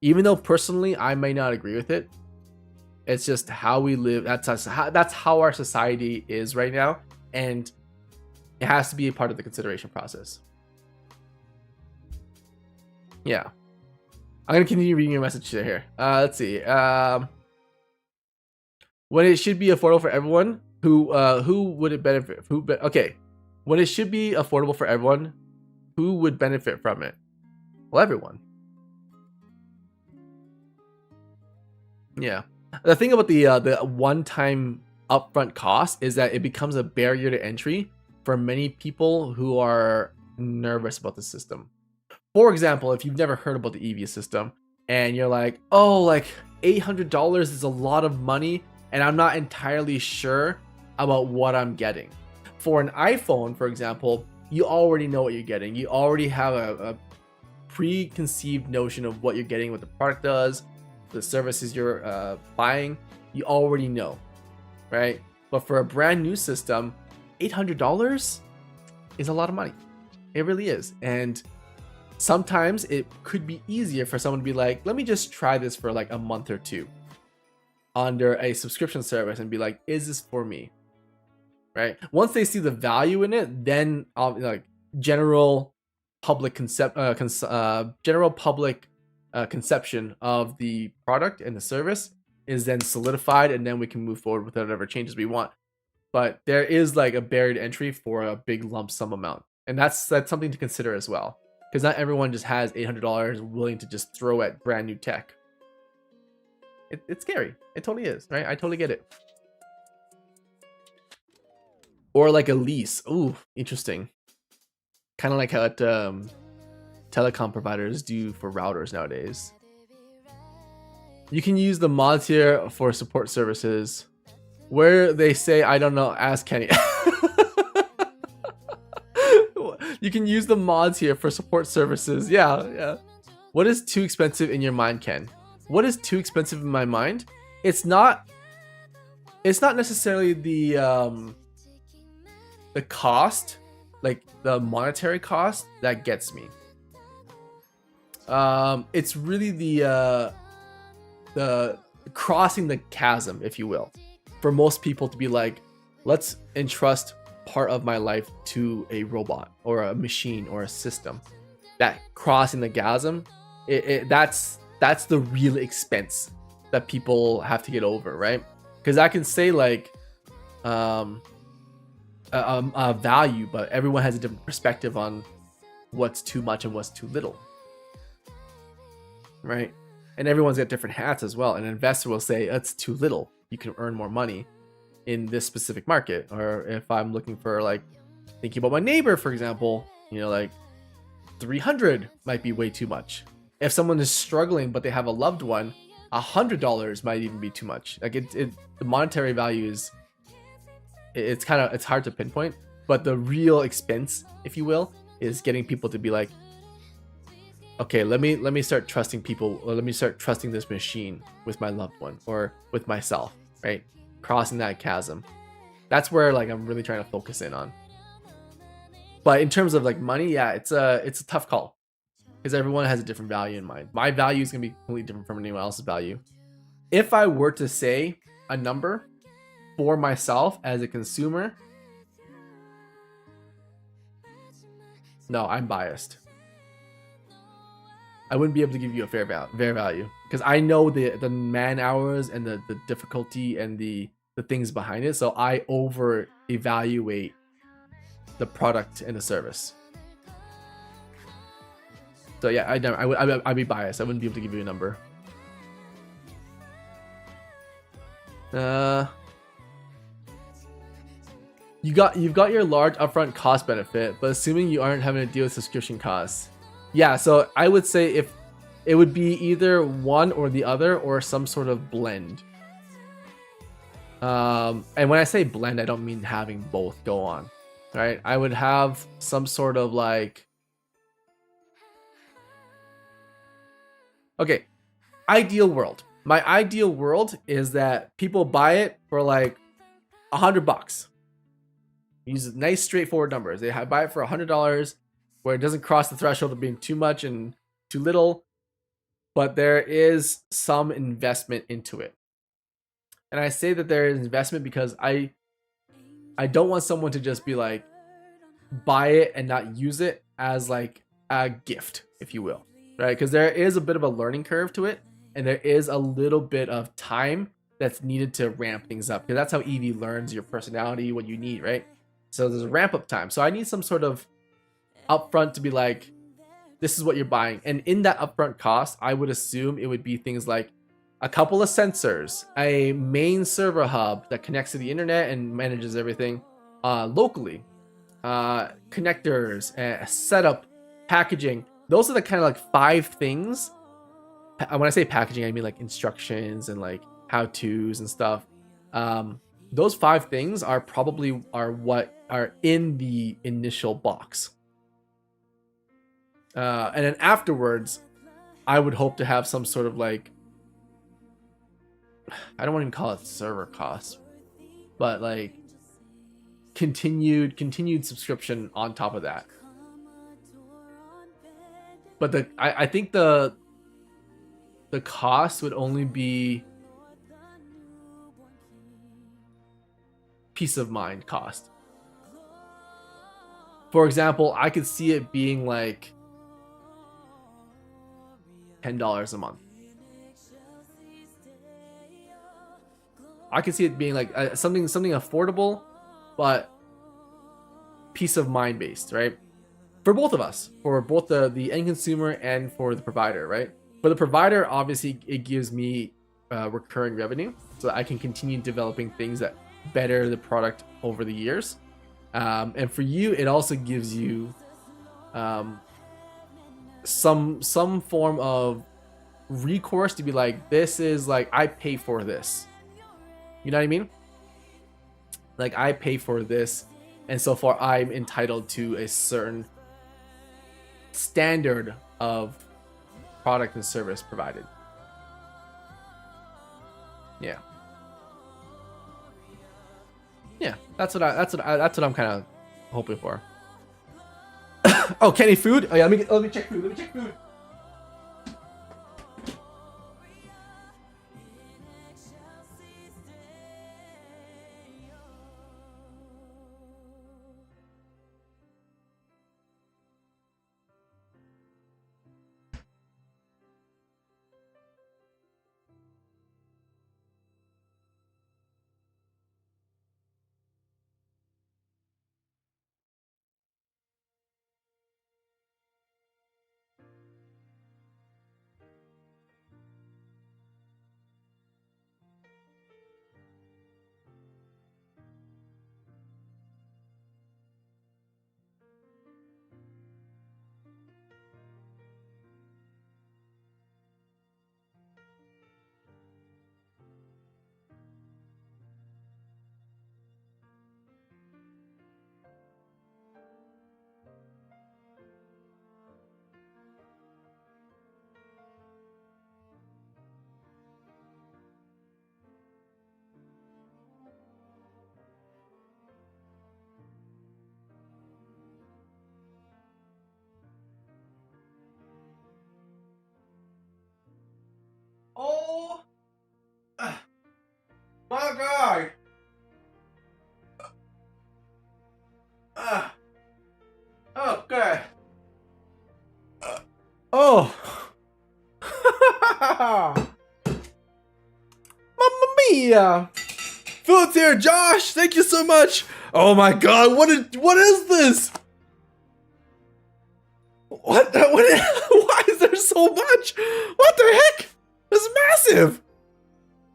C: Even though personally I may not agree with it, It's just how we live. That's how our society is right now, and it has to be a part of the consideration process. Yeah, I'm gonna continue reading your message here. Let's see. When it should be affordable for everyone, who would it benefit? Okay, when it should be affordable for everyone, who would benefit from it? Well, everyone. Yeah. The thing about the one-time upfront cost is that it becomes a barrier to entry for many people who are nervous about the system. For example, if you've never heard about the EV system and you're like, oh, like $800 is a lot of money and I'm not entirely sure about what I'm getting. For an iPhone, for example, you already know what you're getting. You already have a preconceived notion of what you're getting, what the product does, the services you're buying. You already know, right? But for a brand new system, $800 is a lot of money. It really is. And sometimes it could be easier for someone to be like, let me just try this for like a month or two under a subscription service and be like, is this for me? Right? Once they see the value in it, then like general public conception of the product and the service is then solidified, and then we can move forward with whatever changes we want. But there is like a barrier to entry for a big lump sum amount, and that's something to consider as well, because not everyone just has $800 willing to just throw at brand new tech. It's scary. It totally is, right? I totally get it. Or like a lease. Ooh, interesting. Kind of like how telecom providers do for routers nowadays. You can use the mod tier for support services. Where they say, I don't know, ask Kenny. You can use the mods here for support services. Yeah. What is too expensive in your mind, Ken? What is too expensive in my mind? It's not necessarily the cost, like the monetary cost that gets me. It's really the crossing the chasm, if you will, for most people to be like, let's entrust part of my life to a robot or a machine or a system. That crossing the chasm, that's the real expense that people have to get over, right? Because I can say like a value, but everyone has a different perspective on what's too much and what's too little, right? And everyone's got different hats as well. An investor will say it's too little, you can earn more money in this specific market. Or if I'm looking for, like, thinking about my neighbor, for example, you know, like 300 might be way too much. If someone is struggling but they have a loved one, $100 might even be too much. Like the monetary value is, it's hard to pinpoint, but the real expense, if you will, is getting people to be like, okay, let me start trusting people, or let me start trusting this machine with my loved one or with myself, right? Crossing that chasm. That's where, like, I'm really trying to focus in on. But in terms of like money, yeah, it's a tough call, because everyone has a different value in mind. My value is gonna be completely different from anyone else's value. If I were to say a number for myself as a consumer, no, I'm biased. I wouldn't be able to give you a fair value, because I know the man hours and the difficulty and the things behind it. So I over evaluate the product and the service. So yeah, I'd be biased. I wouldn't be able to give you a number. You've got your large upfront cost benefit, but assuming you aren't having to deal with subscription costs. Yeah, so I would say if it would be either one or the other, or some sort of blend. And when I say blend, I don't mean having both go on, right? I would have some sort of like, okay, ideal world. My ideal world is that people buy it for like $100. Use nice straightforward numbers. They buy it for $100, where it doesn't cross the threshold of being too much and too little, but there is some investment into it. And I say that there is investment because I don't want someone to just be like buy it and not use it as like a gift, if you will, right? Because there is a bit of a learning curve to it, and there is a little bit of time that's needed to ramp things up, because that's how EV learns your personality, what you need, right? So there's a ramp up time. So I need some sort of upfront to be like, this is what you're buying. And in that upfront cost, I would assume it would be things like a couple of sensors, a main server hub that connects to the internet and manages everything locally, connectors, setup, packaging. Those are the kind of like 5 things. When I say packaging, I mean like instructions and like how-tos and stuff. Those 5 things are probably what are in the initial box. And then afterwards, I would hope to have some sort of like, I don't want to even call it server costs, but like continued subscription on top of that. But I think the cost would only be peace of mind cost. For example, I could see it being like $10 a month. I could see it being like something affordable, but peace of mind based, right? For both of us, for both the end consumer and for the provider, right? For the provider, obviously, it gives me recurring revenue, so that I can continue developing things that better the product over the years. And for you, it also gives you some form of recourse to be like, this is like, I pay for this. You know what I mean? Like, I pay for this, and so far I'm entitled to a certain standard of product and service provided. Yeah. Yeah, that's what I'm kind of hoping for. Oh, Kenny food? Oh yeah, let me check food. Oh my god. Okay. Oh. Mamma mia. Food's here, Josh. Thank you so much. Oh my god, what is this? What? Why is there so much? What the heck? This is massive.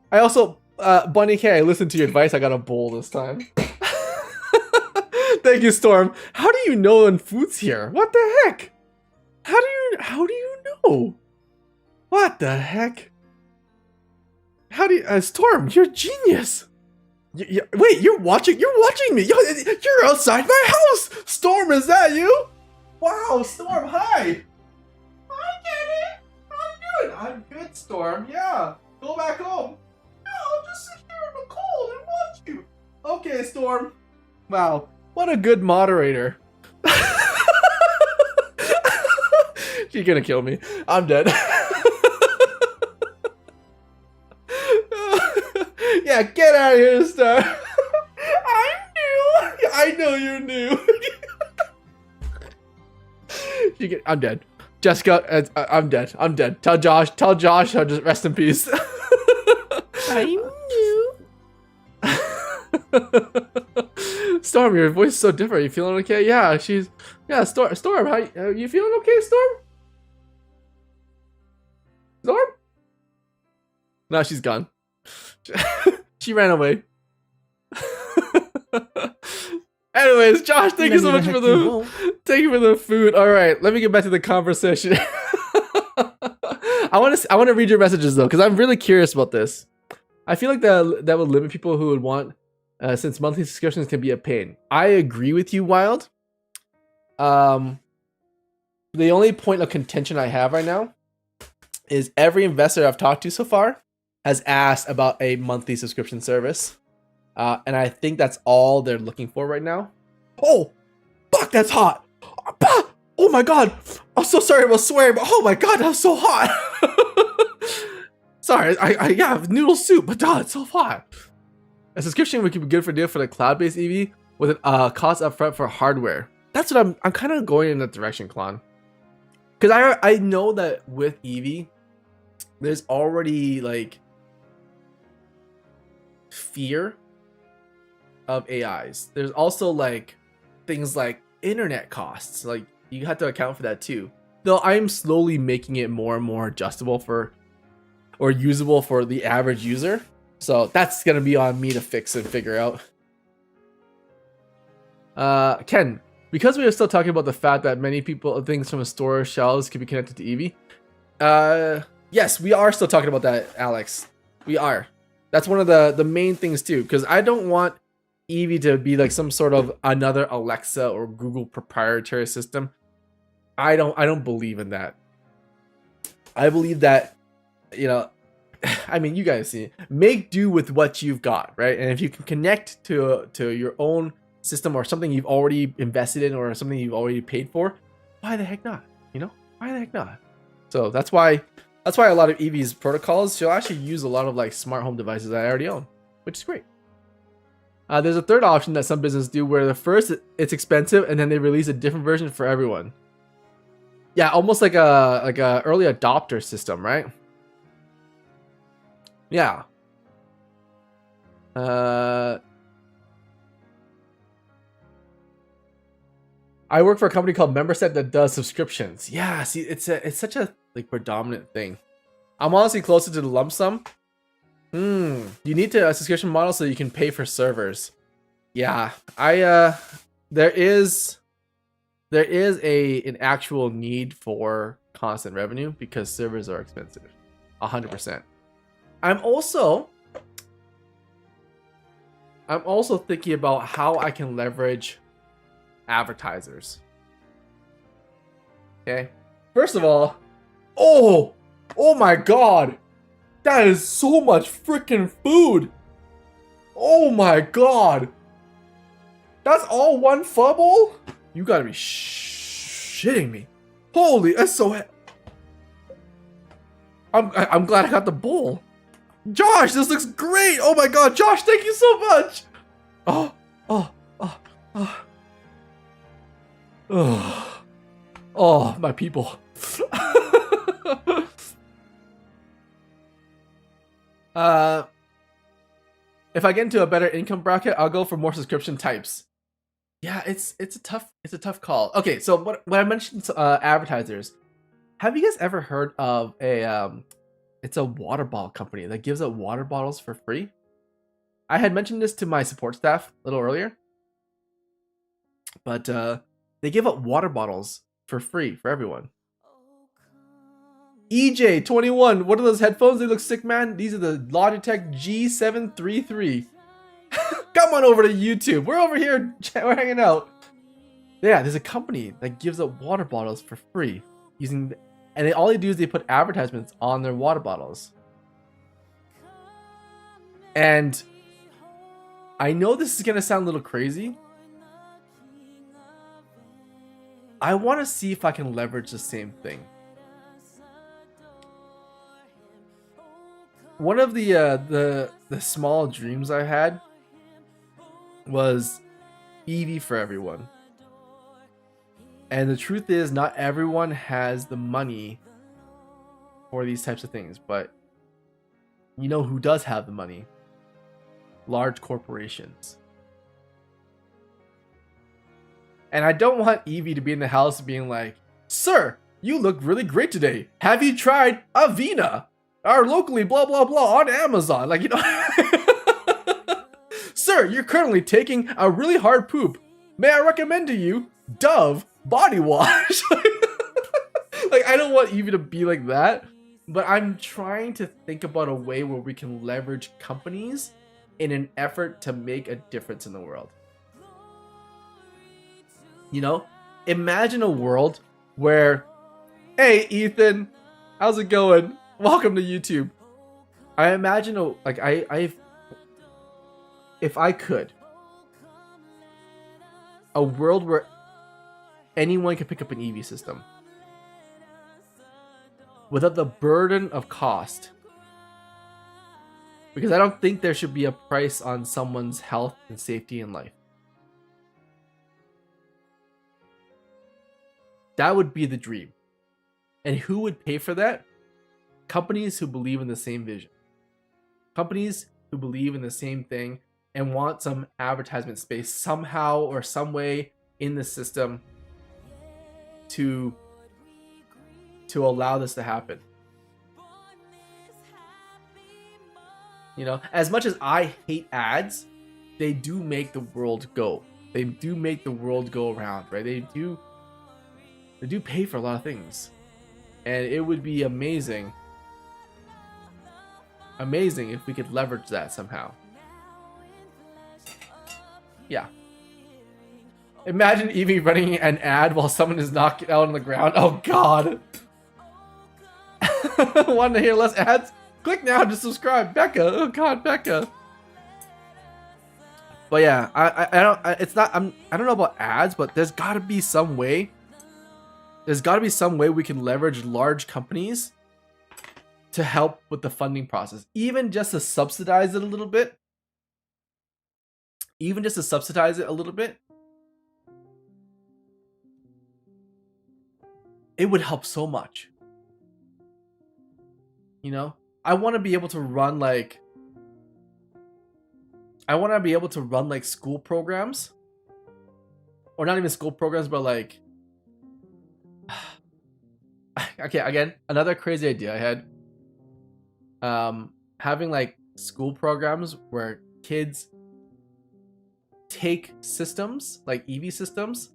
C: I also, Bunny K, I listened to your advice. I got a bowl this time. Thank you, Storm. How do you know when food's here? What the heck? How do you know? What the heck? How do you, Storm, you're a genius. Wait, you're watching me. You're outside my house. Storm, is that you? Wow, Storm, hi. Hi, Kenny. I'm good, Storm. Yeah. Go back home. No, I'll just sit here in the cold and watch you. Okay, Storm. Wow, what a good moderator. She's gonna kill me. I'm dead. Yeah, Yeah, get out of here, Star. I'm new. I know you're new. I'm dead. Jessica, I'm dead. I'm dead. Tell Josh. Just rest in peace. I'm new. Storm, your voice is so different. You feeling okay? Yeah, Storm. How you feeling okay, Storm? Storm? No, she's gone. She ran away. Anyways, Josh, thank you so much for the food. All right, let me get back to the conversation. I want to read your messages though, because I'm really curious about this. I feel like that would limit people who would want, since monthly subscriptions can be a pain. I agree with you, Wild. The only point of contention I have right now is every investor I've talked to so far has asked about a monthly subscription service. And I think that's all they're looking for right now. Oh, fuck, that's hot. Oh my god. I'm so sorry about swearing, but oh my god, that's so hot. Sorry, I have noodle soup, but god, it's so hot. A subscription would be good for deal for the cloud-based EV with a cost upfront for hardware. That's what I'm kind of going in that direction, Klon. Because I know that with EV, there's already like fear of AIs. There's also like things like internet costs. Like you have to account for that too. Though I'm slowly making it more and more adjustable for or usable for the average user. So that's gonna be on me to fix and figure out. Ken, because we are still talking about the fact that many things from a store shelves can be connected to EV. Yes, we are still talking about that, Alex. We are. That's one of the main things too, because I don't want EV to be like some sort of another Alexa or Google proprietary system. I don't believe in that. I believe that, you know, I mean, you guys see, make do with what you've got, right? And if you can connect to your own system or something you've already invested in or something you've already paid for, why the heck not? You know, why the heck not? So that's why a lot of EV's protocols, she'll actually use a lot of like smart home devices that I already own, which is great. There's a third option that some businesses do where the first it's expensive and then they release a different version for everyone. Yeah, almost like a early adopter system, right? Yeah. I work for a company called Memberset that does subscriptions. Yeah, see, it's such a like predominant thing. I'm honestly closer to the lump sum. You need a subscription model so you can pay for servers. Yeah, there is an actual need for constant revenue because servers are expensive. 100%. I'm also thinking about how I can leverage advertisers. Okay. First of all, oh my god. That is so much freaking food. Oh my god. That's all one pho bowl? You gotta be shitting me. Holy, that's so... I'm glad I got the bowl. Josh, this looks great. Oh my god, Josh, thank you so much. Oh, my people. If I get into a better income bracket, I'll go for more subscription types. Yeah, it's a tough call. Okay, so when I mentioned advertisers, have you guys ever heard of it's a water bottle company that gives out water bottles for free? I had mentioned this to my support staff a little earlier, but they give out water bottles for free for everyone. EJ21, what are those headphones? They look sick, man. These are the Logitech G733. Come on over to YouTube. We're over here. We're hanging out. Yeah, there's a company that gives out water bottles for free and all they do is they put advertisements on their water bottles. And I know this is gonna sound a little crazy. I want to see if I can leverage the same thing. one of the small dreams I had was EV for everyone. And the truth is, not everyone has the money for these types of things, but you know who does have the money? Large corporations. And I don't want Evie to be in the house being like, "Sir, you look really great today. Have you tried Avena? Our locally blah blah blah on Amazon." Like, you know. "Sir, you're currently taking a really hard poop. May I recommend to you Dove body wash?" Like, I don't want Evie to be like that, but I'm trying to think about a way where we can leverage companies in an effort to make a difference in the world. You know, imagine a world where, "Hey Ethan, how's it going? Welcome to YouTube." I imagine if I could, a world where anyone can pick up an EV system without the burden of cost. Because I don't think there should be a price on someone's health and safety in life. That would be the dream. And who would pay for that? Companies who believe in the same vision. Companies who believe in the same thing and want some advertisement space somehow or some way in the system to allow this to happen. You know, as much as I hate ads, they do make the world go. They do make the world go around, right? They do pay for a lot of things. And it would be amazing if we could leverage that somehow. Yeah. Imagine Evie running an ad while someone is knocked out on the ground. Oh god. Want to hear less ads? Click now to subscribe. Becca. Oh god, Becca. But yeah, I don't know about ads, but there's got to be some way. There's got to be some way we can leverage large companies to help with the funding process, even just to subsidize it a little bit. Even just to subsidize it a little bit. It would help so much. You know, I want to be able to run like school programs, or not even school programs, but like, okay, again, another crazy idea I had. Having like school programs where kids take systems like EV systems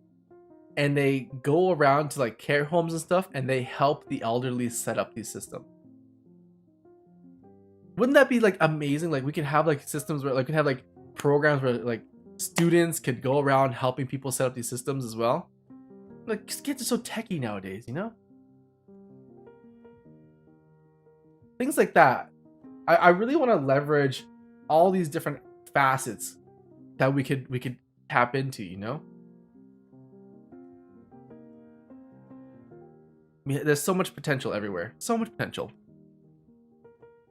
C: and they go around to like care homes and stuff and they help the elderly set up these systems. Wouldn't that be like amazing? Like we can have like systems where like we can have like programs where like students could go around helping people set up these systems as well. Like kids are so techie nowadays, you know? Things like that. I really want to leverage all these different facets that we could tap into, you know? I mean, there's so much potential everywhere. So much potential.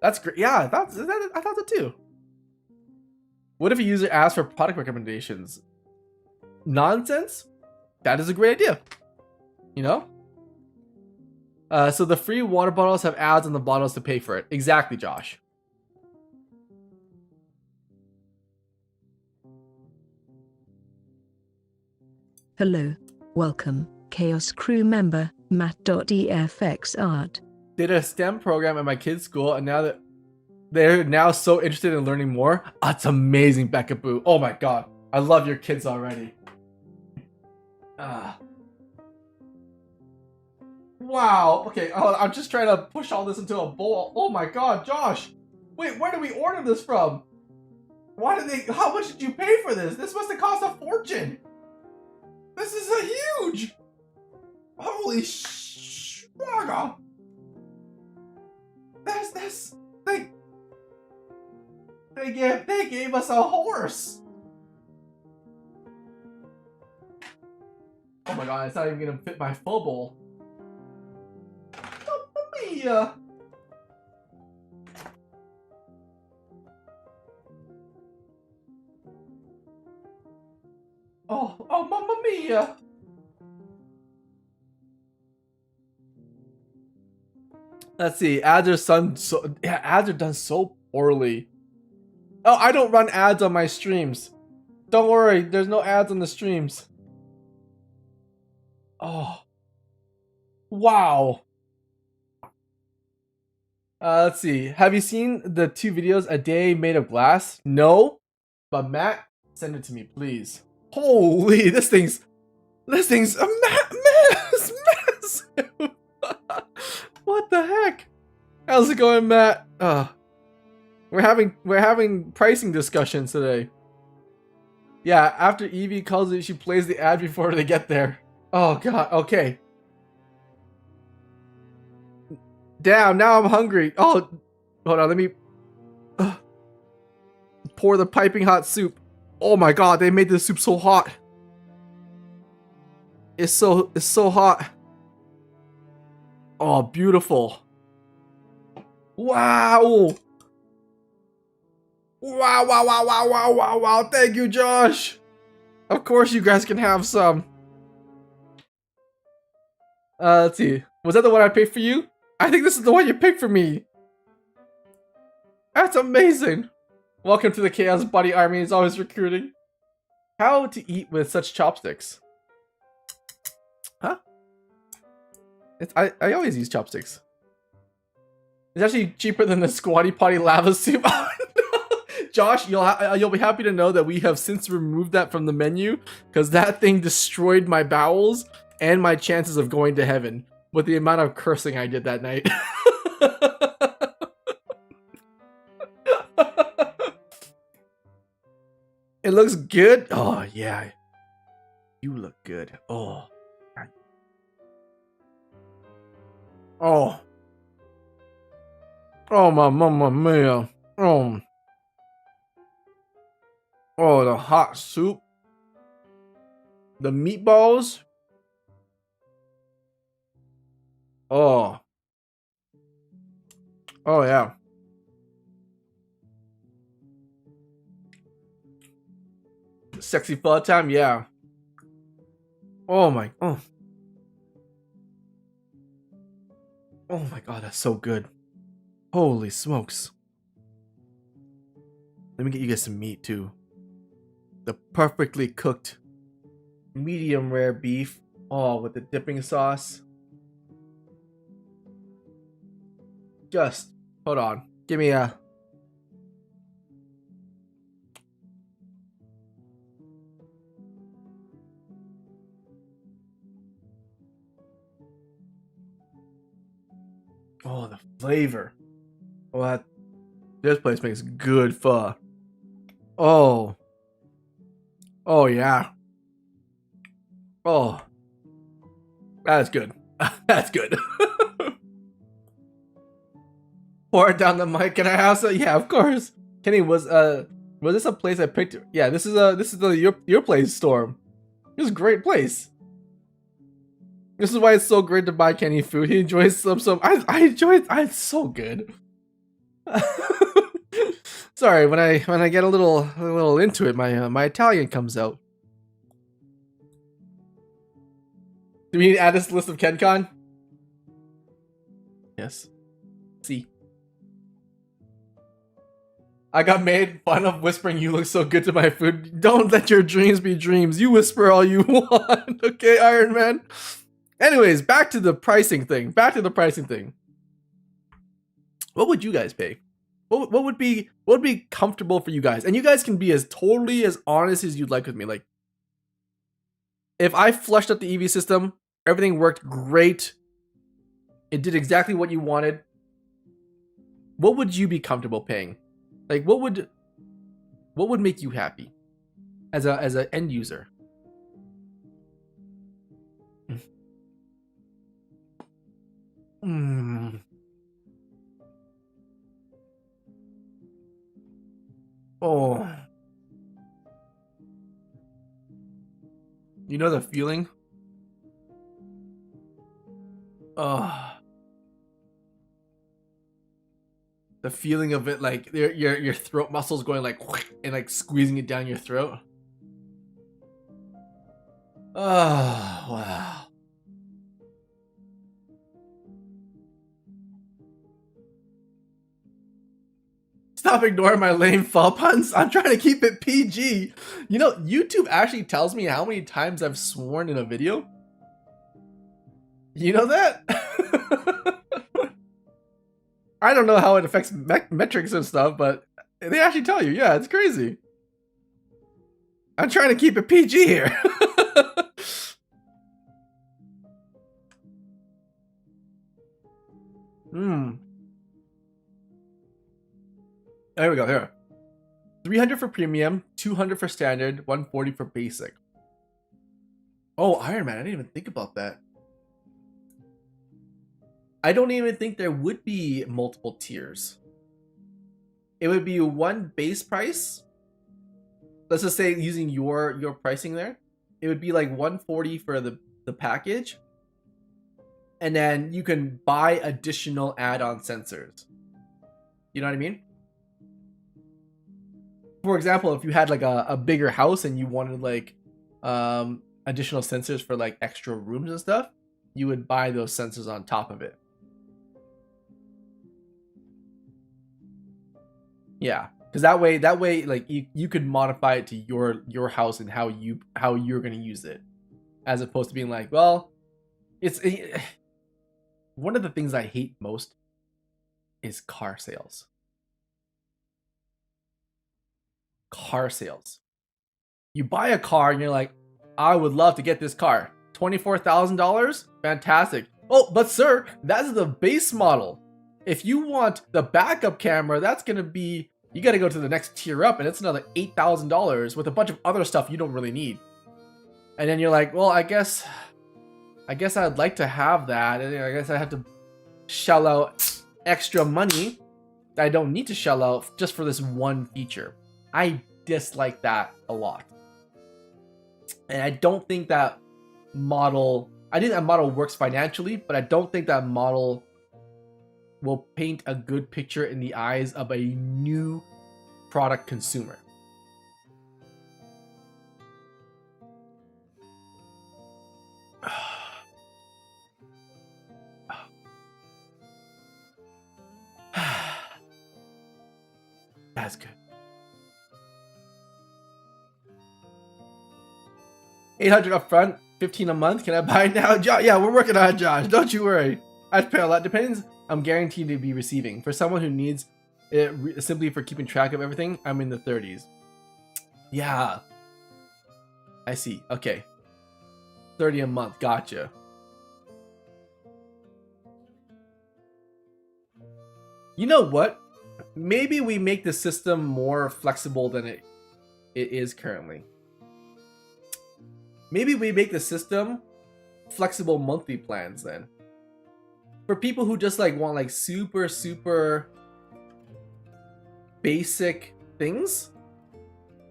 C: That's great. Yeah, I thought that too. What if a user asks for product recommendations? Nonsense? That is a great idea. You know? So the free water bottles have ads on the bottles to pay for it. Exactly, Josh.
A: Hello. Welcome, Chaos Crew member, Matt.efxart.
C: Did a STEM program at my kid's school, and now that they're now so interested in learning more. That's amazing, Becca Boo. Oh my god. I love your kids already. Wow. Okay, I'm just trying to push all this into a bowl. Oh my god, Josh. Wait, where did we order this from? How much did you pay for this? This must have cost a fortune. This is a huge. Holy schwaga. This. They gave us a horse. Oh my god, it's not even gonna fit my full bowl. Mamma mia. Oh, mamma mia! Let's see. Ads are done so poorly. Oh, I don't run ads on my streams. Don't worry, there's no ads on the streams. Oh. Wow. Let's see. Have you seen the 2 videos a day made of glass? No. But Matt, send it to me, please. Holy, this thing's a massive. What the heck? How's it going, Matt? We're having pricing discussions today. Yeah, after Evie calls it, she plays the ad before they get there. Oh god, okay. Damn, now I'm hungry. Oh, hold on, let me pour the piping hot soup. Oh my god, they made this soup so hot. It's so hot. Oh, beautiful. Wow. Wow. Thank you, Josh. Of course you guys can have some. Let's see. Was that the one I picked for you? I think this is the one you picked for me. That's amazing. Welcome to the Chaos Body Army. It's always recruiting. How to eat with such chopsticks? Huh? I always use chopsticks. It's actually cheaper than the Squatty Potty lava soup. Oh, no. Josh, you'll be happy to know that we have since removed that from the menu because that thing destroyed my bowels and my chances of going to heaven with the amount of cursing I did that night. It looks good. Oh yeah, you look good. Oh. Oh my mamma mia. Oh, the hot soup. The meatballs. Oh yeah. Sexy fall time, yeah. Oh my god, that's so good. Holy smokes. Let me get you guys some meat too. The perfectly cooked medium rare beef. Oh, with the dipping sauce. Just hold on. Give me a oh, the flavor. Oh, this place makes good pho. Oh yeah. Oh, that's good. That's good. Pour it down the mic. Can I have some? Yeah, of course. Kenny, was this a place I picked? Yeah, this is the your place, Storm. This is a great place. This is why it's so great to buy Kenny food. He enjoys some. I enjoy it. It's so good. Sorry, when I get a little into it, my Italian comes out. Do we need to add this list of KenCon? Yes. See. I got made fun of whispering you look so good to my food. Don't let your dreams be dreams. You whisper all you want. Okay, Iron Man? Anyways, back to the pricing thing. What would you guys pay? What would be comfortable for you guys? And you guys can be as totally as honest as you'd like with me. Like, if I flushed up the EV system, everything worked great. It did exactly what you wanted. What would you be comfortable paying? Like, what would make you happy as an end user? Oh. You know the feeling? Oh. The feeling of it, like your throat muscles going like and like squeezing it down your throat. Oh, wow. Stop ignoring my lame fall puns. I'm trying to keep it PG. You know, YouTube actually tells me how many times I've sworn in a video. You know that? I don't know how it affects metrics and stuff, but they actually tell you. Yeah, it's crazy. I'm trying to keep it PG here. There we go. Here, 300 for premium, 200 for standard, 140 for basic. Oh, Iron Man! I didn't even think about that. I don't even think there would be multiple tiers. It would be one base price. Let's just say using your pricing there, it would be like 140 for the package, and then you can buy additional add-on sensors. You know what I mean? For example, if you had like a bigger house and you wanted like additional sensors for like extra rooms and stuff, you would buy those sensors on top of it. Yeah, because that way like you could modify it to your house and how you're gonna use it, as opposed to being like, well, it's one of the things I hate most is car sales. Car sales. You buy a car and you're like, I would love to get this car. $24,000? Fantastic. Oh, but sir, that's the base model. If you want the backup camera, that's gonna be, you gotta go to the next tier up, and it's another $8,000 with a bunch of other stuff you don't really need. And then you're like, well, I guess I'd like to have that, and I guess I have to shell out extra money that I don't need to shell out just for this one feature. I dislike that a lot. And I don't think that model, I think that model works financially, but I don't think that model will paint a good picture in the eyes of a new product consumer. That's good. 800 upfront, 15 a month. Can I buy it now? Yeah, we're working on it, Josh. Don't you worry. I pay a lot. Depends. I'm guaranteed to be receiving. For someone who needs it simply for keeping track of everything, I'm in the 30s. Yeah. I see. Okay. 30 a month. Gotcha. You know what? Maybe we make the system more flexible than it is currently. Maybe we make the system flexible monthly plans then. For people who just like want like super basic things,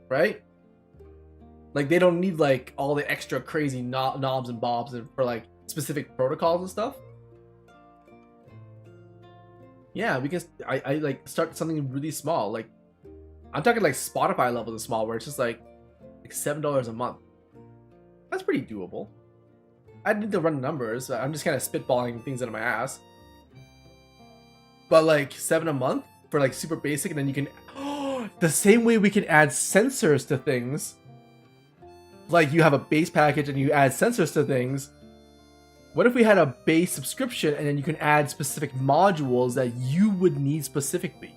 C: right? Like they don't need like all the extra crazy knobs and bobs and for like specific protocols and stuff. Yeah, because I like start something really small. Like I'm talking like Spotify levels of small, where it's just like $7 a month. That's pretty doable. I need to run numbers. I'm just kind of spitballing things out of my ass. But like $7 a month for like super basic, and then you can the same way we can add sensors to things. Like you have a base package and you add sensors to things. What if we had a base subscription and then you can add specific modules that you would need specifically?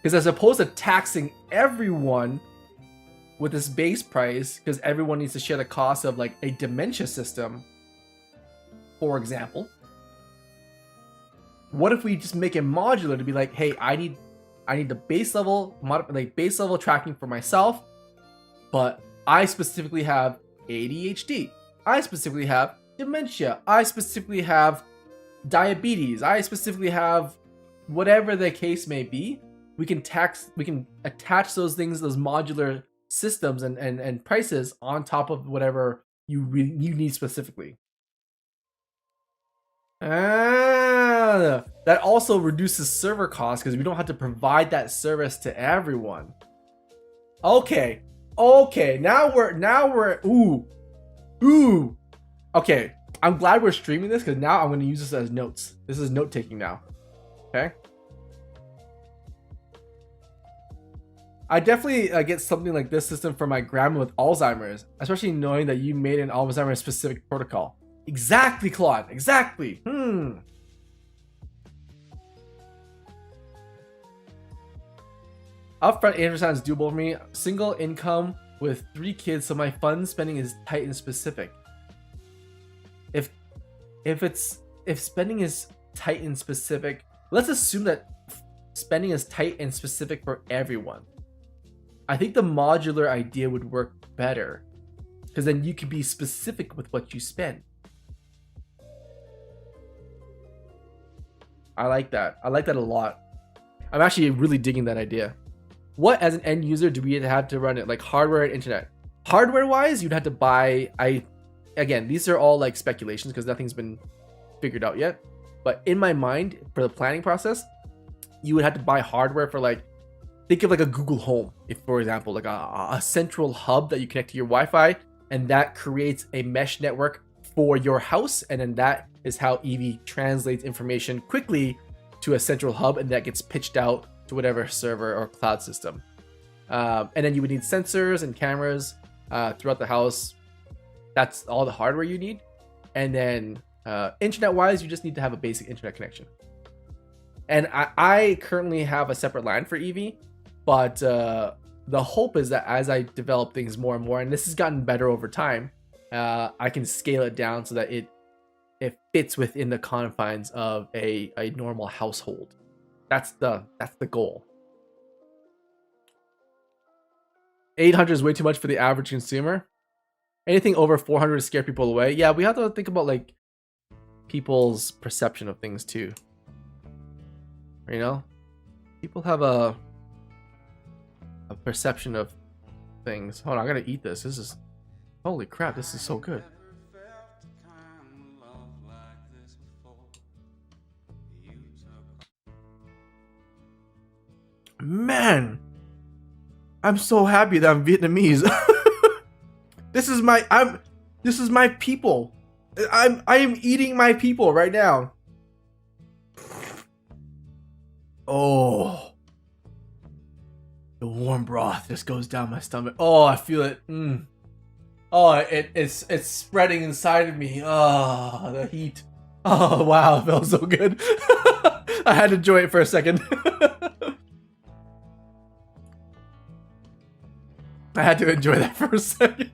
C: Because as opposed to taxing everyone with this base price, because everyone needs to share the cost of like a dementia system, for example, what if we just make it modular to be like, hey, I need the base level base level tracking for myself, but I specifically have ADHD, I specifically have dementia, I specifically have diabetes, I specifically have whatever the case may be. We can attach those things, those modular systems and prices on top of whatever you need specifically. That also reduces server costs because we don't have to provide that service to everyone. Okay, Okay, now we're ooh. Okay, I'm glad we're streaming this because now I'm going to use this as notes. This is note taking now. Okay. I definitely get something like this system for my grandma with Alzheimer's, especially knowing that you made an Alzheimer's specific protocol. Exactly, Claude. Exactly. Upfront 8% is doable for me. Single income with 3 kids, so my fund spending is tight and specific. If spending is tight and specific, let's assume that spending is tight and specific for everyone. I think the modular idea would work better because then you can be specific with what you spend. I like that. I like that a lot. I'm actually really digging that idea. What, as an end user, do we have to run it? Like hardware and internet. Hardware wise, you'd have to buy. Again, these are all like speculations because nothing's been figured out yet. But in my mind, for the planning process, you would have to buy hardware for like, think of like a Google Home, if for example, like a central hub that you connect to your Wi-Fi, and that creates a mesh network for your house, and then that is how Eevee translates information quickly to a central hub, and that gets pitched out to whatever server or cloud system. And then you would need sensors and cameras throughout the house. That's all the hardware you need. And then internet-wise, you just need to have a basic internet connection. And I currently have a separate LAN for Eevee, but the hope is that as I develop things more and more, and this has gotten better over time, I can scale it down so that it fits within the confines of a normal household. That's the goal. 800 is way too much for the average consumer. Anything over 400 to scare people away. Yeah, we have to think about like people's perception of things too. You know, people have a perception of things. Hold on, I gotta eat this. This is, holy crap, this is so good. Man, I'm so happy that I'm Vietnamese. This is my people. I am eating my people right now. Oh, the warm broth just goes down my stomach. Oh, I feel it. Oh, it's spreading inside of me. Oh, the heat. Oh wow, it feels so good. I had to enjoy it for a second. I had to enjoy that for a second.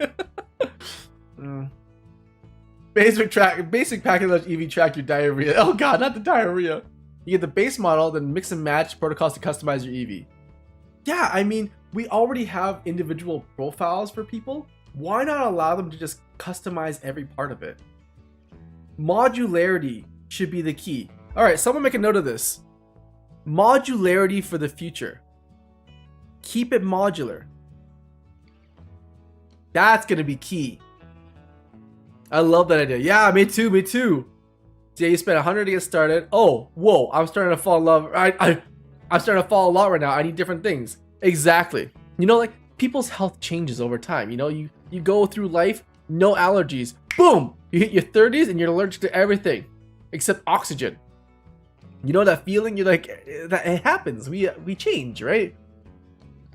C: Basic package lets Eevee track your diarrhea. Oh god, not the diarrhea. You get the base model, then mix and match protocols to customize your Eevee. Yeah, I mean, we already have individual profiles for people. Why not allow them to just customize every part of it? Modularity should be the key. All right, someone make a note of this. Modularity for the future. Keep it modular. That's gonna be key. I love that idea. Yeah, me too, me too. Yeah, you spent 100 to get started. Oh, whoa, I'm starting to fall in love. I'm starting to fall a lot right now. I need different things. Exactly. You know, like people's health changes over time. You know, you go through life, no allergies. Boom! You hit your 30s and you're allergic to everything except oxygen. You know that feeling? You're like, that it happens. We change, right?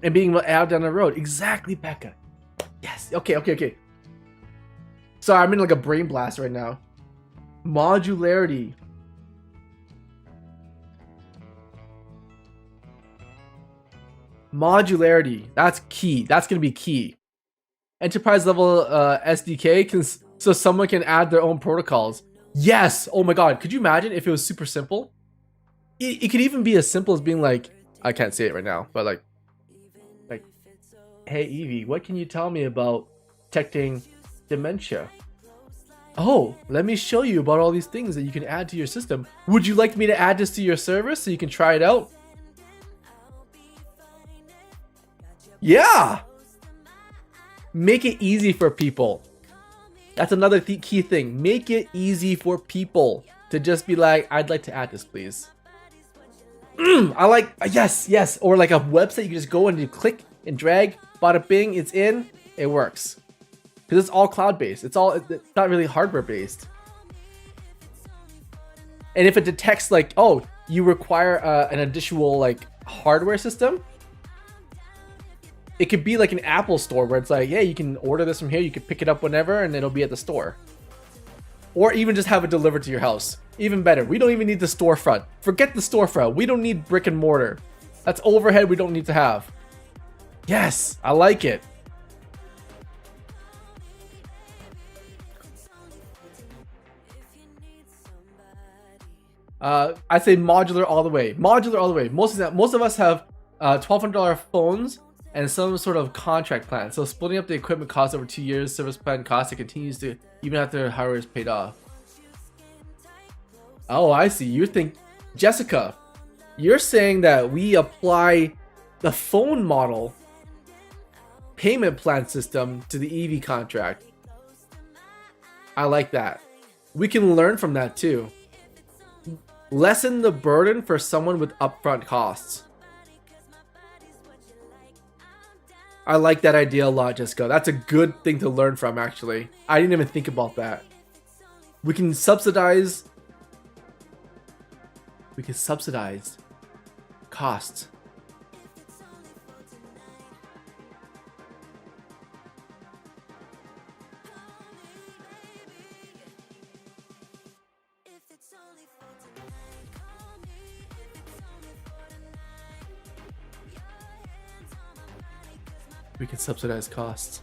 C: And being out down the road. Exactly, Becca. Yes. Okay. Sorry, I'm in like a brain blast right now. Modularity. Modularity. That's key. That's going to be key. Enterprise level SDK so someone can add their own protocols. Yes. Oh my god. Could you imagine if it was super simple? It could even be as simple as being like, I can't say it right now, but like, hey Eevee, what can you tell me about detecting dementia? Oh, let me show you about all these things that you can add to your system. Would you like me to add this to your service so you can try it out? Yeah! Make it easy for people. That's another key thing. Make it easy for people to just be like, I'd like to add this, please. I like, yes. Or like a website, you can just go and you click and drag, bada bing, it's in, it works. Because it's all cloud-based. It's not really hardware-based. And if it detects like, oh, you require an additional like hardware system, it could be like an Apple store where it's like, yeah, you can order this from here, you can pick it up whenever, and it'll be at the store. Or even just have it delivered to your house. Even better, we don't even need the storefront. Forget the storefront. We don't need brick and mortar. That's overhead we don't need to have. Yes, I like it. I say modular all the way. Modular all the way. Most of us have $1,200 phones and some sort of contract plan. So splitting up the equipment cost over 2 years, service plan cost, it continues to even after hardware is paid off. Oh, I see. You think, Jessica, you're saying that we apply the phone model payment plan system to the EV contract. I like that. We can learn from that too. Lessen the burden for someone with upfront costs. I like that idea a lot, Jessica. That's a good thing to learn from, actually. I didn't even think about that. We can subsidize costs. We can subsidize costs.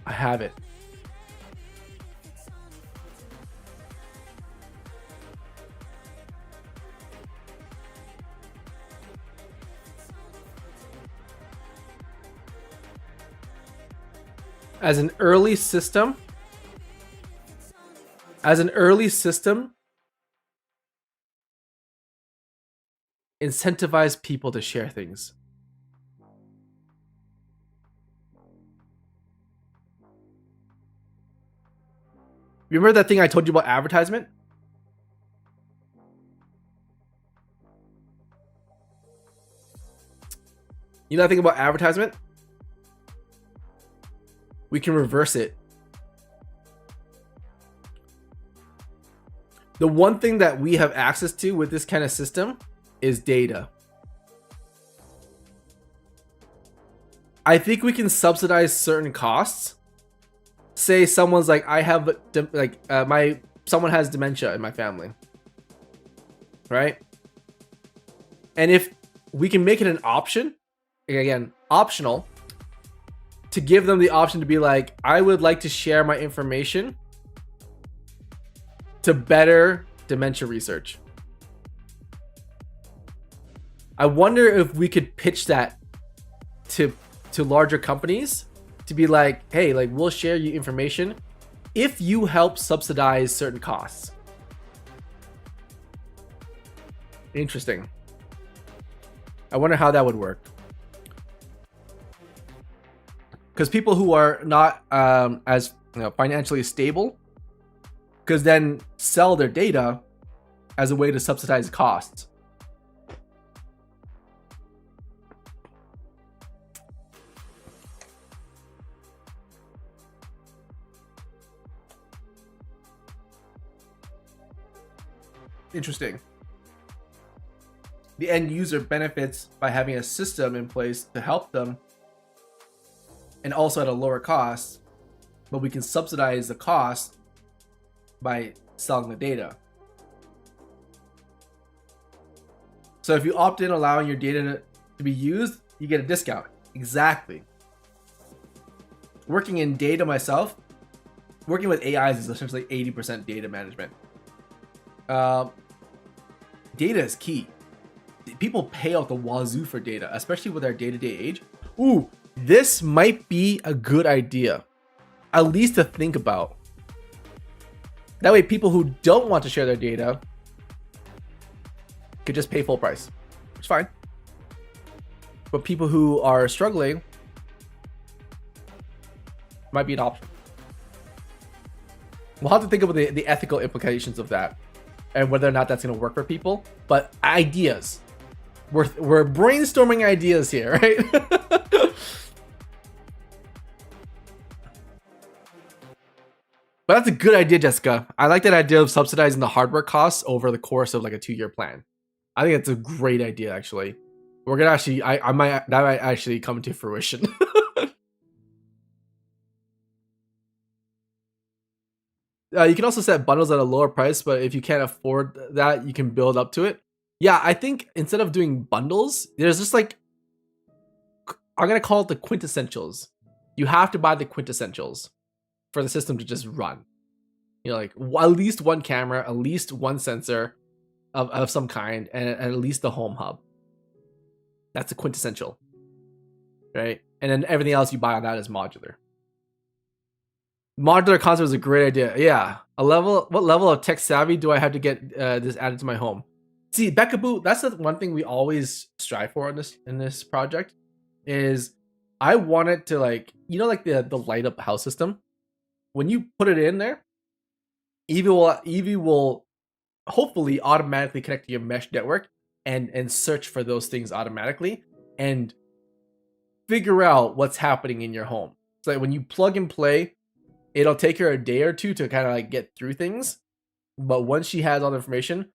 C: I have it. As an early system, incentivize people to share things. Remember that thing I told you about advertisement? You know that thing about advertisement? We can reverse it. The one thing that we have access to with this kind of system is data. I think we can subsidize certain costs. Say someone's like, I have someone has dementia in my family, right? And if we can make it an option, again, optional, to give them the option to be like, I would like to share my information to better dementia research. I wonder if we could pitch that to larger companies to be like, hey, like we'll share you information if you help subsidize certain costs. Interesting. I wonder how that would work. Because people who are not as financially stable, because then sell their data as a way to subsidize costs. Interesting. The end user benefits by having a system in place to help them and also at a lower cost, but we can subsidize the cost by selling the data. So if you opt in allowing your data to be used, you get a discount. Exactly. Working in data myself, working with AIs is essentially 80% data management. Data is key. People pay out the wazoo for data, especially with our day-to-day age. Ooh, this might be a good idea, at least to think about. That way people who don't want to share their data could just pay full price, which is fine. But people who are struggling might be an option. We'll have to think about the ethical implications of that and whether or not that's going to work for people. But ideas. We're brainstorming ideas here, right? But that's a good idea, Jessica. I like that idea of subsidizing the hardware costs over the course of like a 2-year plan. I think it's a great idea, actually. We're gonna actually, that might actually come to fruition. You can also set bundles at a lower price, but if you can't afford that, you can build up to it. Yeah, I think instead of doing bundles, there's just like, I'm gonna call it the quintessentials. You have to buy the quintessentials for the system to just run. You know, like at least one camera, at least one sensor of some kind, and at least the home hub. That's a quintessential, right? And then everything else you buy on that is modular. Modular concept is a great idea. Yeah, what level of tech savvy do I have to get this added to my home? See, Bekaboo, that's the one thing we always strive for in this project. Is I want it to, like, you know, like the light up house system. When you put it in there, Eevee will hopefully automatically connect to your mesh network and search for those things automatically and figure out what's happening in your home. So like when you plug and play, it'll take her a day or two to kind of like get through things. But once she has all the information,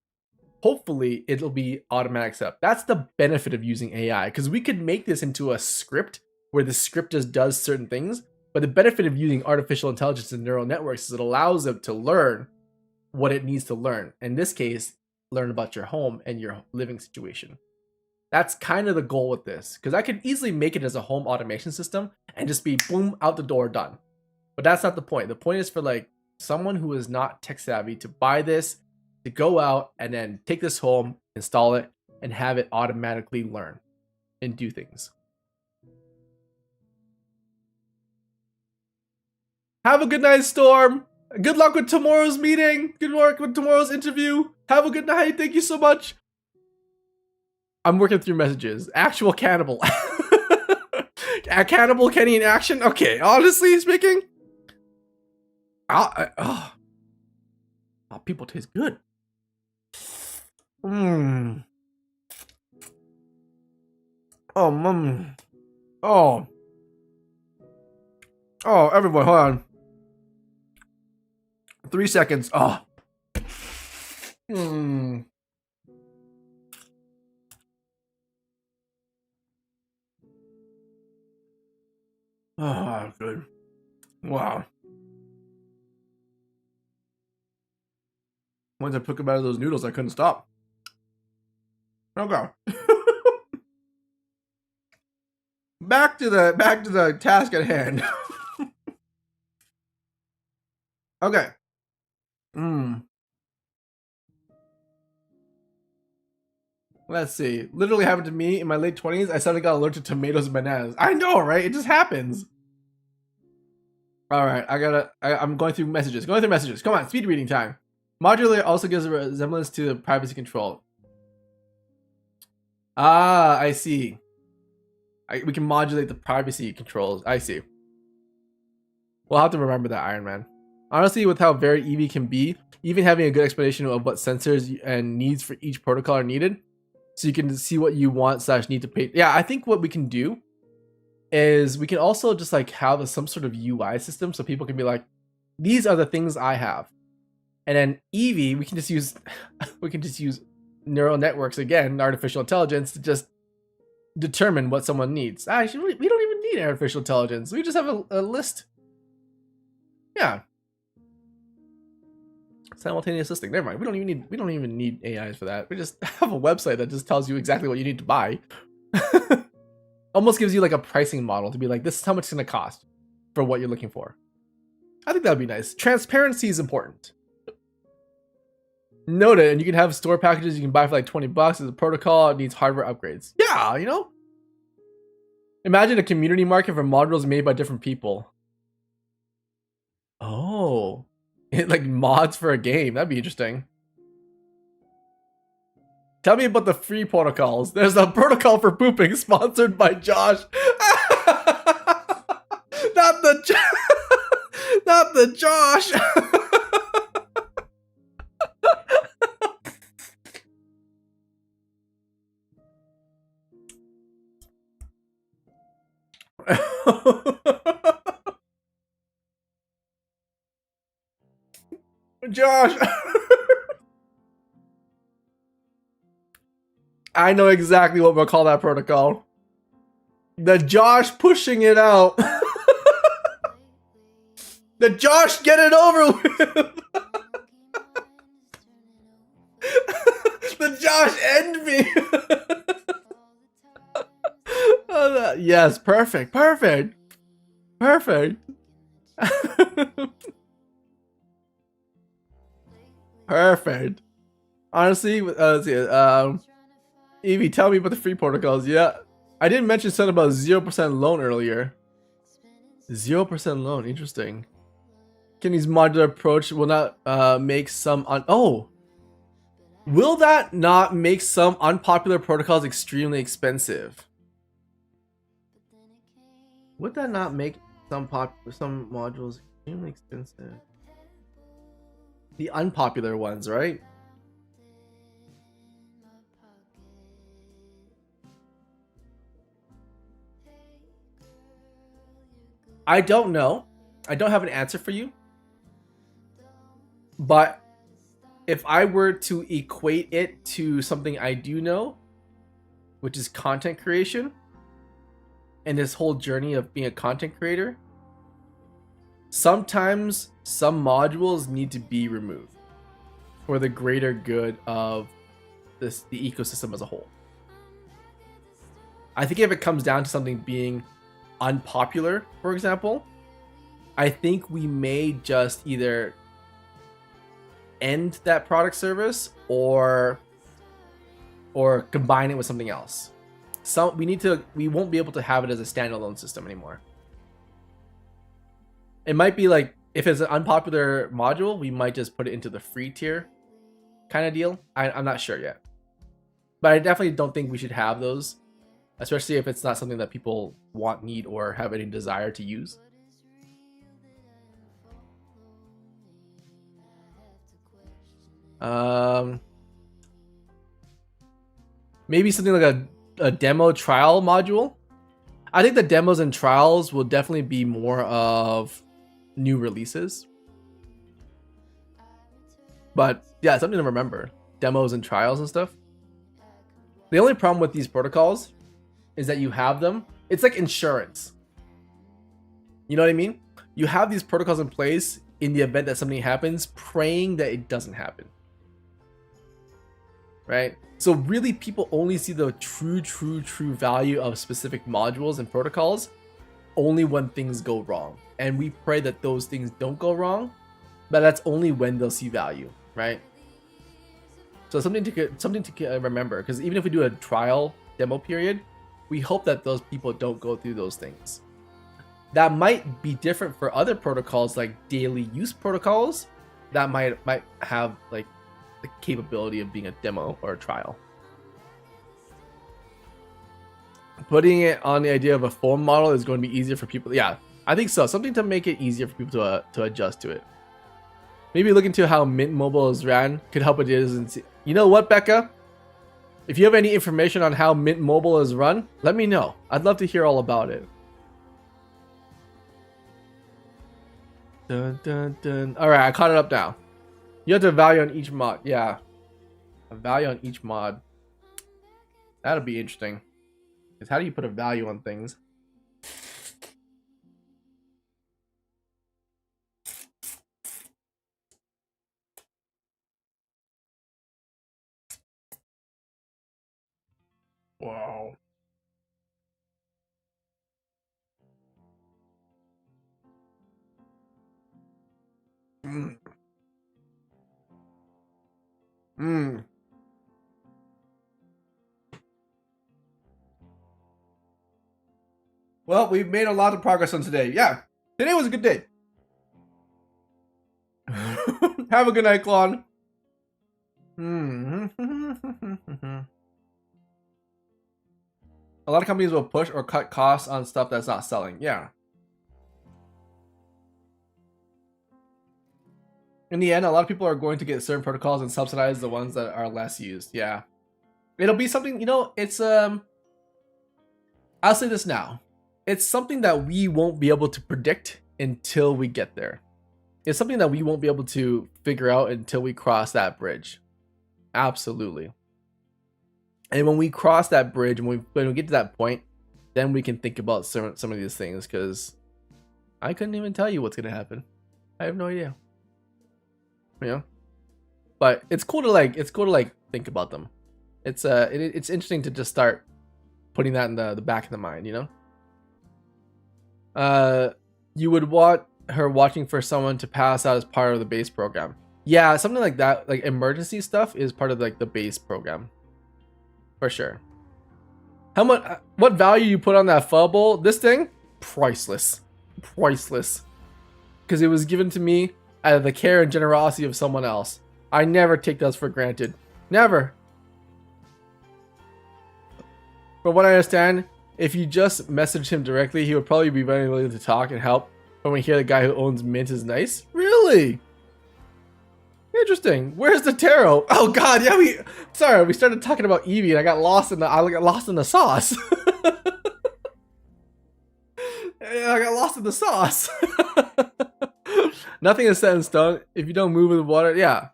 C: hopefully it'll be automatic setup. That's the benefit of using AI, because we could make this into a script where the script just does certain things. But the benefit of using artificial intelligence and neural networks is it allows them to learn what it needs to learn. In this case, learn about your home and your living situation. That's kind of the goal with this, because I could easily make it as a home automation system and just be boom, out the door, done. But that's not the point. The point is for like someone who is not tech savvy to buy this, to go out and then take this home, install it, and have it automatically learn and do things. Have a good night, Storm. Good luck with tomorrow's meeting. Good luck with tomorrow's interview. Have a good night. Thank you so much. I'm working through messages. Actual cannibal. A cannibal Kenny in action? Okay, honestly speaking, people taste good. Mmm. Oh, mmm. Oh. Oh, everyone, hold on. 3 seconds. Oh. Mmm. Oh, good. Wow. Once I took a bite of those noodles, I couldn't stop. Okay. Back to the task at hand. Okay. Let's see. Literally happened to me in my late 20s. I suddenly got allergic to tomatoes and bananas. I know, right? It just happens. All right, I'm going through messages. Come on, speed reading time. Modular also gives a resemblance to the privacy control. Ah, I see. We can modulate the privacy controls. I see. We'll have to remember that, Iron Man. Honestly, with how varied Eevee can be, even having a good explanation of what sensors and needs for each protocol are needed, so you can see what you want / need to pay. Yeah, I think what we can do is we can also just like have some sort of UI system, so people can be like, these are the things I have. And then Eevee, we can just use neural networks again, artificial intelligence, to just determine what someone needs. Actually, we don't even need artificial intelligence. We just have a list. Yeah. Simultaneous assisting. Never mind. We don't even need AIs for that. We just have a website that just tells you exactly what you need to buy. Almost gives you like a pricing model to be like, this is how much it's gonna cost for what you're looking for. I think that would be nice. Transparency is important. Note it, and you can have store packages you can buy for like $20 as a protocol. It needs hardware upgrades. Yeah, you know? Imagine a community market for modules made by different people. Oh. Like mods for a game. That'd be interesting. Tell me about the free protocols. There's a protocol for pooping sponsored by Josh. Not the Josh. Josh. I know exactly what we'll call that protocol. The Josh pushing it out. The Josh get it over with. The Josh end me. Yes, perfect, perfect, perfect. Perfect. Honestly, let's see. Evie, tell me about the free protocols. Yeah, I didn't mention something about 0% loan earlier. 0% loan, interesting. Kenny's modular approach will not make some will that not make some unpopular protocols extremely expensive? Would that not make some modules extremely expensive? The unpopular ones, right? I don't know. I don't have an answer for you. But if I were to equate it to something I do know, which is content creation, and this whole journey of being a content creator, sometimes some modules need to be removed for the greater good of the ecosystem as a whole. I think if it comes down to something being unpopular, for example, I think we may just either end that product service or combine it with something else. We won't be able to have it as a standalone system anymore. It might be like, if it's an unpopular module, we might just put it into the free tier kind of deal. I'm not sure yet, but I definitely don't think we should have those, especially if it's not something that people want, need, or have any desire to use. Maybe something like a demo trial module. I think the demos and trials will definitely be more of new releases. But yeah, something to remember. Demos and trials and stuff. The only problem with these protocols is that you have them. It's like insurance. You know what I mean? You have these protocols in place in the event that something happens, praying that it doesn't happen. Right? So really, people only see the true value of specific modules and protocols only when things go wrong. And we pray that those things don't go wrong, but that's only when they'll see value, right? So something to remember, because even if we do a trial demo period, we hope that those people don't go through those things. That might be different for other protocols, like daily use protocols that might have like the capability of being a demo or a trial. Putting it on the idea of a form model is going to be easier for people. Yeah, I think so. Something to make it easier for people to adjust to it. Maybe look into how Mint Mobile is ran could help with it. You know what, Becca? If you have any information on how Mint Mobile is run, let me know. I'd love to hear all about it. Dun, dun, dun. All right, I caught it up now. You have to value on each mod. Yeah, a value on each mod. That'll be interesting. Because how do you put a value on things? Wow. Mm. Mm. Well, we've made a lot of progress on today. Yeah, today was a good day. Have a good night, Claude. A lot of companies will push or cut costs on stuff that's not selling. Yeah. In the end, a lot of people are going to get certain protocols and subsidize the ones that are less used. Yeah. It'll be something, you know, it's I'll say this now. it's something that we won't be able to predict until we get there. It's something that we won't be able to figure out until we cross that bridge. Absolutely. And when we cross that bridge, and when we get to that point, then we can think about some of these things, because I couldn't even tell you what's gonna happen. I have no idea. You know? But it's cool to like think about them. It's interesting to just start putting that in the back of the mind, you know? You would want her watching for someone to pass out as part of the base program. Yeah, something like that, like emergency stuff is part of like the base program. For sure. How much, what value you put on that pho bowl? This thing? Priceless. Priceless. Because it was given to me out of the care and generosity of someone else. I never take those for granted. Never. From what I understand, if you just message him directly, he would probably be very willing to talk and help. But when you hear the guy who owns Mint is nice? Really? Interesting. Where's the tarot? Oh god, yeah, we started talking about Eevee and I got lost in the sauce. I got lost in the sauce. Nothing is set in stone. If you don't move with water, yeah.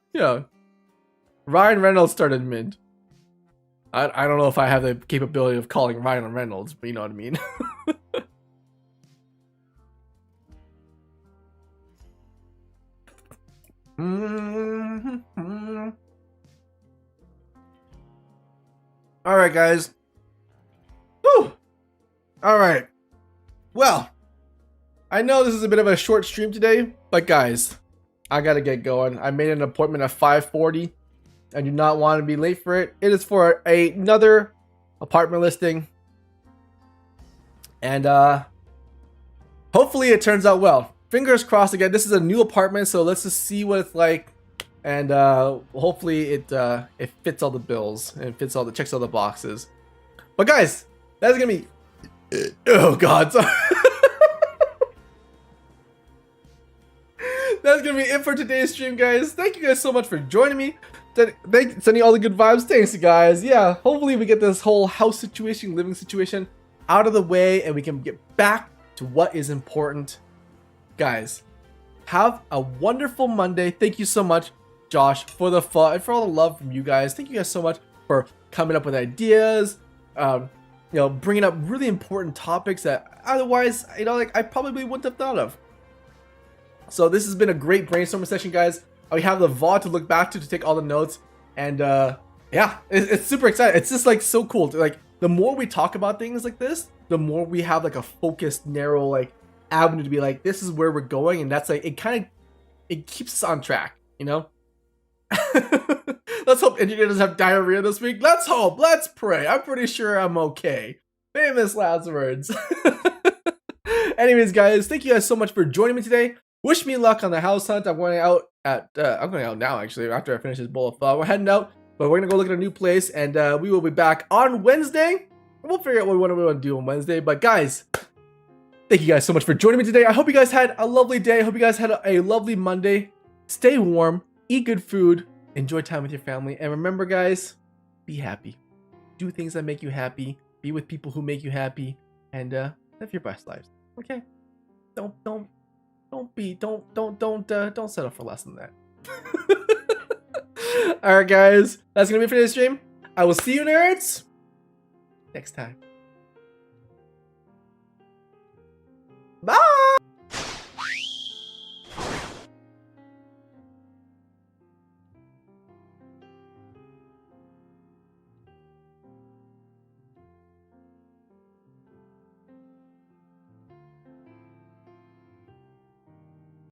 C: Ryan Reynolds started Mint. I don't know if I have the capability of calling Ryan Reynolds, but you know what I mean. All right, guys. Whew. All right. Well, I know this is a bit of a short stream today, but guys, I gotta get going. I made an appointment at 5:40. I do not want to be late for it. It is for another apartment listing, and hopefully it turns out well. Fingers crossed again. This is a new apartment, so let's just see what it's like, and hopefully it fits all the bills and checks all the boxes. But guys, that's gonna be oh god, sorry. That's gonna be it for today's stream, guys. Thank you guys so much for joining me. Sending all the good vibes. Thanks, you guys. Yeah, hopefully we get this whole house situation, living situation out of the way, and we can get back to what is important. Guys, have a wonderful Monday. Thank you so much, Josh, for the fun and for all the love from you guys. Thank you guys so much for coming up with ideas, bringing up really important topics that otherwise, I probably wouldn't have thought of. So this has been a great brainstorming session, guys. We have the VOD to look back to take all the notes, and yeah, it's super exciting. It's just like so cool. The more we talk about things like this, the more we have like a focused, narrow avenue to be like, this is where we're going, and that's it keeps us on track, you know. Let's hope engineer doesn't have diarrhea this week. Let's hope. Let's pray. I'm pretty sure I'm okay. Famous last words. Anyways, guys, thank you guys so much for joining me today. Wish me luck on the house hunt. I'm going out now, actually, after I finish this bowl of pho. We're heading out, but we're gonna go look at a new place, and we will be back on Wednesday. We'll figure out what we want to do on Wednesday. But guys, thank you guys so much for joining me today. I hope you guys had a lovely day. I hope you guys had a lovely Monday. Stay warm, eat good food, enjoy time with your family, and remember, guys, be happy. Do things that make you happy. Be with people who make you happy, and live your best lives. Okay? Don't settle for less than that. Alright, guys, that's gonna be it for today's stream. I will see you nerds next time.